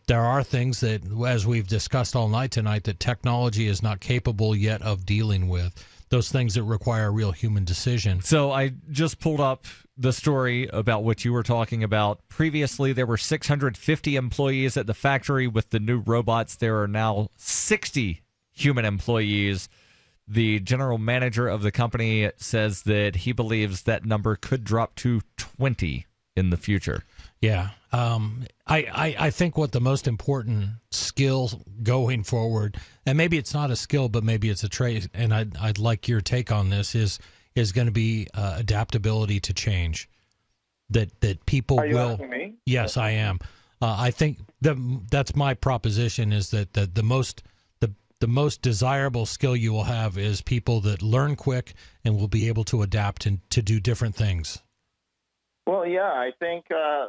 there are things that, as we've discussed all night tonight, that technology is not capable yet of dealing with. Those things that require a real human decision. So I just pulled up the story about what you were talking about. Previously, there were 650 employees at the factory. With the new robots, there are now 60 human employees. The general manager of the company says that he believes that number could drop to 20 in the future. Yeah. I think what the most important skill going forward, and maybe it's not a skill, but maybe it's a trait, and I'd like your take on this, is going to be adaptability to change. That people will. Are you asking me? Yes, I am. I think that's my proposition, is that the most desirable skill you will have is people that learn quick and will be able to adapt and to do different things. Well, yeah, I think,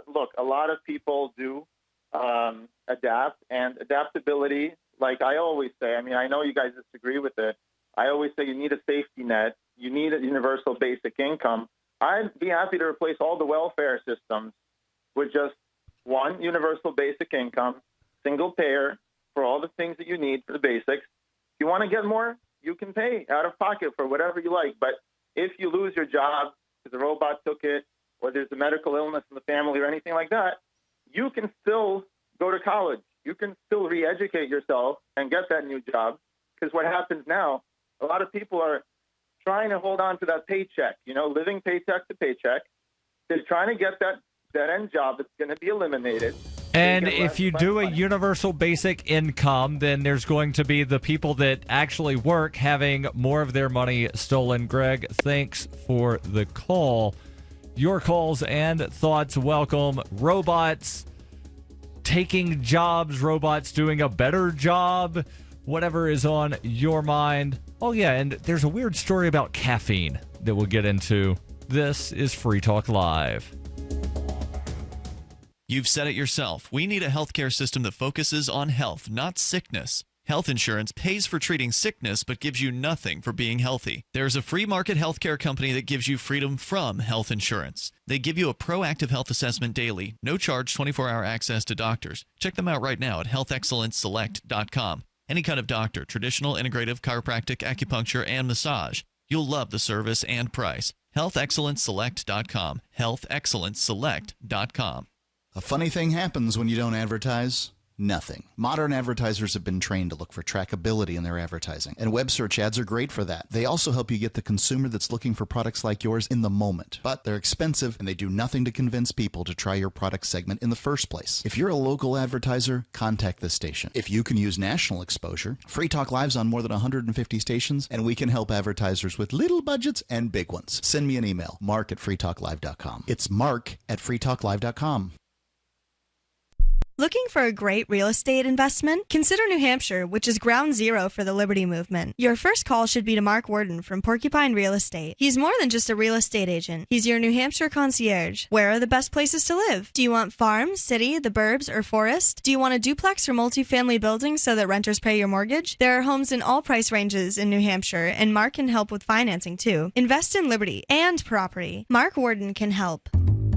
look, a lot of people do adapt, and adaptability, like I always say, I mean, I know you guys disagree with it. I always say you need a safety net. You need a universal basic income. I'd be happy to replace all the welfare systems with just one universal basic income, single payer for all the things that you need for the basics. If you want to get more, you can pay out of pocket for whatever you like. But if you lose your job because the robot took it, or there's a medical illness in the family or anything like that, you can still go to college. You can still re-educate yourself and get that new job. Because what happens now, a lot of people are trying to hold on to that paycheck, living paycheck to paycheck. They're trying to get that end job that's going to be eliminated. And if you do a universal basic income, then there's going to be the people that actually work having more of their money stolen. Greg, thanks for the call. Your calls and thoughts welcome. Robots taking jobs, robots doing a better job. whatever is on your mind. Oh yeah, and there's a weird story about caffeine that we'll get into. This is Free Talk Live. You've said it yourself. We need a healthcare system that focuses on health, not sickness. Health insurance pays for treating sickness but gives you nothing for being healthy. There's a free market healthcare company that gives you freedom from health insurance. They give you a proactive health assessment daily, no charge 24-hour access to doctors. Check them out right now at healthexcellenceselect.com. Any kind of doctor, traditional, integrative, chiropractic, acupuncture, and massage. You'll love the service and price. healthexcellenceselect.com. healthexcellenceselect.com. A funny thing happens when you don't advertise. Nothing. Modern advertisers have been trained to look for trackability in their advertising, and web search ads are great for that. They also help you get the consumer that's looking for products like yours in the moment. But they're expensive, and they do nothing to convince people to try your product segment in the first place. If you're a local advertiser, contact this station. If you can use national exposure, Free Talk Live's on more than 150 stations, and we can help advertisers with little budgets and big ones. Send me an email, mark@freetalklive.com. It's mark@freetalklive.com. Looking for a great real estate investment? Consider New Hampshire, which is ground zero for the Liberty Movement. Your first call should be to Mark Worden from Porcupine Real Estate. He's more than just a real estate agent. He's your New Hampshire concierge. Where are the best places to live? Do you want farm, city, the burbs, or forest? Do you want a duplex or multifamily building so that renters pay your mortgage? There are homes in all price ranges in New Hampshire, and Mark can help with financing too. Invest in liberty and property. Mark Worden can help.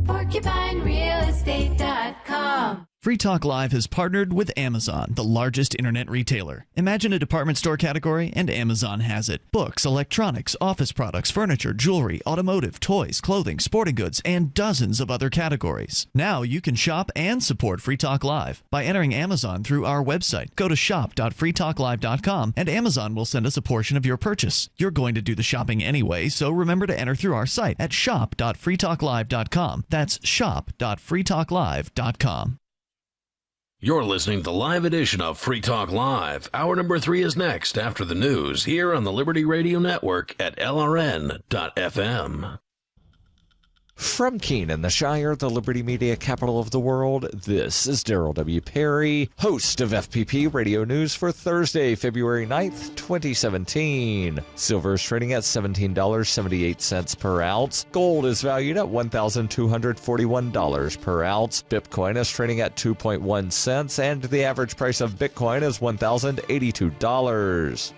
PorcupineRealEstate.com. Free Talk Live has partnered with Amazon, the largest internet retailer. Imagine a department store category, and Amazon has it. Books, electronics, office products, furniture, jewelry, automotive, toys, clothing, sporting goods, and dozens of other categories. Now you can shop and support Free Talk Live by entering Amazon through our website. Go to shop.freetalklive.com, and Amazon will send us a portion of your purchase. You're going to do the shopping anyway, so remember to enter through our site at shop.freetalklive.com. That's shop.freetalklive.com. You're listening to the live edition of Free Talk Live. Hour number 3 is next after the news here on the Liberty Radio Network at LRN.FM. From Keene, the Shire, the Liberty Media capital of the world, this is Darryl W. Perry, host of FPP Radio News for Thursday, February 9th, 2017. Silver is trading at $17.78 per ounce. Gold is valued at $1,241 per ounce. Bitcoin is trading at 2.1 cents, and the average price of Bitcoin is $1,082.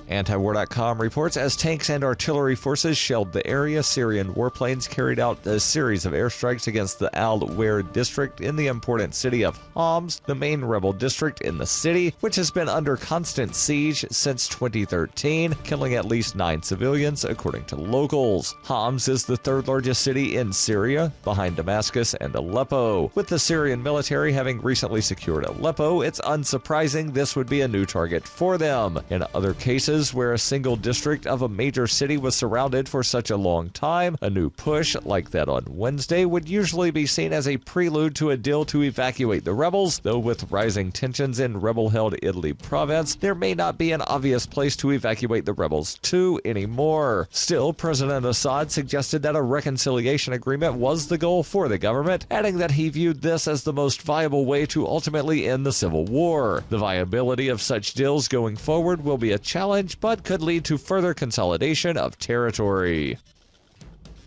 Antiwar.com reports as tanks and artillery forces shelled the area, Syrian warplanes carried out a series of airstrikes against the Al-Wer district in the important city of Homs, the main rebel district in the city, which has been under constant siege since 2013, killing at least 9 civilians, according to locals. Homs is the third largest city in Syria, behind Damascus and Aleppo. With the Syrian military having recently secured Aleppo, it's unsurprising this would be a new target for them. In other cases, where a single district of a major city was surrounded for such a long time, a new push, like that on Wednesday, would usually be seen as a prelude to a deal to evacuate the rebels, though with rising tensions in rebel-held Idlib province, there may not be an obvious place to evacuate the rebels to anymore. Still, President Assad suggested that a reconciliation agreement was the goal for the government, adding that he viewed this as the most viable way to ultimately end the civil war. The viability of such deals going forward will be a challenge, but could lead to further consolidation of territory.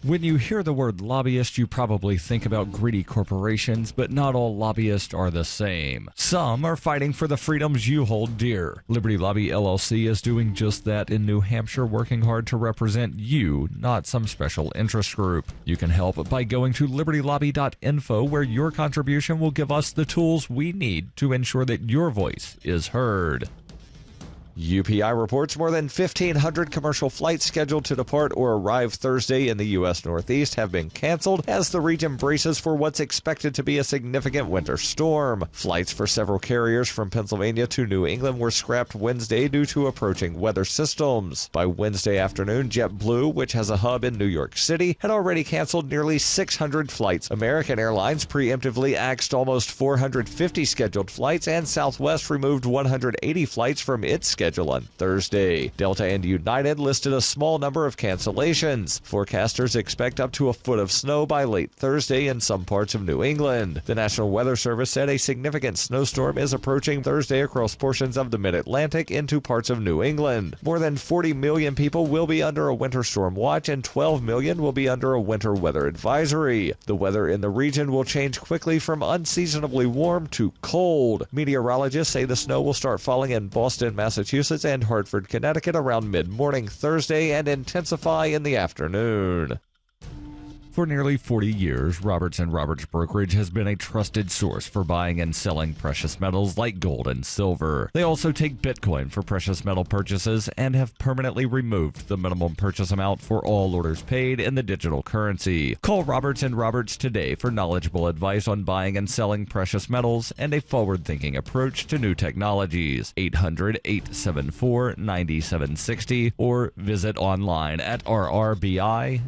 When you hear the word lobbyist, you probably think about greedy corporations, but not all lobbyists are the same. Some are fighting for the freedoms you hold dear. Liberty Lobby LLC is doing just that in New Hampshire, working hard to represent you, not some special interest group. You can help by going to libertylobby.info, where your contribution will give us the tools we need to ensure that your voice is heard. UPI reports more than 1,500 commercial flights scheduled to depart or arrive Thursday in the U.S. Northeast have been canceled as the region braces for what's expected to be a significant winter storm. Flights for several carriers from Pennsylvania to New England were scrapped Wednesday due to approaching weather systems. By Wednesday afternoon, JetBlue, which has a hub in New York City, had already canceled nearly 600 flights. American Airlines preemptively axed almost 450 scheduled flights, and Southwest removed 180 flights from its schedule schedule on Thursday. Delta and United listed a small number of cancellations. Forecasters expect up to a foot of snow by late Thursday in some parts of New England. The National Weather Service said a significant snowstorm is approaching Thursday across portions of the mid-Atlantic into parts of New England. More than 40 million people will be under a winter storm watch and 12 million will be under a winter weather advisory. The weather in the region will change quickly from unseasonably warm to cold. Meteorologists say the snow will start falling in Boston, Massachusetts and Hartford, Connecticut around mid-morning Thursday and intensify in the afternoon. For nearly 40 years, Roberts & Roberts Brokerage has been a trusted source for buying and selling precious metals like gold and silver. They also take Bitcoin for precious metal purchases and have permanently removed the minimum purchase amount for all orders paid in the digital currency. Call Roberts & Roberts today for knowledgeable advice on buying and selling precious metals and a forward-thinking approach to new technologies. 800-874-9760 or visit online at rrbi.co.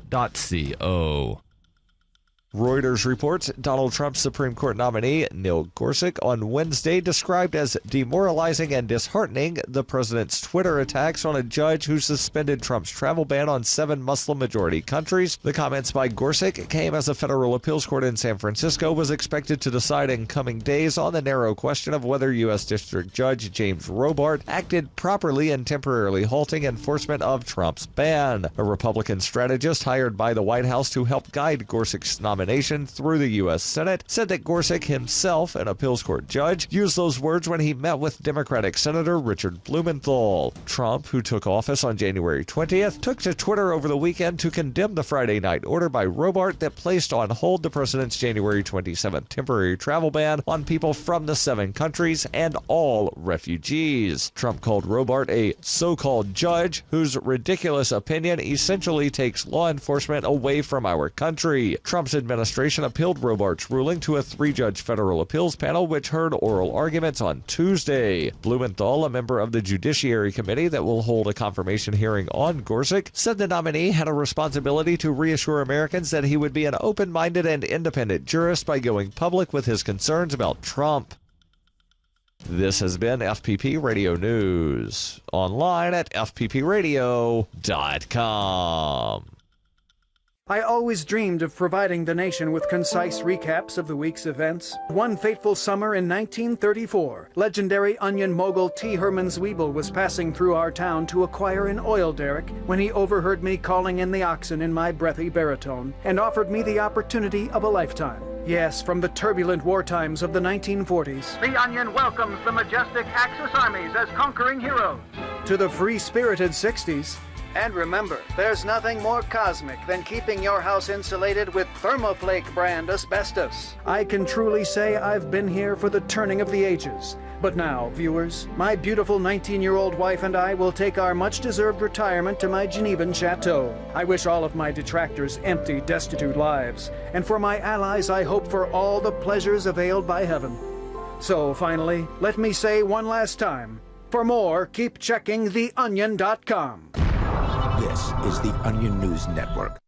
Reuters reports Donald Trump's Supreme Court nominee, Neil Gorsuch, on Wednesday described as demoralizing and disheartening the president's Twitter attacks on a judge who suspended Trump's travel ban on 7 Muslim-majority countries. The comments by Gorsuch came as a federal appeals court in San Francisco was expected to decide in coming days on the narrow question of whether U.S. District Judge James Robart acted properly in temporarily halting enforcement of Trump's ban. A Republican strategist hired by the White House to help guide Gorsuch's nomination through the U.S. Senate said that Gorsuch himself, an appeals court judge, used those words when he met with Democratic Senator Richard Blumenthal. Trump, who took office on January 20th, took to Twitter over the weekend to condemn the Friday night order by Robart that placed on hold the president's January 27th temporary travel ban on people from the 7 countries and all refugees. Trump called Robart a so-called judge whose ridiculous opinion essentially takes law enforcement away from our country. Trump's administration appealed Robart's ruling to a 3-judge federal appeals panel which heard oral arguments on Tuesday. Blumenthal, a member of the Judiciary Committee that will hold a confirmation hearing on Gorsuch, said the nominee had a responsibility to reassure Americans that he would be an open-minded and independent jurist by going public with his concerns about Trump. This has been FPP Radio News, online at fppradio.com. I always dreamed of providing the nation with concise recaps of the week's events. One fateful summer in 1934, legendary onion mogul T. Herman Zwiebel was passing through our town to acquire an oil derrick when he overheard me calling in the oxen in my breathy baritone and offered me the opportunity of a lifetime. Yes, from the turbulent war times of the 1940s. The Onion welcomes the majestic Axis armies as conquering heroes. To the free-spirited 60s. And remember, there's nothing more cosmic than keeping your house insulated with Thermoflake brand asbestos. I can truly say I've been here for the turning of the ages. But now, viewers, my beautiful 19-year-old wife and I will take our much-deserved retirement to my Genevan chateau. I wish all of my detractors empty, destitute lives. And for my allies, I hope for all the pleasures availed by heaven. So, finally, let me say one last time, for more, keep checking theonion.com. This is the Onion News Network.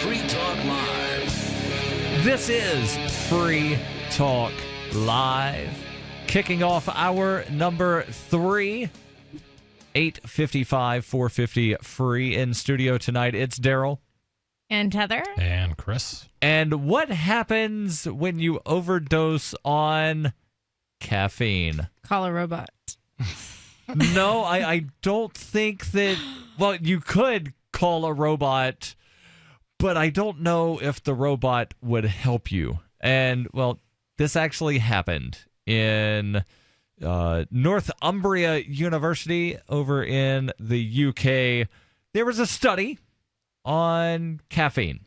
Free Talk Live. This is Free Talk Live. Kicking off hour number 3, 855 450 free in studio tonight. It's Darryl. And Heather. And Chris. And what happens when you overdose on caffeine? Call a robot. No, I don't think that... Well, you could call a robot, but I don't know if the robot would help you. And, well, this actually happened in Northumbria University over in the UK. There was a study on caffeine.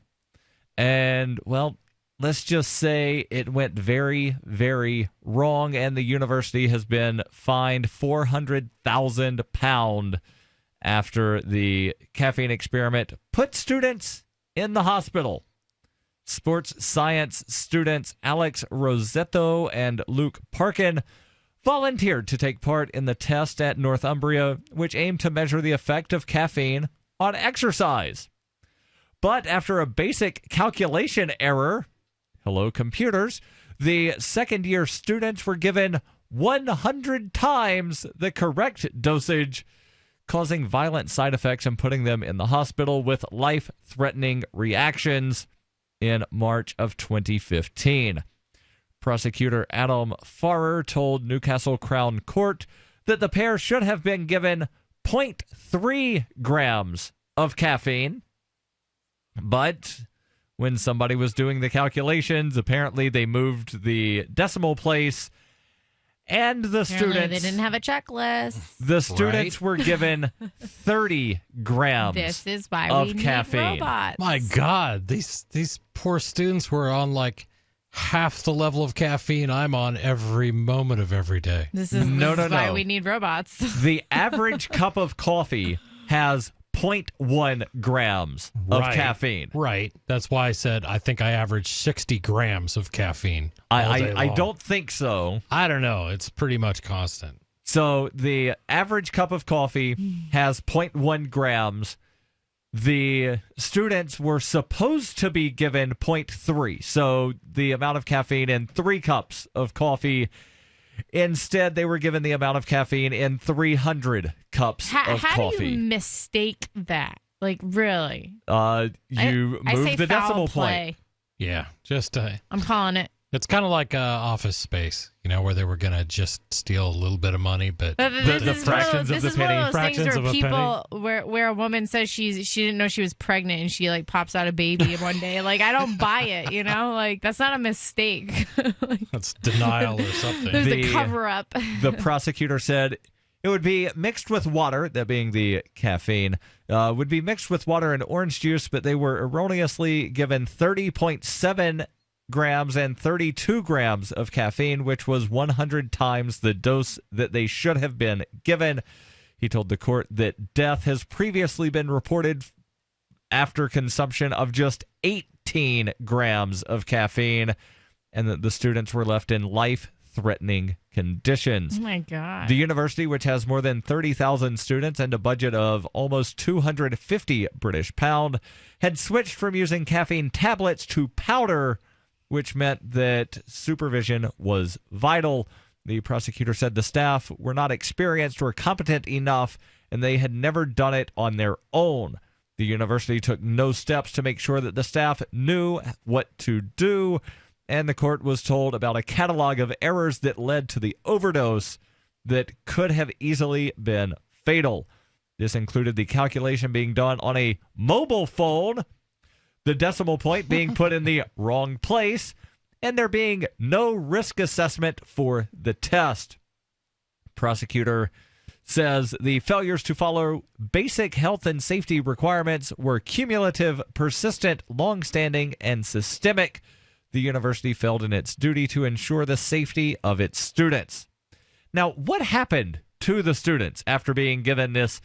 And, well, let's just say it went very, very wrong, and the university has been fined £400,000 after the caffeine experiment put students in the hospital. Sports science students Alex Rosetto and Luke Parkin volunteered to take part in the test at Northumbria, which aimed to measure the effect of caffeine on exercise. But after a basic calculation error, hello computers, the second-year students were given 100 times the correct dosage, causing violent side effects and putting them in the hospital with life-threatening reactions in March of 2015. Prosecutor Adam Farrer told Newcastle Crown Court that the pair should have been given 0.3 grams of caffeine. But when somebody was doing the calculations, apparently they moved the decimal place, and the students... They didn't have a checklist. The students were given 30 grams This is why of we caffeine. need robots. My God, these poor students were on like half the level of caffeine I'm on every moment of every day. This is why we need robots. The average cup of coffee has 0.1 grams of caffeine. Right. That's why I said I think I average 60 grams of caffeine. I don't think so. I don't know. It's pretty much constant. So the average cup of coffee has 0.1 grams. The students were supposed to be given 0.3. So the amount of caffeine in 3 cups of coffee. Instead, they were given the amount of caffeine in 300 cups of coffee. How do you mistake that? Like, really? You I move say the foul decimal play. point. Yeah, just I'm calling it. it's kind of like Office Space, where they were going to just steal a little bit of money, but the fractions of the penny. Fractions of a penny. Where a woman says she didn't know she was pregnant and she like pops out a baby one day. Like, I don't buy it, like that's not a mistake. That's denial or something. There's a cover up. The prosecutor said it would be mixed with water, that being the caffeine, would be mixed with water and orange juice, but they were erroneously given 30.7 grams and 32 grams of caffeine, which was 100 times the dose that they should have been given. He told the court that death has previously been reported after consumption of just 18 grams of caffeine, and that the students were left in life-threatening conditions. Oh, my God. The university, which has more than 30,000 students and a budget of almost 250 British pound, had switched from using caffeine tablets to powder, which meant that supervision was vital. The prosecutor said the staff were not experienced or competent enough, and they had never done it on their own. The university took no steps to make sure that the staff knew what to do, and the court was told about a catalog of errors that led to the overdose that could have easily been fatal. This included the calculation being done on a mobile phone, the decimal point being put in the wrong place, and there being no risk assessment for the test. Prosecutor says the failures to follow basic health and safety requirements were cumulative, persistent, long-standing, and systemic. The university failed in its duty to ensure the safety of its students. Now, what happened to the students after being given this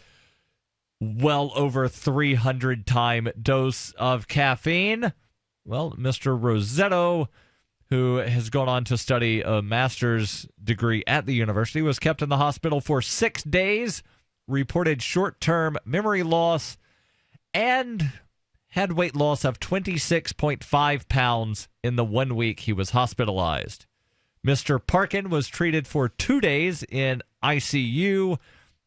well over 300-time dose of caffeine? Well, Mr. Rosetto, who has gone on to study a master's degree at the university, was kept in the hospital for 6 days, reported short-term memory loss, and had weight loss of 26.5 pounds in the 1 week he was hospitalized. Mr. Parkin was treated for 2 days in ICU,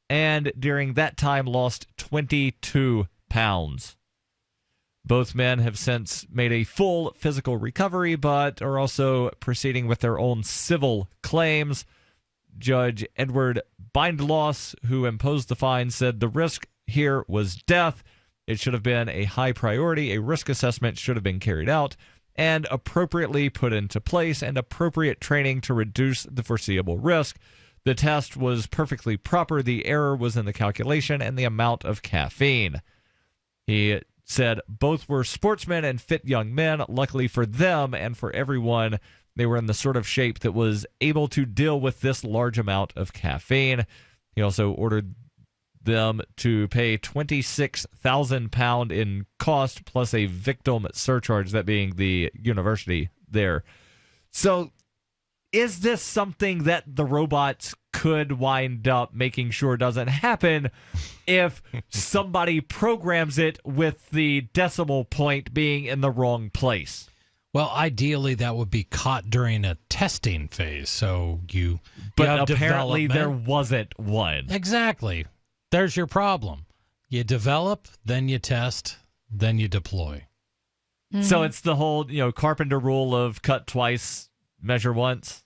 and during that time lost 22 pounds. Both men have since made a full physical recovery, but are also proceeding with their own civil claims. Judge Edward Bindloss, who imposed the fine, said the risk here was death. It should have been a high priority. A risk assessment should have been carried out and appropriately put into place, and appropriate training to reduce the foreseeable risk. The test was perfectly proper. The error was in the calculation and the amount of caffeine. He said both were sportsmen and fit young men. Luckily for them and for everyone, they were in the sort of shape that was able to deal with this large amount of caffeine. He also ordered them to pay £26,000 in cost plus a victim surcharge, that being the university there. So is this something that the robots could wind up making sure doesn't happen if somebody programs it with the decimal point being in the wrong place? Well, ideally, that would be caught during a testing phase. So But apparently there wasn't one. Exactly. There's your problem. You develop, then you test, then you deploy. So it's the whole, carpenter rule of cut twice, measure once.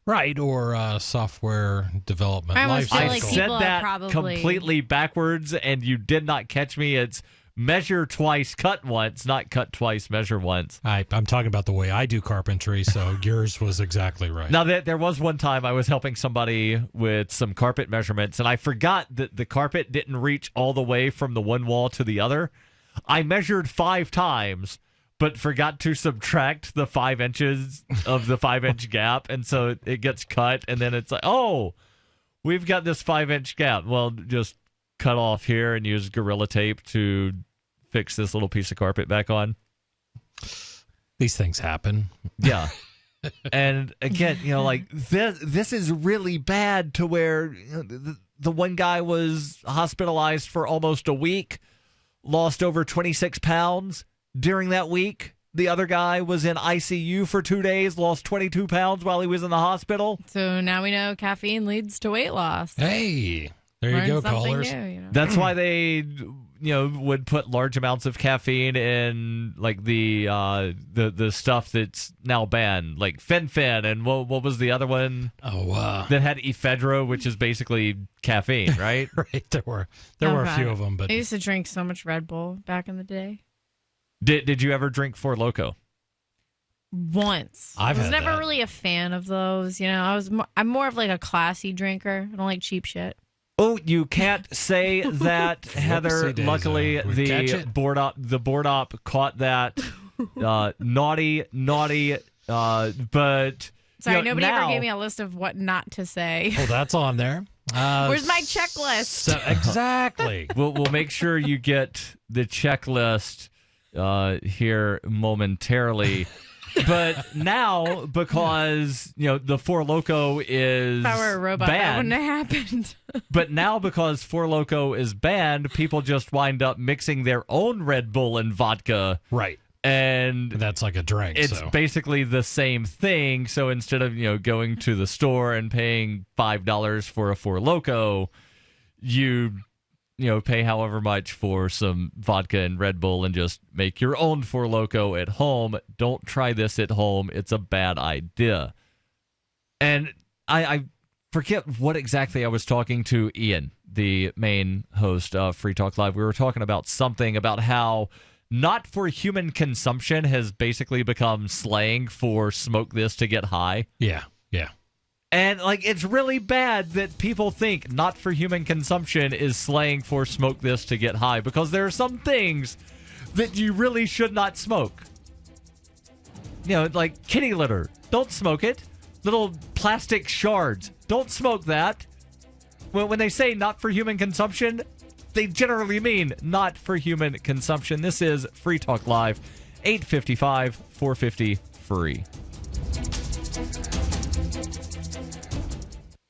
Right, or software development life cycle. I said that completely backwards, and you did not catch me. It's measure twice, cut once, not cut twice, measure once. I'm talking about the way I do carpentry, so yours was exactly right. Now, there was one time I was helping somebody with some carpet measurements, and I forgot that the carpet didn't reach all the way from the one wall to the other. I measured 5 times, but forgot to subtract the 5 inches of the 5-inch gap, and so it gets cut, and then it's like, oh, we've got this 5-inch gap. Well, just cut off here and use Gorilla Tape to fix this little piece of carpet back on. These things happen. Yeah. And again, this is really bad to where the one guy was hospitalized for almost a week, lost over 26 pounds during that week. The other guy was in ICU for 2 days, lost 22 pounds while he was in the hospital. So now we know caffeine leads to weight loss. Hey, there you go, callers. New, That's why they, would put large amounts of caffeine in like the stuff that's now banned, like Fen-Phen, and what was the other one? That had ephedra, which is basically caffeine, right? Right. There were a few of them, but I used to drink so much Red Bull back in the day. Did you ever drink Four Loko? Once. I was never really a fan of those. I'm more of like a classy drinker. I don't like cheap shit. Oh, you can't say that, Heather. Luckily, the board op caught that. Naughty. But sorry, nobody ever gave me a list of what not to say. Oh, that's on there. Where's my checklist? Exactly. We'll make sure you get the checklist here momentarily. But now, because the Four Loko is if I were a robot, banned, that wouldn't have happened. But now, because Four Loko is banned, people just wind up mixing their own Red Bull and vodka. Right. And that's like a drink. It's basically the same thing. So instead of going to the store and paying $5 for a Four Loko, you pay however much for some vodka and Red Bull and just make your own Four Loko at home. Don't try this at home. It's a bad idea. And I forget what exactly I was talking to Ian, the main host of Free Talk Live. We were talking about something about how not for human consumption has basically become slang for smoke this to get high. Yeah. And, it's really bad that people think not for human consumption is slang for smoke this to get high, because there are some things that you really should not smoke. Like kitty litter. Don't smoke it. Little plastic shards. Don't smoke that. When they say not for human consumption, they generally mean not for human consumption. This is Free Talk Live, 855 450 free.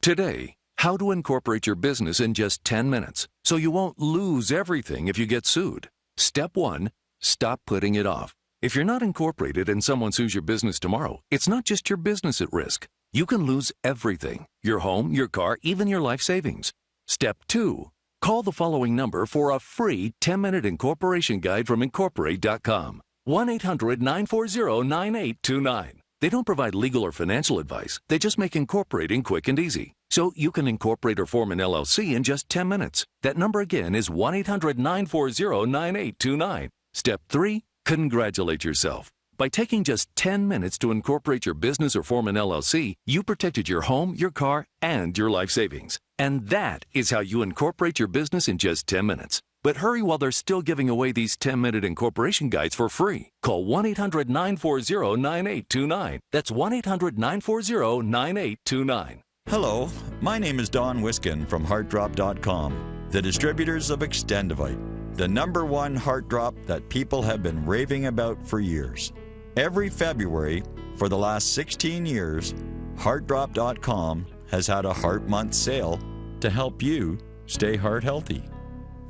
Today, how to incorporate your business in just 10 minutes so you won't lose everything if you get sued. Step 1, stop putting it off. If you're not incorporated and someone sues your business tomorrow, it's not just your business at risk. You can lose everything: your home, your car, even your life savings. Step 2, call the following number for a free 10-minute incorporation guide from Incorporate.com. 1-800-940-9829. They don't provide legal or financial advice. They just make incorporating quick and easy. So you can incorporate or form an LLC in just 10 minutes. That number again is 1-800-940-9829. Step 3, congratulate yourself. By taking just 10 minutes to incorporate your business or form an LLC, you protected your home, your car, and your life savings. And that is how you incorporate your business in just 10 minutes. But hurry while they're still giving away these 10-minute incorporation guides for free. Call 1-800-940-9829. That's 1-800-940-9829. Hello, my name is Don Wiskin from HeartDrop.com, the distributors of Extendivite, the #1 heart drop that people have been raving about for years. Every February, for the last 16 years, HeartDrop.com has had a Heart Month sale to help you stay heart healthy.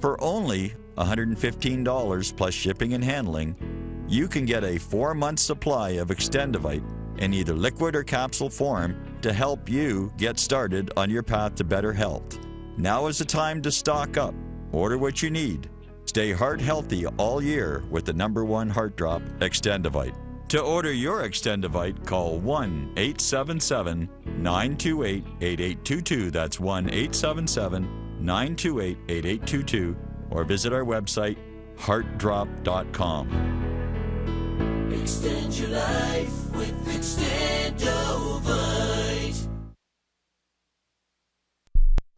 For only $115 plus shipping and handling, you can get a 4-month supply of Extendivite in either liquid or capsule form to help you get started on your path to better health. Now is the time to stock up. Order what you need. Stay heart healthy all year with the #1 heart drop, Extendivite. To order your Extendivite, call 1-877-928-8822. That's 1-877-928-8822. Or visit our website, heartdrop.com. Extend your life with Extendovite.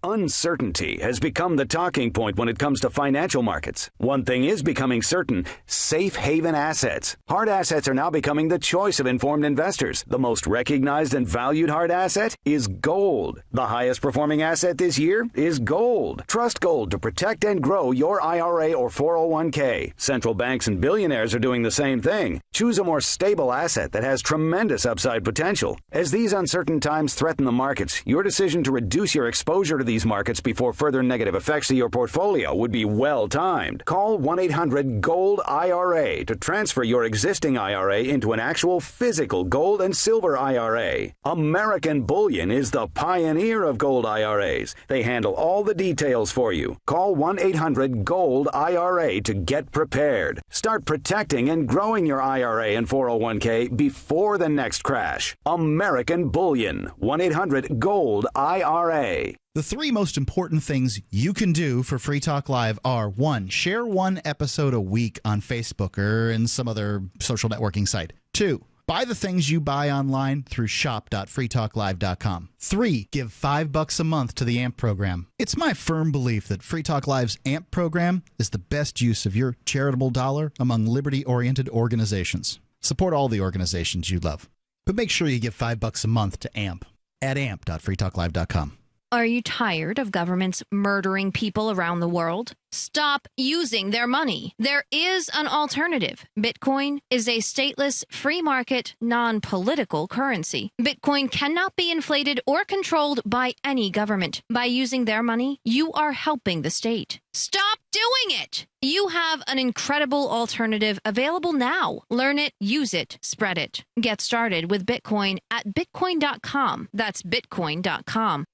Uncertainty has become the talking point when it comes to financial markets. One thing is becoming certain: safe haven assets. Hard assets are now becoming the choice of informed investors. The most recognized and valued hard asset is gold. The highest performing asset this year is gold. Trust gold to protect and grow your IRA or 401k. Central banks and billionaires are doing the same thing. Choose a more stable asset that has tremendous upside potential. As these uncertain times threaten the markets, your decision to reduce your exposure to these markets before further negative effects to your portfolio would be well timed. Call 1-800-GOLD-IRA to transfer your existing IRA into an actual physical gold and silver IRA. American Bullion is the pioneer of gold IRAs. They handle all the details for you. Call 1-800-GOLD-IRA to get prepared. Start protecting and growing your IRA and 401k before the next crash. American Bullion. 1-800-GOLD-IRA. The 3 most important things you can do for Free Talk Live are: 1, share 1 episode a week on Facebook or in some other social networking site. 2, buy the things you buy online through shop.freetalklive.com. 3, give $5 a month to the AMP program. It's my firm belief that Free Talk Live's AMP program is the best use of your charitable dollar among liberty-oriented organizations. Support all the organizations you love, but make sure you give $5 a month to AMP at amp.freetalklive.com. Are you tired of governments murdering people around the world? Stop using their money. There is an alternative. Bitcoin is a stateless, free market, non-political currency. Bitcoin cannot be inflated or controlled by any government. By using their money, you are helping the state. Stop doing it! You have an incredible alternative available now. Learn it, use it, spread it. Get started with Bitcoin at bitcoin.com. That's bitcoin.com.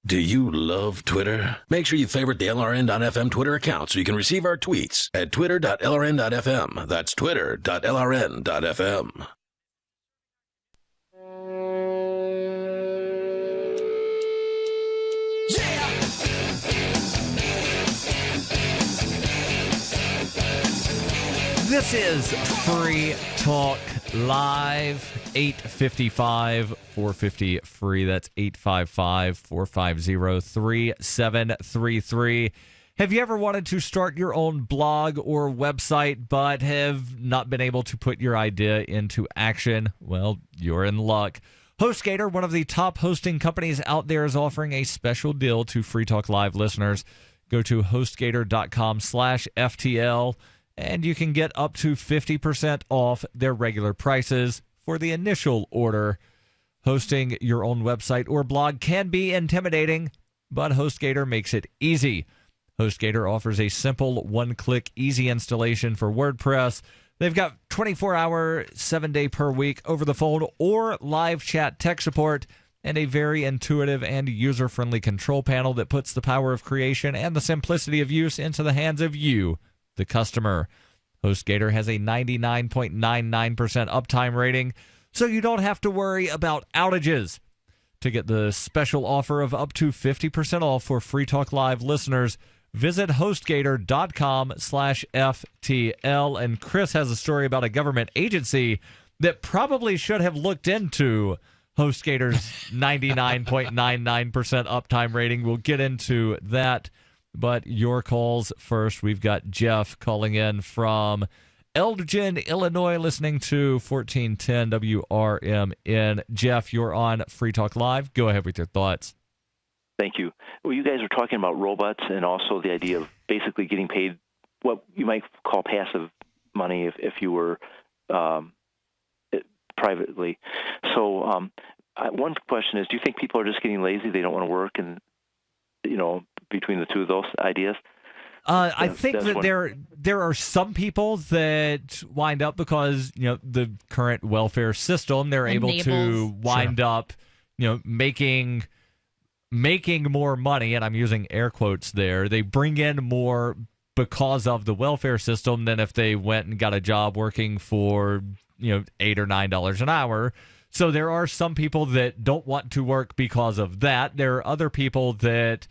Do you love Twitter? Make sure you favorite the LRN.FM Twitter account so you can receive our tweets at twitter.lrn.fm. That's twitter.lrn.fm. This is Free Talk Live, 855-450-FREE. That's 855-450-3733. Have you ever wanted to start your own blog or website but have not been able to put your idea into action? Well, you're in luck. HostGator, one of the top hosting companies out there, is offering a special deal to Free Talk Live listeners. Go to hostgator.com/FTL. and you can get up to 50% off their regular prices for the initial order. Hosting your own website or blog can be intimidating, but HostGator makes it easy. HostGator offers a simple one-click easy installation for WordPress. They've got 24-hour, 7-day-per-week over-the-phone or live chat tech support, and a very intuitive and user-friendly control panel that puts the power of creation and the simplicity of use into the hands of you, the customer. HostGator has a 99.99% uptime rating, so you don't have to worry about outages. To get the special offer of up to 50% off for Free Talk Live listeners, visit hostgator.com/FTL. And Chris has a story about a government agency that probably should have looked into HostGator's 99.99% uptime rating. We'll get into that. But your calls first. We've got Jeff calling in from Elgin, Illinois, listening to 1410 WRMN. Jeff, you're on Free Talk Live. Go ahead with your thoughts. Thank you. Well, you guys are talking about robots and also the idea of basically getting paid what you might call passive money if you were privately. So one question is, do you think people are just getting lazy? They don't want to work, and between the two of those ideas. I think that there are some people that wind up because the current welfare system, they're able to wind up making more money, and I'm using air quotes there. They bring in more because of the welfare system than if they went and got a job working for $8 or $9 an hour. So there are some people that don't want to work because of that. There are other people that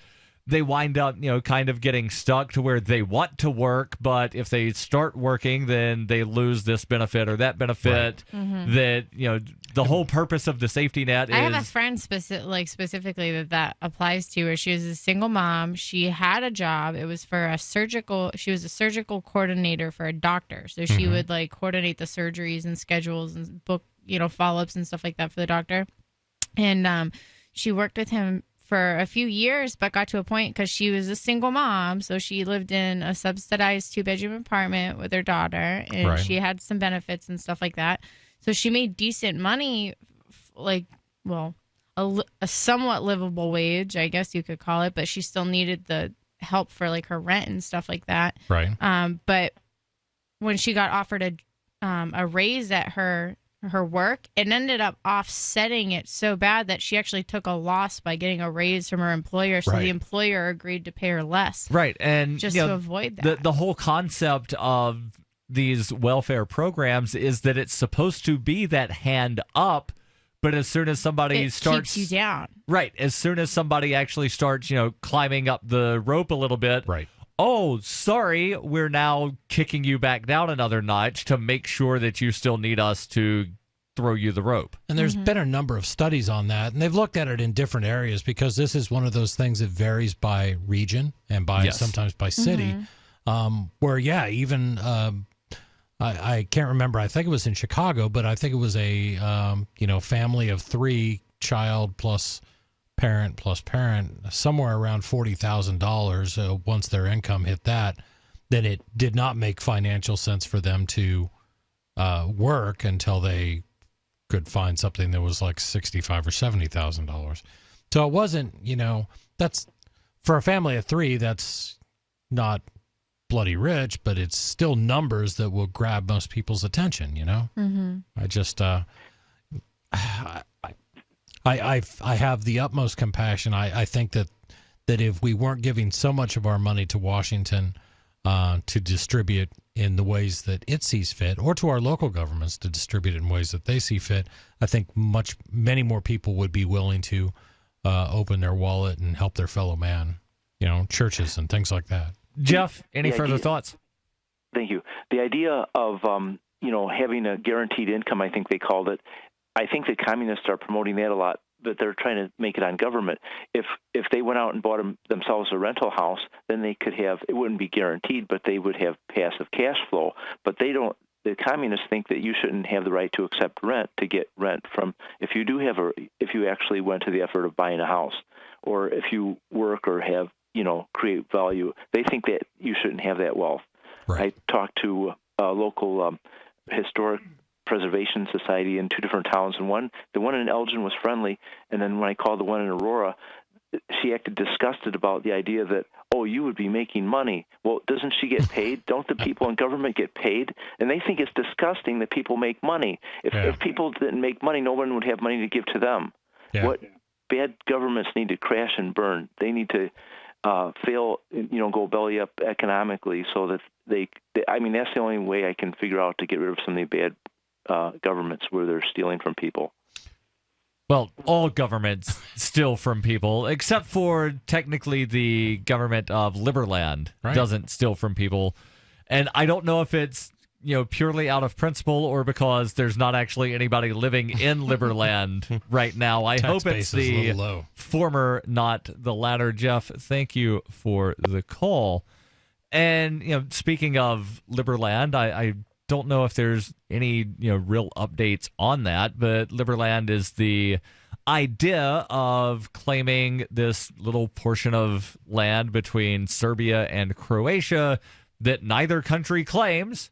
they wind up, kind of getting stuck to where they want to work, but if they start working, then they lose this benefit or that benefit. Right. That, the whole purpose of the safety net is... I have a friend specifically that applies to, where she was a single mom. She had a job. It was for she was a surgical coordinator for a doctor. So she would coordinate the surgeries and schedules and book, follow-ups and stuff like that for the doctor. And she worked with him for a few years, but got to a point because she was a single mom. So she lived in a subsidized 2-bedroom apartment with her daughter, and she had some benefits and stuff like that. So she made decent money, a somewhat livable wage, I guess you could call it, but she still needed the help for her rent and stuff like that. Right. But when she got offered a raise at her work, it ended up offsetting it so bad that she actually took a loss by getting a raise from her employer. So the employer agreed to pay her less. Right. And just to avoid that. The whole concept of these welfare programs is that it's supposed to be that hand up, but as soon as somebody starts... keeps you down. Right. As soon as somebody actually starts, climbing up the rope a little bit... Right. Oh, sorry, we're now kicking you back down another notch to make sure that you still need us to throw you the rope. And there's been a number of studies on that, and they've looked at it in different areas because this is one of those things that varies by region and sometimes by city, where, even I can't remember. I think it was in Chicago, but I think it was a, family of 3, child plus parent, somewhere around $40,000 once their income hit that, then it did not make financial sense for them to work until they could find something that was like $65,000 or $70,000. So it wasn't, that's for a family of 3, that's not bloody rich, but it's still numbers that will grab most people's attention. I just I have the utmost compassion. I think that if we weren't giving so much of our money to Washington to distribute in the ways that it sees fit, or to our local governments to distribute it in ways that they see fit, I think many more people would be willing to open their wallet and help their fellow man, churches and things like that. Jeff, any further thoughts? Thank you. The idea of having a guaranteed income, I think they called it. I think the communists are promoting that a lot, but they're trying to make it on government. If they went out and bought themselves a rental house, then they could have, it wouldn't be guaranteed, but they would have passive cash flow. But they don't. The communists think that you shouldn't have the right to accept rent, to get rent from, if you actually went to the effort of buying a house, or if you work or have, create value, they think that you shouldn't have that wealth. Right. I talked to a local historic preservation society in 2 different towns, and the one in Elgin was friendly, and then when I called the one in Aurora, she acted disgusted about the idea that, you would be making money. Well, doesn't she get paid? Don't the people in government get paid? And they think it's disgusting that people make money. If people didn't make money, no one would have money to give to them. Yeah. What bad governments need to crash and burn. They need to fail, go belly up economically, so that that's the only way I can figure out to get rid of some of the bad governments where they're stealing from people. Well, all governments steal from people, except for technically the government of Liberland doesn't steal from people. And I don't know if it's purely out of principle or because there's not actually anybody living in Liberland right now. I hope it's the former, not the latter. Jeff, thank you for the call. And speaking of Liberland, I don't know if there's any real updates on that, but Liberland is the idea of claiming this little portion of land between Serbia and Croatia that neither country claims,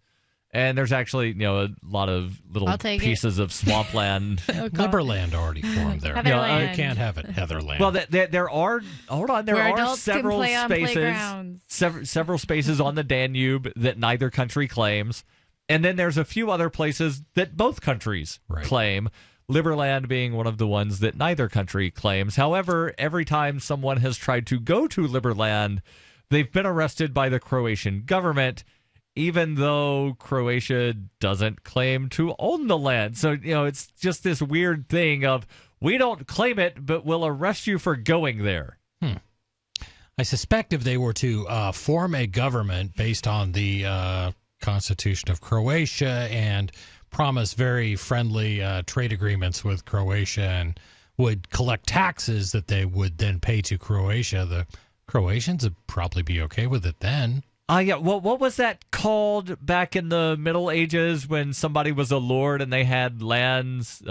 And there's actually, a lot of little pieces of swampland. Liberland already formed there. Heatherland. You can't have it, Heatherland. Well, there are. Hold on, there Where are adults can several play on spaces. playgrounds. Several spaces on the Danube that neither country claims, and then there's a few other places that both countries claim. Liberland being one of the ones that neither country claims. However, every time someone has tried to go to Liberland, they've been arrested by the Croatian government, even though Croatia doesn't claim to own the land. So, it's just this weird thing of, we don't claim it, but we'll arrest you for going there. I suspect if they were to form a government based on the Constitution of Croatia and promise very friendly trade agreements with Croatia and would collect taxes that they would then pay to Croatia, the Croatians would probably be okay with it then. Yeah. What was that called back in the Middle Ages when somebody was a lord and they had lands?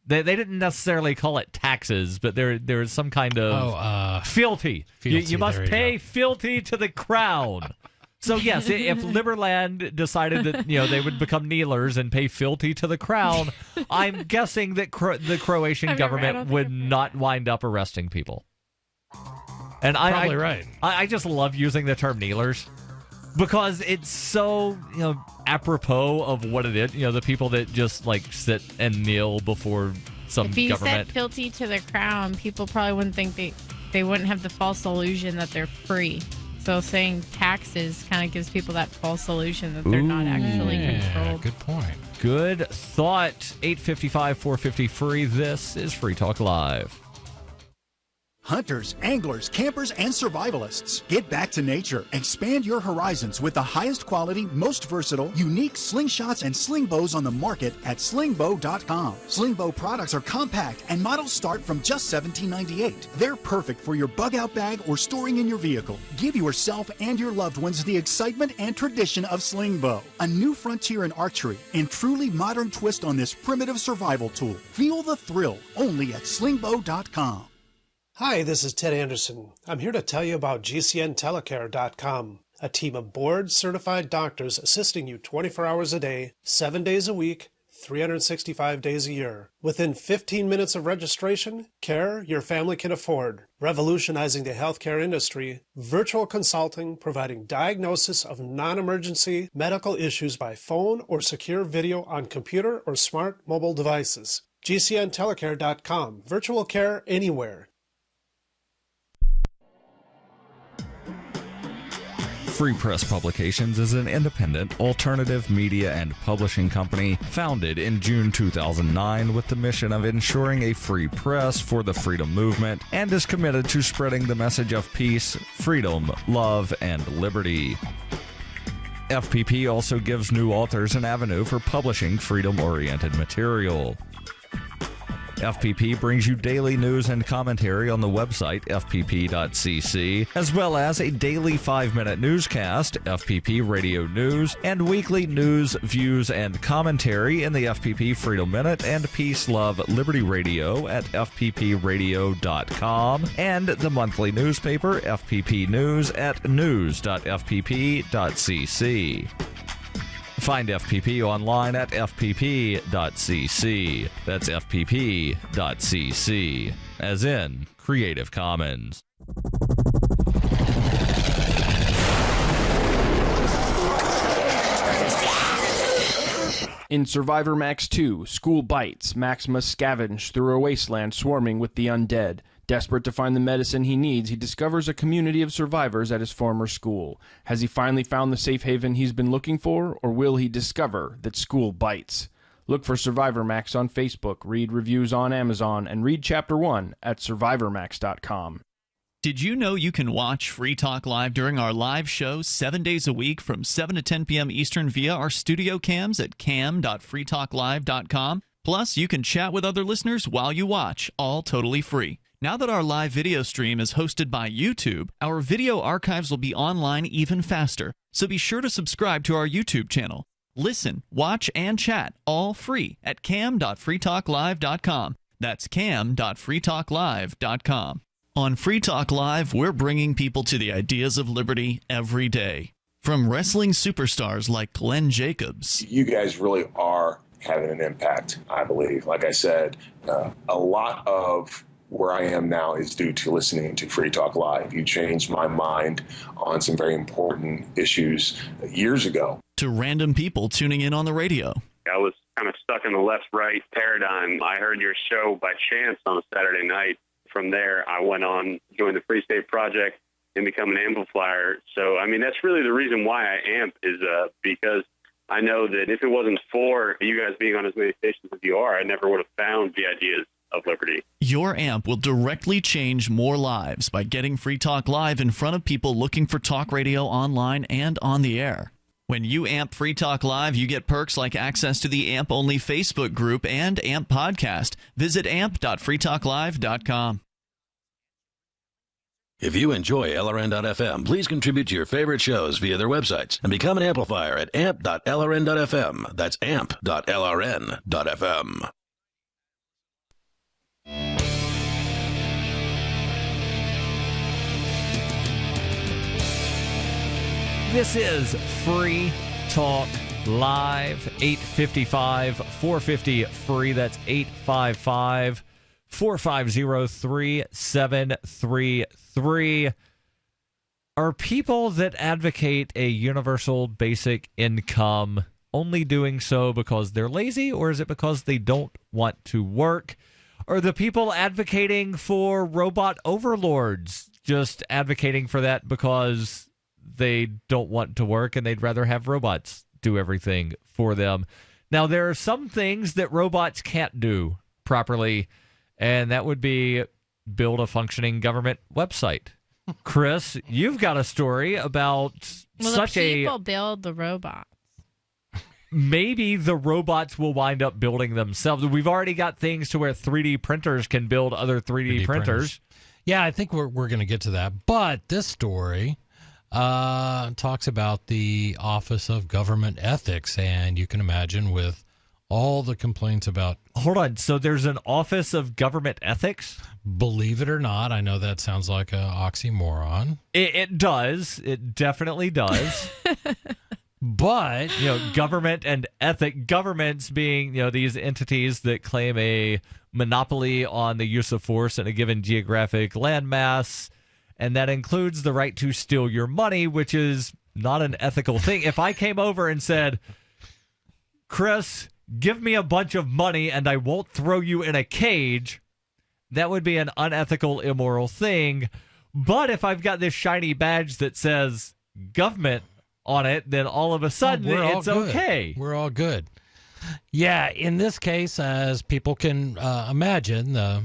They didn't necessarily call it taxes, but there was some kind of fealty. You must pay fealty to the crown. So yes, if Liberland decided that they would become kneelers and pay fealty to the crown, I'm guessing that the Croatian government would not wind up arresting people. And Probably right. I just love using the term kneelers because it's so apropos of what it is. The people that just sit and kneel before some if you government. said fealty to the crown, people probably wouldn't think they wouldn't have the false illusion that they're free. So saying taxes kind of gives people that false illusion that they're not actually controlled. Good point. Good thought. 855-450 free. This is Free Talk Live. Hunters, anglers, campers, and survivalists. Get back to nature. Expand your horizons with the highest quality, most versatile, unique slingshots and sling bows on the market at slingbow.com. Slingbow products are compact and models start from just $17.98. They're perfect for your bug out bag or storing in your vehicle. Give yourself and your loved ones the excitement and tradition of Slingbow, a new frontier in archery and truly modern twist on this primitive survival tool. Feel the thrill only at slingbow.com. Hi, this is Ted Anderson. I'm here to tell you about GCNtelecare.com, a team of board-certified doctors assisting you 24 hours a day, 7 days a week, 365 days a year. Within 15 minutes of registration, care your family can afford. Revolutionizing the healthcare industry, virtual consulting providing diagnosis of non-emergency medical issues by phone or secure video on computer or smart mobile devices. GCNtelecare.com, virtual care anywhere. Free Press Publications is an independent, alternative media and publishing company founded in June 2009 with the mission of ensuring a free press for the freedom movement and is committed to spreading the message of peace, freedom, love, and liberty. FPP also gives new authors an avenue for publishing freedom-oriented material. FPP brings you daily news and commentary on the website fpp.cc, as well as a daily 5-minute newscast, FPP Radio News, and weekly news, views, and commentary in the FPP Freedom Minute and Peace, Love, Liberty Radio at fppradio.com, and the monthly newspaper FPP News at news.fpp.cc. Find FPP online at fpp.cc. That's fpp.cc, as in Creative Commons. In Survivor Max 2, School Bites, Max must scavenge through a wasteland swarming with the undead. Desperate to find the medicine he needs, he discovers a community of survivors at his former school. Has he finally found the safe haven he's been looking for, or will he discover that school bites? Look for Survivor Max on Facebook, read reviews on Amazon, and read Chapter 1 at survivormax.com. Did you know you can watch Free Talk Live during our live show 7 days a week from 7 to 10 p.m. Eastern via our studio cams at cam.freetalklive.com? Plus, you can chat with other listeners while you watch, all totally free. Now that our live video stream is hosted by YouTube, our video archives will be online even faster. So be sure to subscribe to our YouTube channel. Listen, watch, and chat all free at cam.freetalklive.com. That's cam.freetalklive.com. On Free Talk Live, we're bringing people to the ideas of liberty every day. From wrestling superstars like Glenn Jacobs. You guys really are having an impact, I believe. Like I said, a lot of where I am now is due to listening to Free Talk Live. You changed my mind on some very important issues years ago. To random people tuning in on the radio. I was kind of stuck in the left-right paradigm. I heard your show by chance on a Saturday night. From there, I went on, joined the Free State Project, and become an amplifier. So, I mean, that's really the reason why I amp is because I know that if it wasn't for you guys being on as many stations as you are, I never would have found the ideas of liberty. Your amp will directly change more lives by getting Free Talk Live in front of people looking for talk radio online and on the air. When you amp Free Talk Live, you get perks like access to the AMP-only Facebook group and AMP podcast. Visit amp.freetalklive.com. If you enjoy LRN.FM, please contribute to your favorite shows via their websites and become an amplifier at amp.lrn.fm. That's amp.lrn.fm. This is Free Talk Live, 855-450-FREE. That's 855-450-3733. Are people that advocate a universal basic income only doing so because they're lazy, or is it because they don't want to work? Are the people advocating for robot overlords just advocating for that because they don't want to work and they'd rather have robots do everything for them? Now, there are some things that robots can't do properly, and that would be build a functioning government website. Chris, you've got a story about the people build the robots. Maybe the robots will wind up building themselves. We've already got things to where 3D printers can build other 3D printers. Yeah, I think we're going to get to that. But this story talks about the Office of Government Ethics, and you can imagine with all the complaints about... Hold on, so there's an Office of Government Ethics? Believe it or not, I know that sounds like an oxymoron. It does. It definitely does. But, government and ethic, governments being, these entities that claim a monopoly on the use of force in a given geographic landmass, and that includes the right to steal your money, which is not an ethical thing. If I came over and said, Chris, give me a bunch of money and I won't throw you in a cage, that would be an unethical, immoral thing. But if I've got this shiny badge that says government on it, then all of a sudden it's okay. We're all good. Yeah, in this case, as people can imagine, the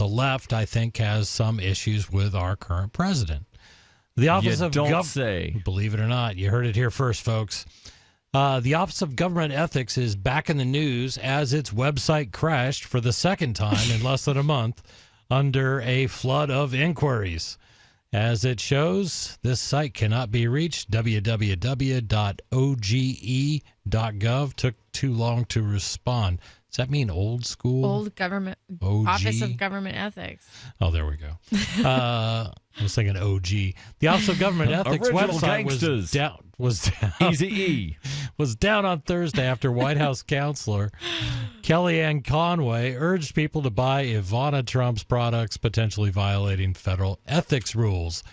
left, I think, has some issues with our current president. The Office of Believe it or not, you heard it here first, folks. The Office of Government Ethics is back in the news as its website crashed for the second time in less than a month under a flood of inquiries. As it shows, this site cannot be reached. www.oge.gov took too long to respond. Does that mean old school? Old government. OG? Office of Government Ethics. Oh, there we go. I was thinking OG. The Office of Government Ethics website was down on Thursday after White House counselor Kellyanne Conway urged people to buy Ivanka Trump's products, potentially violating federal ethics rules.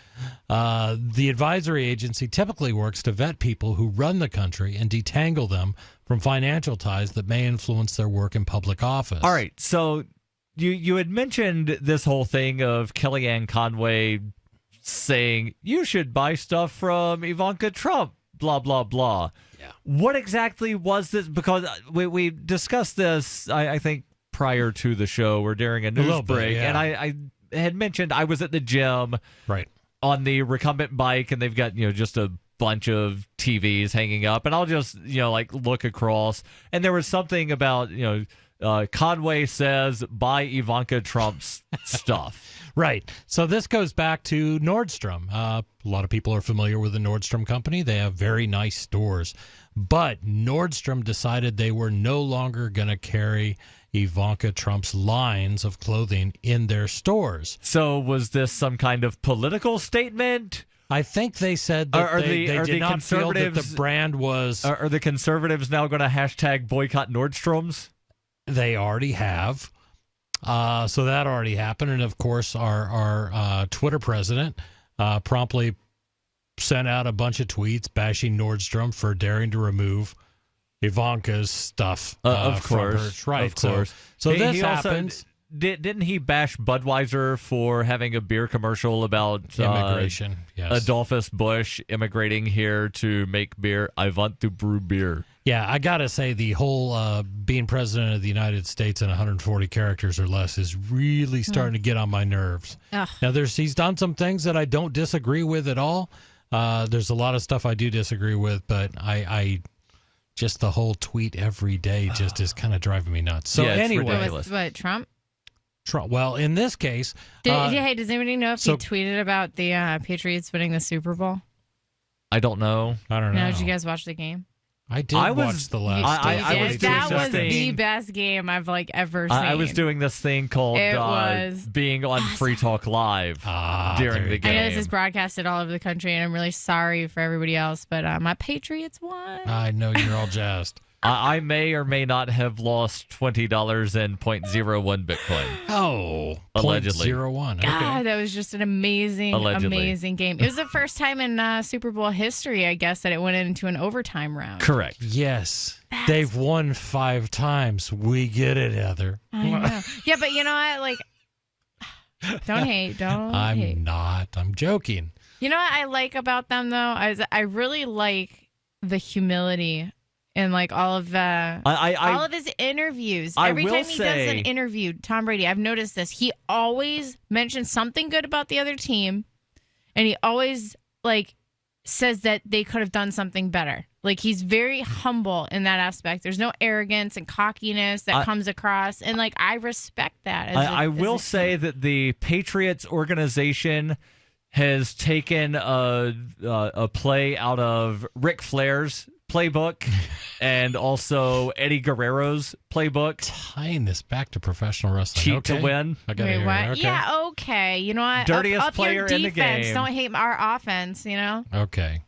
The advisory agency typically works to vet people who run the country and detangle them from financial ties that may influence their work in public office. All right, so you had mentioned this whole thing of Kellyanne Conway saying you should buy stuff from Ivanka Trump, blah, blah, blah. Yeah. What exactly was this? Because we discussed this, I think, prior to the show or during a news break, and I had mentioned I was at the gym on the recumbent bike, and they've got just a bunch of TVs hanging up, and I'll just look across, and there was something about Conway says buy Ivanka Trump's stuff. Right. So this goes back to Nordstrom. A lot of people are familiar with the Nordstrom company. They have very nice stores. But Nordstrom decided they were no longer going to carry Ivanka Trump's lines of clothing in their stores. So was this some kind of political statement? I think they said that they did not feel that the brand was... Are the conservatives now going to hashtag boycott Nordstrom's? They already have. So that already happened. And, of course, our Twitter president promptly sent out a bunch of tweets bashing Nordstrom for daring to remove Ivanka's stuff of course. From her. Right, of course. So this happens. Didn't he bash Budweiser for having a beer commercial about immigration? Yes. Adolphus Bush immigrating here to make beer. I want to brew beer. Yeah, I got to say the whole being president of the United States in 140 characters or less is really starting to get on my nerves. Ugh. Now, he's done some things that I don't disagree with at all. There's a lot of stuff I do disagree with, but I just the whole tweet every day just is kind of driving me nuts. So anyway. What, Trump? Well, in this case... hey, does anybody know if he tweeted about the Patriots winning the Super Bowl? I don't know. I don't know. Did you guys watch the game? I did watch the last. That was the best game I've ever seen. I was doing this thing called being on Free Talk Live during the game. I know this is broadcasted all over the country, and I'm really sorry for everybody else, but my Patriots won. I know you're all jazzed. I may or may not have lost $20 and 0.01 Bitcoin. Oh, allegedly. 0.01. Okay. God, that was just an amazing game. It was the first time in Super Bowl history, I guess, that it went into an overtime round. Correct. Yes. They've won 5 times. We get it, Heather. I know. Yeah, but you know what? Don't hate. I'm not. I'm joking. You know what I like about them, though? I really like the humility. And all of all of his interviews. Every time he does an interview, Tom Brady, I've noticed this. He always mentions something good about the other team, and he always says that they could have done something better. He's very humble in that aspect. There's no arrogance and cockiness that comes across, and I respect that. I will say that the Patriots organization has taken a play out of Ric Flair's playbook and also Eddie Guerrero's playbook. Tying this back to professional wrestling. Cheat to win. I gotta hear what? it. Okay. Yeah, okay. You know what? Dirtiest up player your in the defense. game. Don't hate our offense, you know? Okay.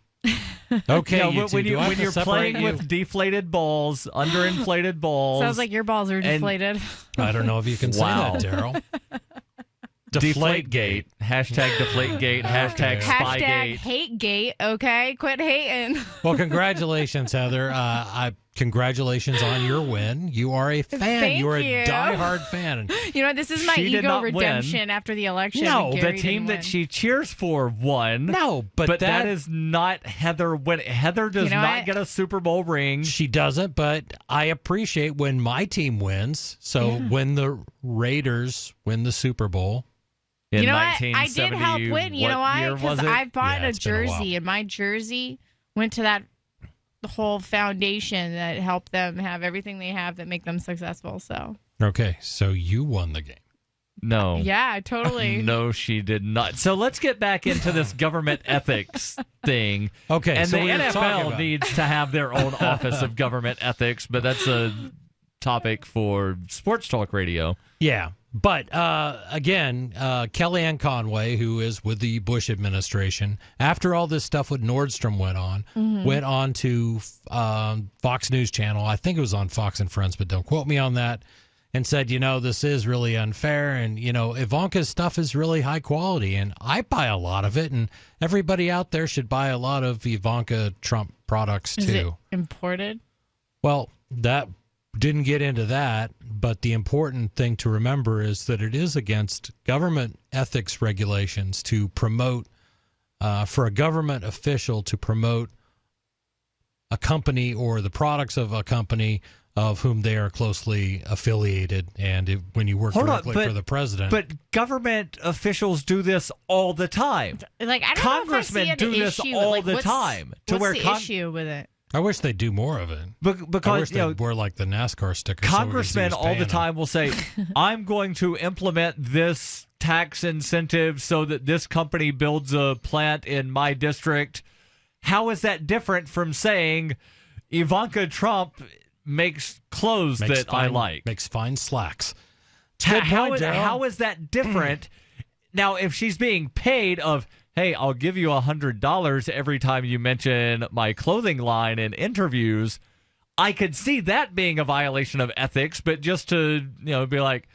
Okay, when you're playing with deflated balls, underinflated balls. Sounds like your balls are deflated. I don't know if you can say that, Darryl. Deflategate. Hashtag Deflategate. Hashtag Spygate. Hashtag Hategate. Okay, quit hating. Well, congratulations, Heather. Congratulations on your win. You are a fan. Thank You're you. a diehard fan. You know, this is my ego redemption after the election. No, Gary the team didn't that she cheers for won. No, but that is not Heather winning. Heather does not get a Super Bowl ring. She doesn't, but I appreciate when my team wins. So when the Raiders win the Super Bowl. You know what? I did help win. You know why? Because I bought a jersey, and my jersey went to the whole foundation that helped them have everything they have that make them successful. So okay, so you won the game. No. Yeah, totally. No, she did not. So let's get back into this government ethics thing. Okay, and so the we were talking NFL about needs to have their own office of government ethics, but that's a topic for Sports Talk Radio. Yeah. But, again, Kellyanne Conway, who is with the Bush administration, after all this stuff with Nordstrom went on to Fox News Channel. I think it was on Fox and Friends, but don't quote me on that, and said, this is really unfair. And, Ivanka's stuff is really high quality, and I buy a lot of it, and everybody out there should buy a lot of Ivanka Trump products, too. Is it imported? Well, that didn't get into that, but the important thing to remember is that it is against government ethics regulations to promote, for a government official to promote a company or the products of a company of whom they are closely affiliated. And when you work directly for the president. But government officials do this all the time. I don't Congressmen know if I see do this all the time. What's the issue with it? I wish they'd do more of it. Because I wish they'd wear like the NASCAR sticker. Congressmen so all the time will say, I'm going to implement this tax incentive so that this company builds a plant in my district. How is that different from saying Ivanka Trump makes clothes I like? Makes fine slacks. How is that different? Now, if she's being paid of hey, I'll give you $100 every time you mention my clothing line in interviews, I could see that being a violation of ethics, but just to, be like,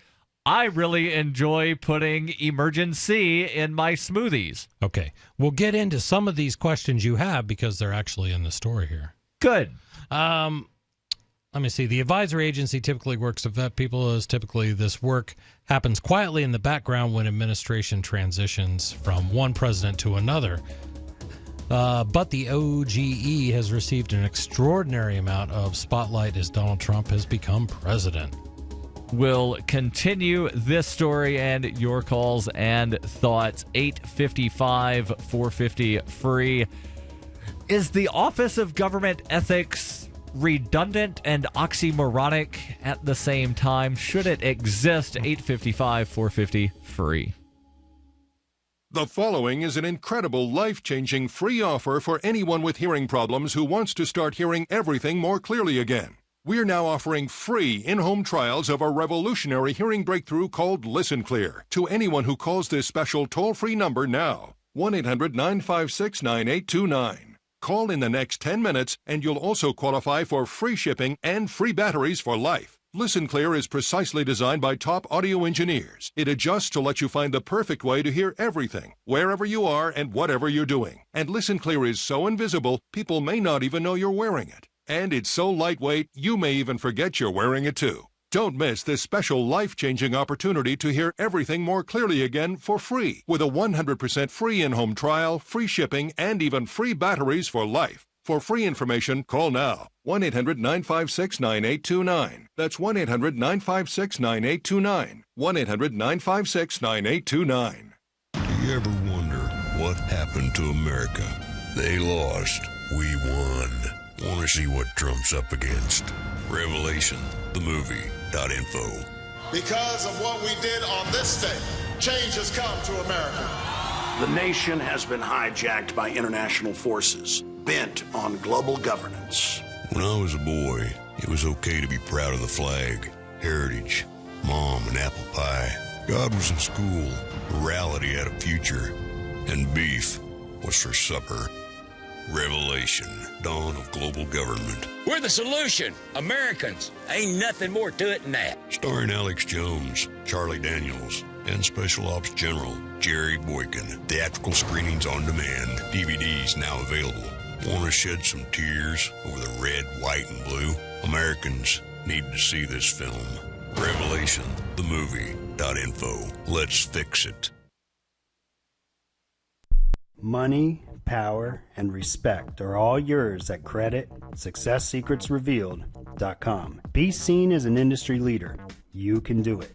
I really enjoy putting emergency in my smoothies. Okay. We'll get into some of these questions you have because they're actually in the story here. Good. Let me see. The advisory agency typically works with vet people as typically this work happens quietly in the background when administration transitions from one president to another. But the OGE has received an extraordinary amount of spotlight as Donald Trump has become president. We'll continue this story and your calls and thoughts. 855-450 free. Is the Office of Government Ethics redundant and oxymoronic at the same time? Should it exist? 855-450 free. The following is an incredible, life-changing free offer for anyone with hearing problems who wants to start hearing everything more clearly again. We're now offering free in-home trials of a revolutionary hearing breakthrough called Listen Clear to anyone who calls this special toll-free number now, 1-800-956-9829. Call in the next 10 minutes and you'll also qualify for free shipping and free batteries for life. Listen Clear is precisely designed by top audio engineers. It adjusts to let you find the perfect way to hear everything, wherever you are and whatever you're doing. And Listen Clear is so invisible, people may not even know you're wearing it. And it's so lightweight, you may even forget you're wearing it too. Don't miss this special life-changing opportunity to hear everything more clearly again for free with a 100% free in-home trial, free shipping, and even free batteries for life. For free information, call now. 1-800-956-9829. That's 1-800-956-9829. 1-800-956-9829. Do you ever wonder what happened to America? They lost. We won. Want to see what Trump's up against? Revelation, the movie.info. Because of what we did on this day, change has come to America. The nation has been hijacked by international forces bent on global governance. When I was a boy, it was okay to be proud of the flag, heritage, mom and apple pie. God was in school, morality had a future, and beef was for supper. Revelation, dawn of global government. We're the solution. Americans. Ain't nothing more to it than that. Starring Alex Jones, Charlie Daniels, and Special Ops General Jerry Boykin. Theatrical screenings on demand. DVDs now available. Want to shed some tears over the red, white, and blue? Americans need to see this film. Revelation, the movie.info. Let's fix it. Money, power, and respect are all yours at creditsuccesssecretsrevealed.com. Be seen as an industry leader. You can do it.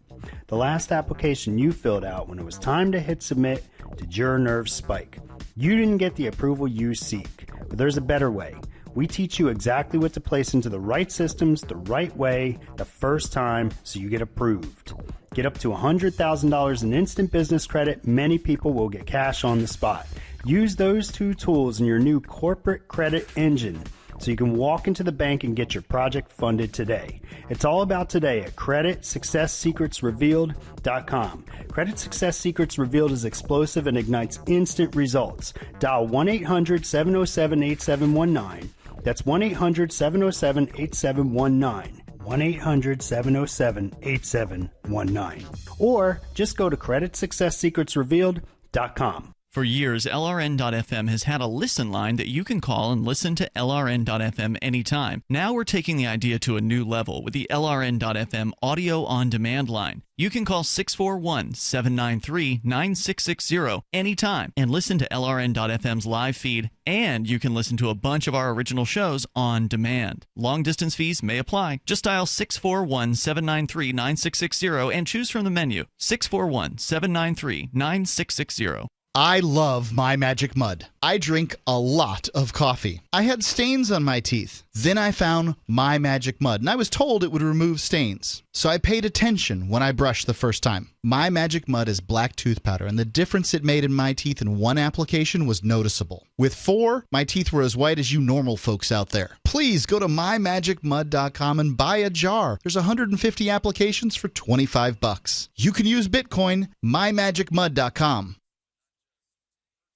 The last application you filled out when it was time to hit submit did your nerves spike. You didn't get the approval you seek, but there's a better way. We teach you exactly what to place into the right systems the right way the first time so you get approved. Get up to $100,000 in instant business credit. Many people will get cash on the spot. Use those two tools in your new corporate credit engine so you can walk into the bank and get your project funded today. It's all about today at creditsuccesssecretsrevealed.com. Credit Success Secrets Revealed is explosive and ignites instant results. Dial 1-800-707-8719. That's 1-800-707-8719. 1-800-707-8719. Or just go to creditsuccesssecretsrevealed.com. For years, LRN.FM has had a listen line that you can call and listen to LRN.FM anytime. Now we're taking the idea to a new level with the LRN.FM audio on-demand line. You can call 641-793-9660 anytime and listen to LRN.FM's live feed, and you can listen to a bunch of our original shows on demand. Long-distance fees may apply. Just dial 641-793-9660 and choose from the menu. 641-793-9660. I love My Magic Mud. I drink a lot of coffee. I had stains on my teeth. Then I found My Magic Mud, and I was told it would remove stains. So I paid attention when I brushed the first time. My Magic Mud is black tooth powder, and the difference it made in my teeth in one application was noticeable. With 4, my teeth were as white as you normal folks out there. Please go to mymagicmud.com and buy a jar. There's 150 applications for $25. You can use Bitcoin, mymagicmud.com.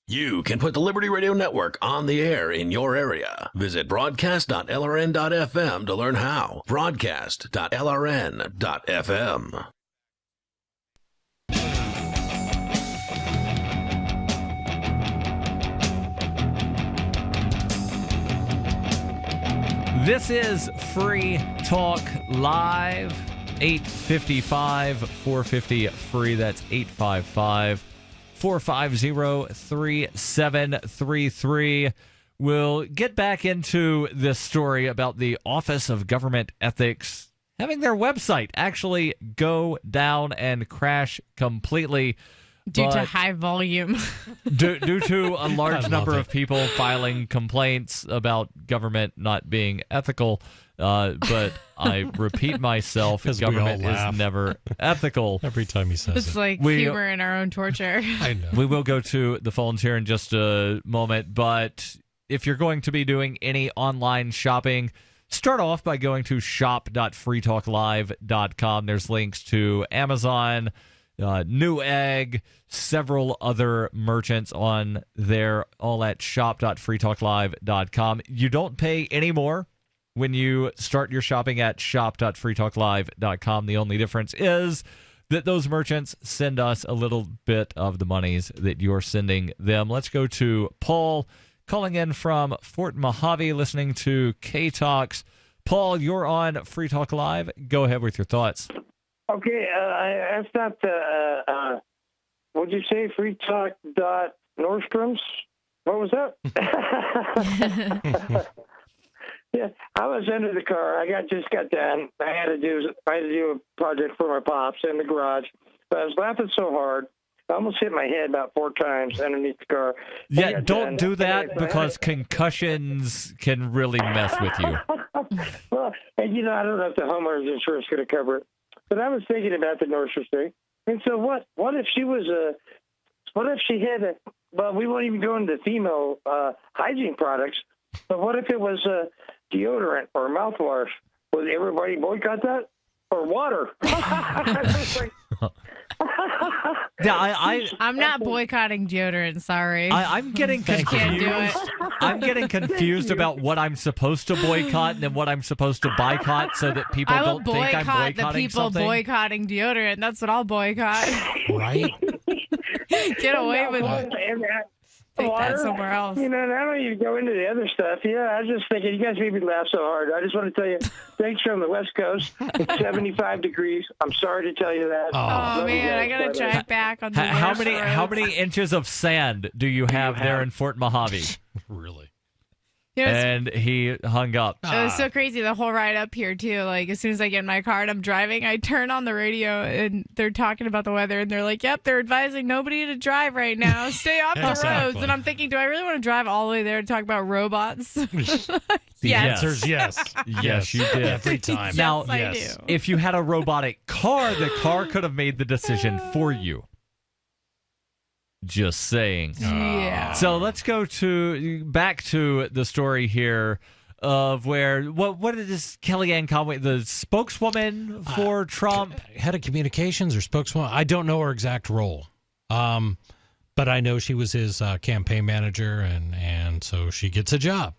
You can put the Liberty Radio Network on the air in your area. Visit broadcast.lrn.fm to learn how. Broadcast.lrn.fm. This is Free Talk Live, 855-450-FREE. That's 855-450-3733. We'll get back into this story about the Office of Government Ethics having their website actually go down and crash completely. Due to high volume. due to a large number of people filing complaints about government not being ethical. But I repeat myself, government is never ethical. Every time he says it's like humor in our own torture. I know. We will go to the phones here in just a moment, but if you're going to be doing any online shopping, start off by going to shop.freetalklive.com. There's links to Amazon, Newegg, several other merchants on there, all at shop.freetalklive.com. You don't pay any more when you start your shopping at shop.freetalklive.com. The only difference is that those merchants send us a little bit of the monies that you're sending them. Let's go to Paul, calling in from Fort Mojave, listening to K-Talks. Paul, you're on Free Talk Live. Go ahead with your thoughts. Okay, that's not the, what'd you say, freetalk.Nordstrom's? What was that? Yeah, I was under the car. I just got done. I had to do a project for my pops in the garage. But I was laughing so hard, I almost hit my head about 4 times underneath the car. Yeah, don't do that because concussions can really mess with you. Well, and I don't know if the homeowner's insurance is going to cover it. But I was thinking about the Nordstrom thing. And so what if she was what if she had well, we won't even go into female hygiene products, but what if it was deodorant or mouthwash? Would everybody boycott that? Or water? I'm not boycotting deodorant, sorry. I'm getting confused. Can't do it. I'm getting confused about what I'm supposed to boycott and what I'm supposed to boycott so that people don't think I'm boycotting the people something. boycotting deodorant. That's what I'll boycott. Right? Get away with it. Take that somewhere else. And I don't even go into the other stuff. Yeah, I was just thinking, you guys made me laugh so hard. I just want to tell you, thanks from the West Coast. It's 75 degrees. I'm sorry to tell you that. Oh man, I gotta drive back on the How many inches of sand do you have there in Fort Mojave? Really? And he hung up. It was so crazy the whole ride up here too. Like as soon as I get in my car and I'm driving, I turn on the radio and they're talking about the weather and they're like, "Yep, they're advising nobody to drive right now. Stay off the roads." And I'm thinking, do I really want to drive all the way there to talk about robots? The answer is yes. Yes, you did. Every time. Now, yes, I do. If you had a robotic car, the car could have made the decision for you. Just saying. Yeah. So let's go back to the story here of where what is Kellyanne Conway, the spokeswoman for Trump, head of communications or spokeswoman? I don't know her exact role, but I know she was his campaign manager, and so she gets a job.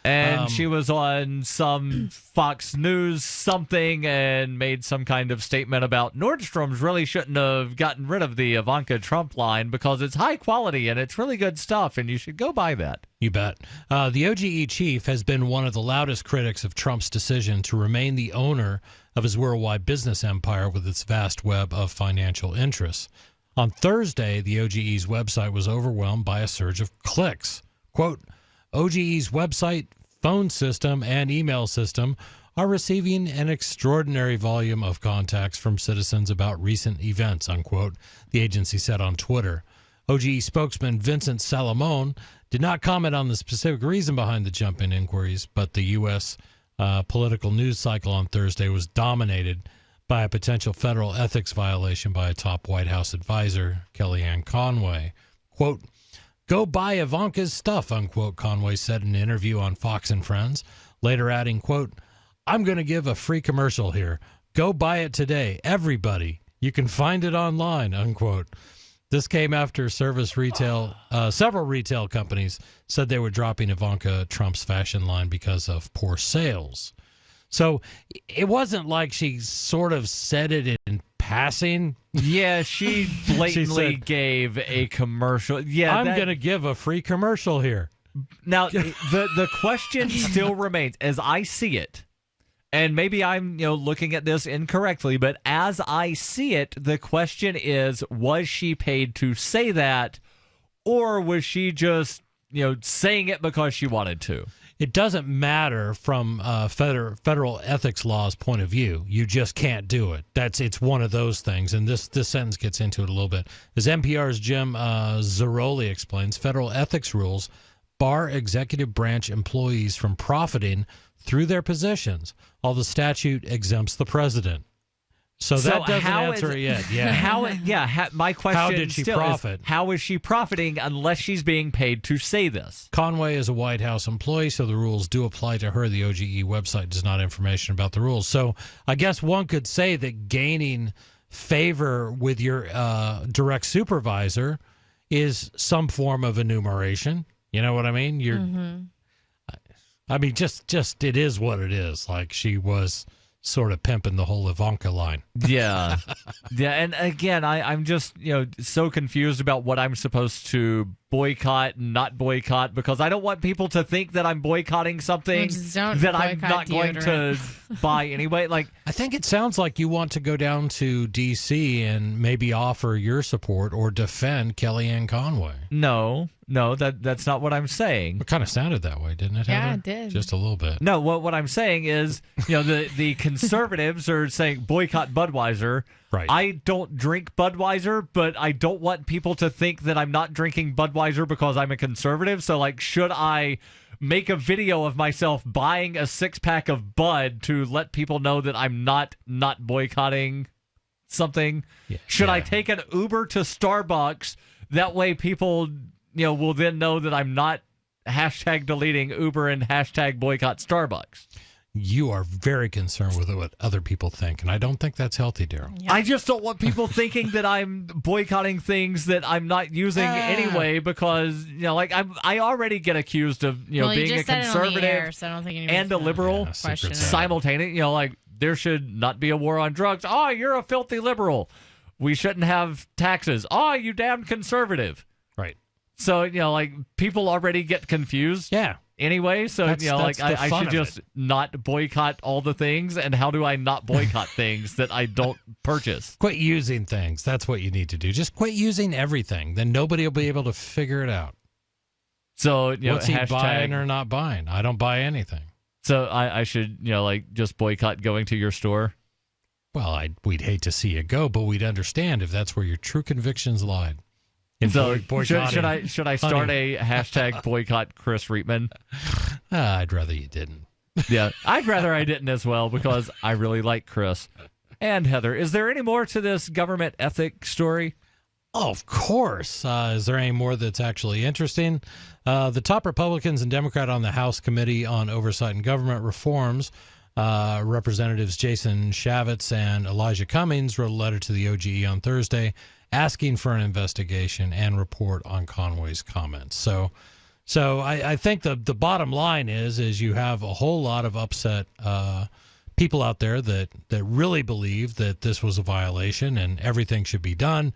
And she was on some Fox News something and made some kind of statement about Nordstrom's really shouldn't have gotten rid of the Ivanka Trump line because it's high quality and it's really good stuff and you should go buy that. You bet. The OGE chief has been one of the loudest critics of Trump's decision to remain the owner of his worldwide business empire with its vast web of financial interests. On Thursday, the OGE's website was overwhelmed by a surge of clicks. Quote, OGE's website, phone system, and email system are receiving an extraordinary volume of contacts from citizens about recent events, unquote, the agency said on Twitter. OGE spokesman Vincent Salamone did not comment on the specific reason behind the jump in inquiries, but the U.S. Political news cycle on Thursday was dominated by a potential federal ethics violation by a top White House advisor, Kellyanne Conway. Quote, go buy Ivanka's stuff, unquote, Conway said in an interview on Fox and Friends, later adding, quote, I'm going to give a free commercial here. Go buy it today. Everybody. You can find it online, unquote. This came after several retail companies said they were dropping Ivanka Trump's fashion line because of poor sales. So it wasn't like she sort of said it in passing. Yeah, she blatantly gave a commercial. Yeah, I'm going to give a free commercial here. Now, the question still remains, as I see it, and maybe I'm looking at this incorrectly, but as I see it, the question is, was she paid to say that, or was she just saying it because she wanted to? It doesn't matter from federal ethics law's point of view. You just can't do it. It's one of those things, and this sentence gets into it a little bit. As NPR's Jim Zaroli explains, federal ethics rules bar executive branch employees from profiting through their positions, while the statute exempts the president. So that doesn't answer it yet. Yeah. My question: how did she profit? How is she profiting unless she's being paid to say this? Conway is a White House employee, so the rules do apply to her. The OGE website does not information about the rules. So I guess one could say that gaining favor with your direct supervisor is some form of enumeration. You know what I mean? I mean, just it is what it is. Like, she was sort of pimping the whole Ivanka line. Yeah. And again, I'm just, so confused about what I'm supposed to boycott and not boycott, because I don't want people to think that I'm boycotting something that I'm not going to buy anyway. Like, I think it sounds like you want to go down to D.C. and maybe offer your support or defend Kellyanne Conway. No, that's not what I'm saying. It kind of sounded that way, didn't it, Heather? Yeah, it did. Just a little bit. No, what I'm saying is, the conservatives are saying boycott Budweiser. Right. I don't drink Budweiser, but I don't want people to think that I'm not drinking Budweiser because I'm a conservative. So, like, should I make a video of myself buying a 6-pack of Bud to let people know that I'm not boycotting something? Yeah. Should I take an Uber to Starbucks? That way people, will then know that I'm not #deleting Uber and #boycott Starbucks. You are very concerned with what other people think, and I don't think that's healthy, Darryl. Yeah. I just don't want people thinking that I'm boycotting things that I'm not using anyway, because I already get accused of being a conservative air, so I don't think and a liberal simultaneously. There should not be a war on drugs. Oh, you're a filthy liberal. We shouldn't have taxes. Oh, you damn conservative. Right. So people already get confused. Yeah. Anyway, so I should just not boycott all the things. And how do I not boycott things that I don't purchase? Quit using things. That's what you need to do. Just quit using everything. Then nobody will be able to figure it out. So what's he buying or not buying? I don't buy anything. So I should just boycott going to your store. Well, we'd hate to see you go, but we'd understand if that's where your true convictions lied. So should I start a boycott Chris Reitman? I'd rather you didn't. Yeah, I'd rather I didn't as well, because I really like Chris. And Heather, is there any more to this government ethic story? Oh, of course. Is there any more that's actually interesting? The top Republicans and Democrat on the House Committee on Oversight and Government Reforms, Representatives Jason Shavitz and Elijah Cummings, wrote a letter to the OGE on Thursday asking for an investigation and report on Conway's comments. So I think the bottom line is you have a whole lot of upset people out there that really believe that this was a violation and everything should be done.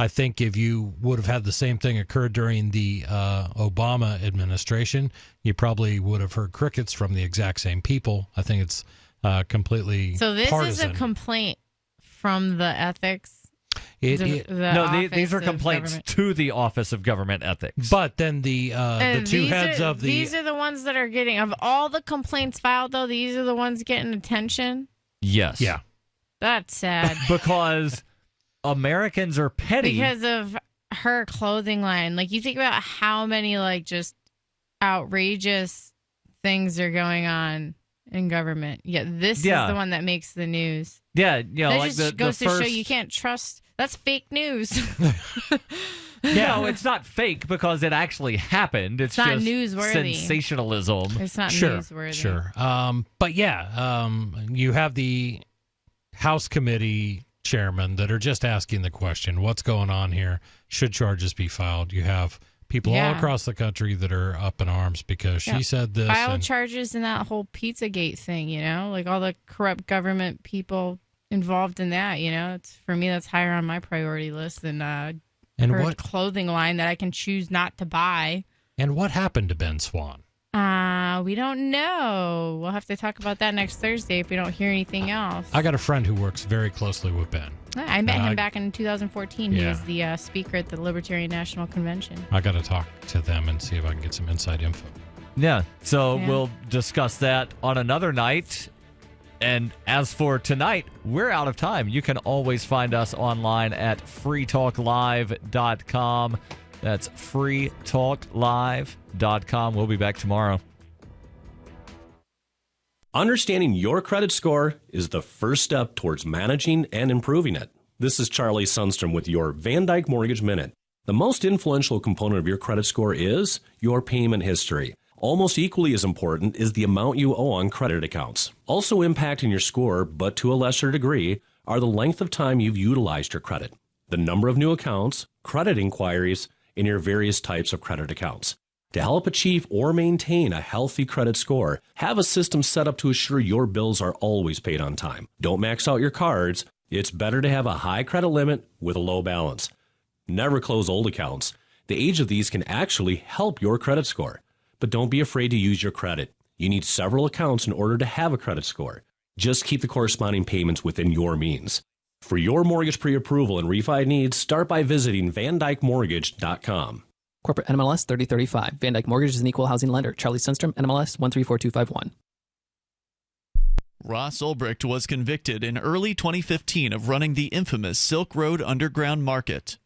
I think if you would have had the same thing occur during the Obama administration, you probably would have heard crickets from the exact same people. I think it's completely So this partisan. is a complaint from the ethics. These are complaints to the Office of Government Ethics. But then the two heads of the... These are the ones that are getting... Of all the complaints filed, though, these are the ones getting attention? Yes. Yeah. That's sad. Because Americans are petty. Because of her clothing line. Like, you think about how many, just outrageous things are going on in government. Yeah, this is the one that makes the news. Yeah, that just goes to show you can't trust... That's fake news. No, it's not fake because it actually happened. It's not just newsworthy. Sensationalism. It's not newsworthy. Sure. But yeah, you have the House committee chairmen that are just asking the question, what's going on here? Should charges be filed? You have people all across the country that are up in arms because she said this. File charges in that whole Pizzagate thing, like all the corrupt government people involved in that, for me, that's higher on my priority list than her clothing line that I can choose not to buy. And what happened to Ben Swan? We don't know. We'll have to talk about that next Thursday if we don't hear anything else. I got a friend who works very closely with Ben. I met him back in 2014. He was the speaker at the Libertarian National Convention. I got to talk to them and see if I can get some inside info. Yeah, so we'll discuss that on another night. And as for tonight, we're out of time. You can always find us online at freetalklive.com. That's freetalklive.com. We'll be back tomorrow. Understanding your credit score is the first step towards managing and improving it. This is Charlie Sundstrom with your Van Dyke Mortgage Minute. The most influential component of your credit score is your payment history. Almost equally as important is the amount you owe on credit accounts. Also impacting your score, but to a lesser degree, are the length of time you've utilized your credit, the number of new accounts, credit inquiries, and your various types of credit accounts. To help achieve or maintain a healthy credit score, have a system set up to assure your bills are always paid on time. Don't max out your cards. It's better to have a high credit limit with a low balance. Never close old accounts. The age of these can actually help your credit score. But don't be afraid to use your credit. You need several accounts in order to have a credit score. Just keep the corresponding payments within your means. For your mortgage pre-approval and refi needs, start by visiting vandykemortgage.com. Corporate NMLS 3035. Van Dyke Mortgage is an equal housing lender. Charlie Sundstrom, NMLS 134251. Ross Ulbricht was convicted in early 2015 of running the infamous Silk Road Underground Market.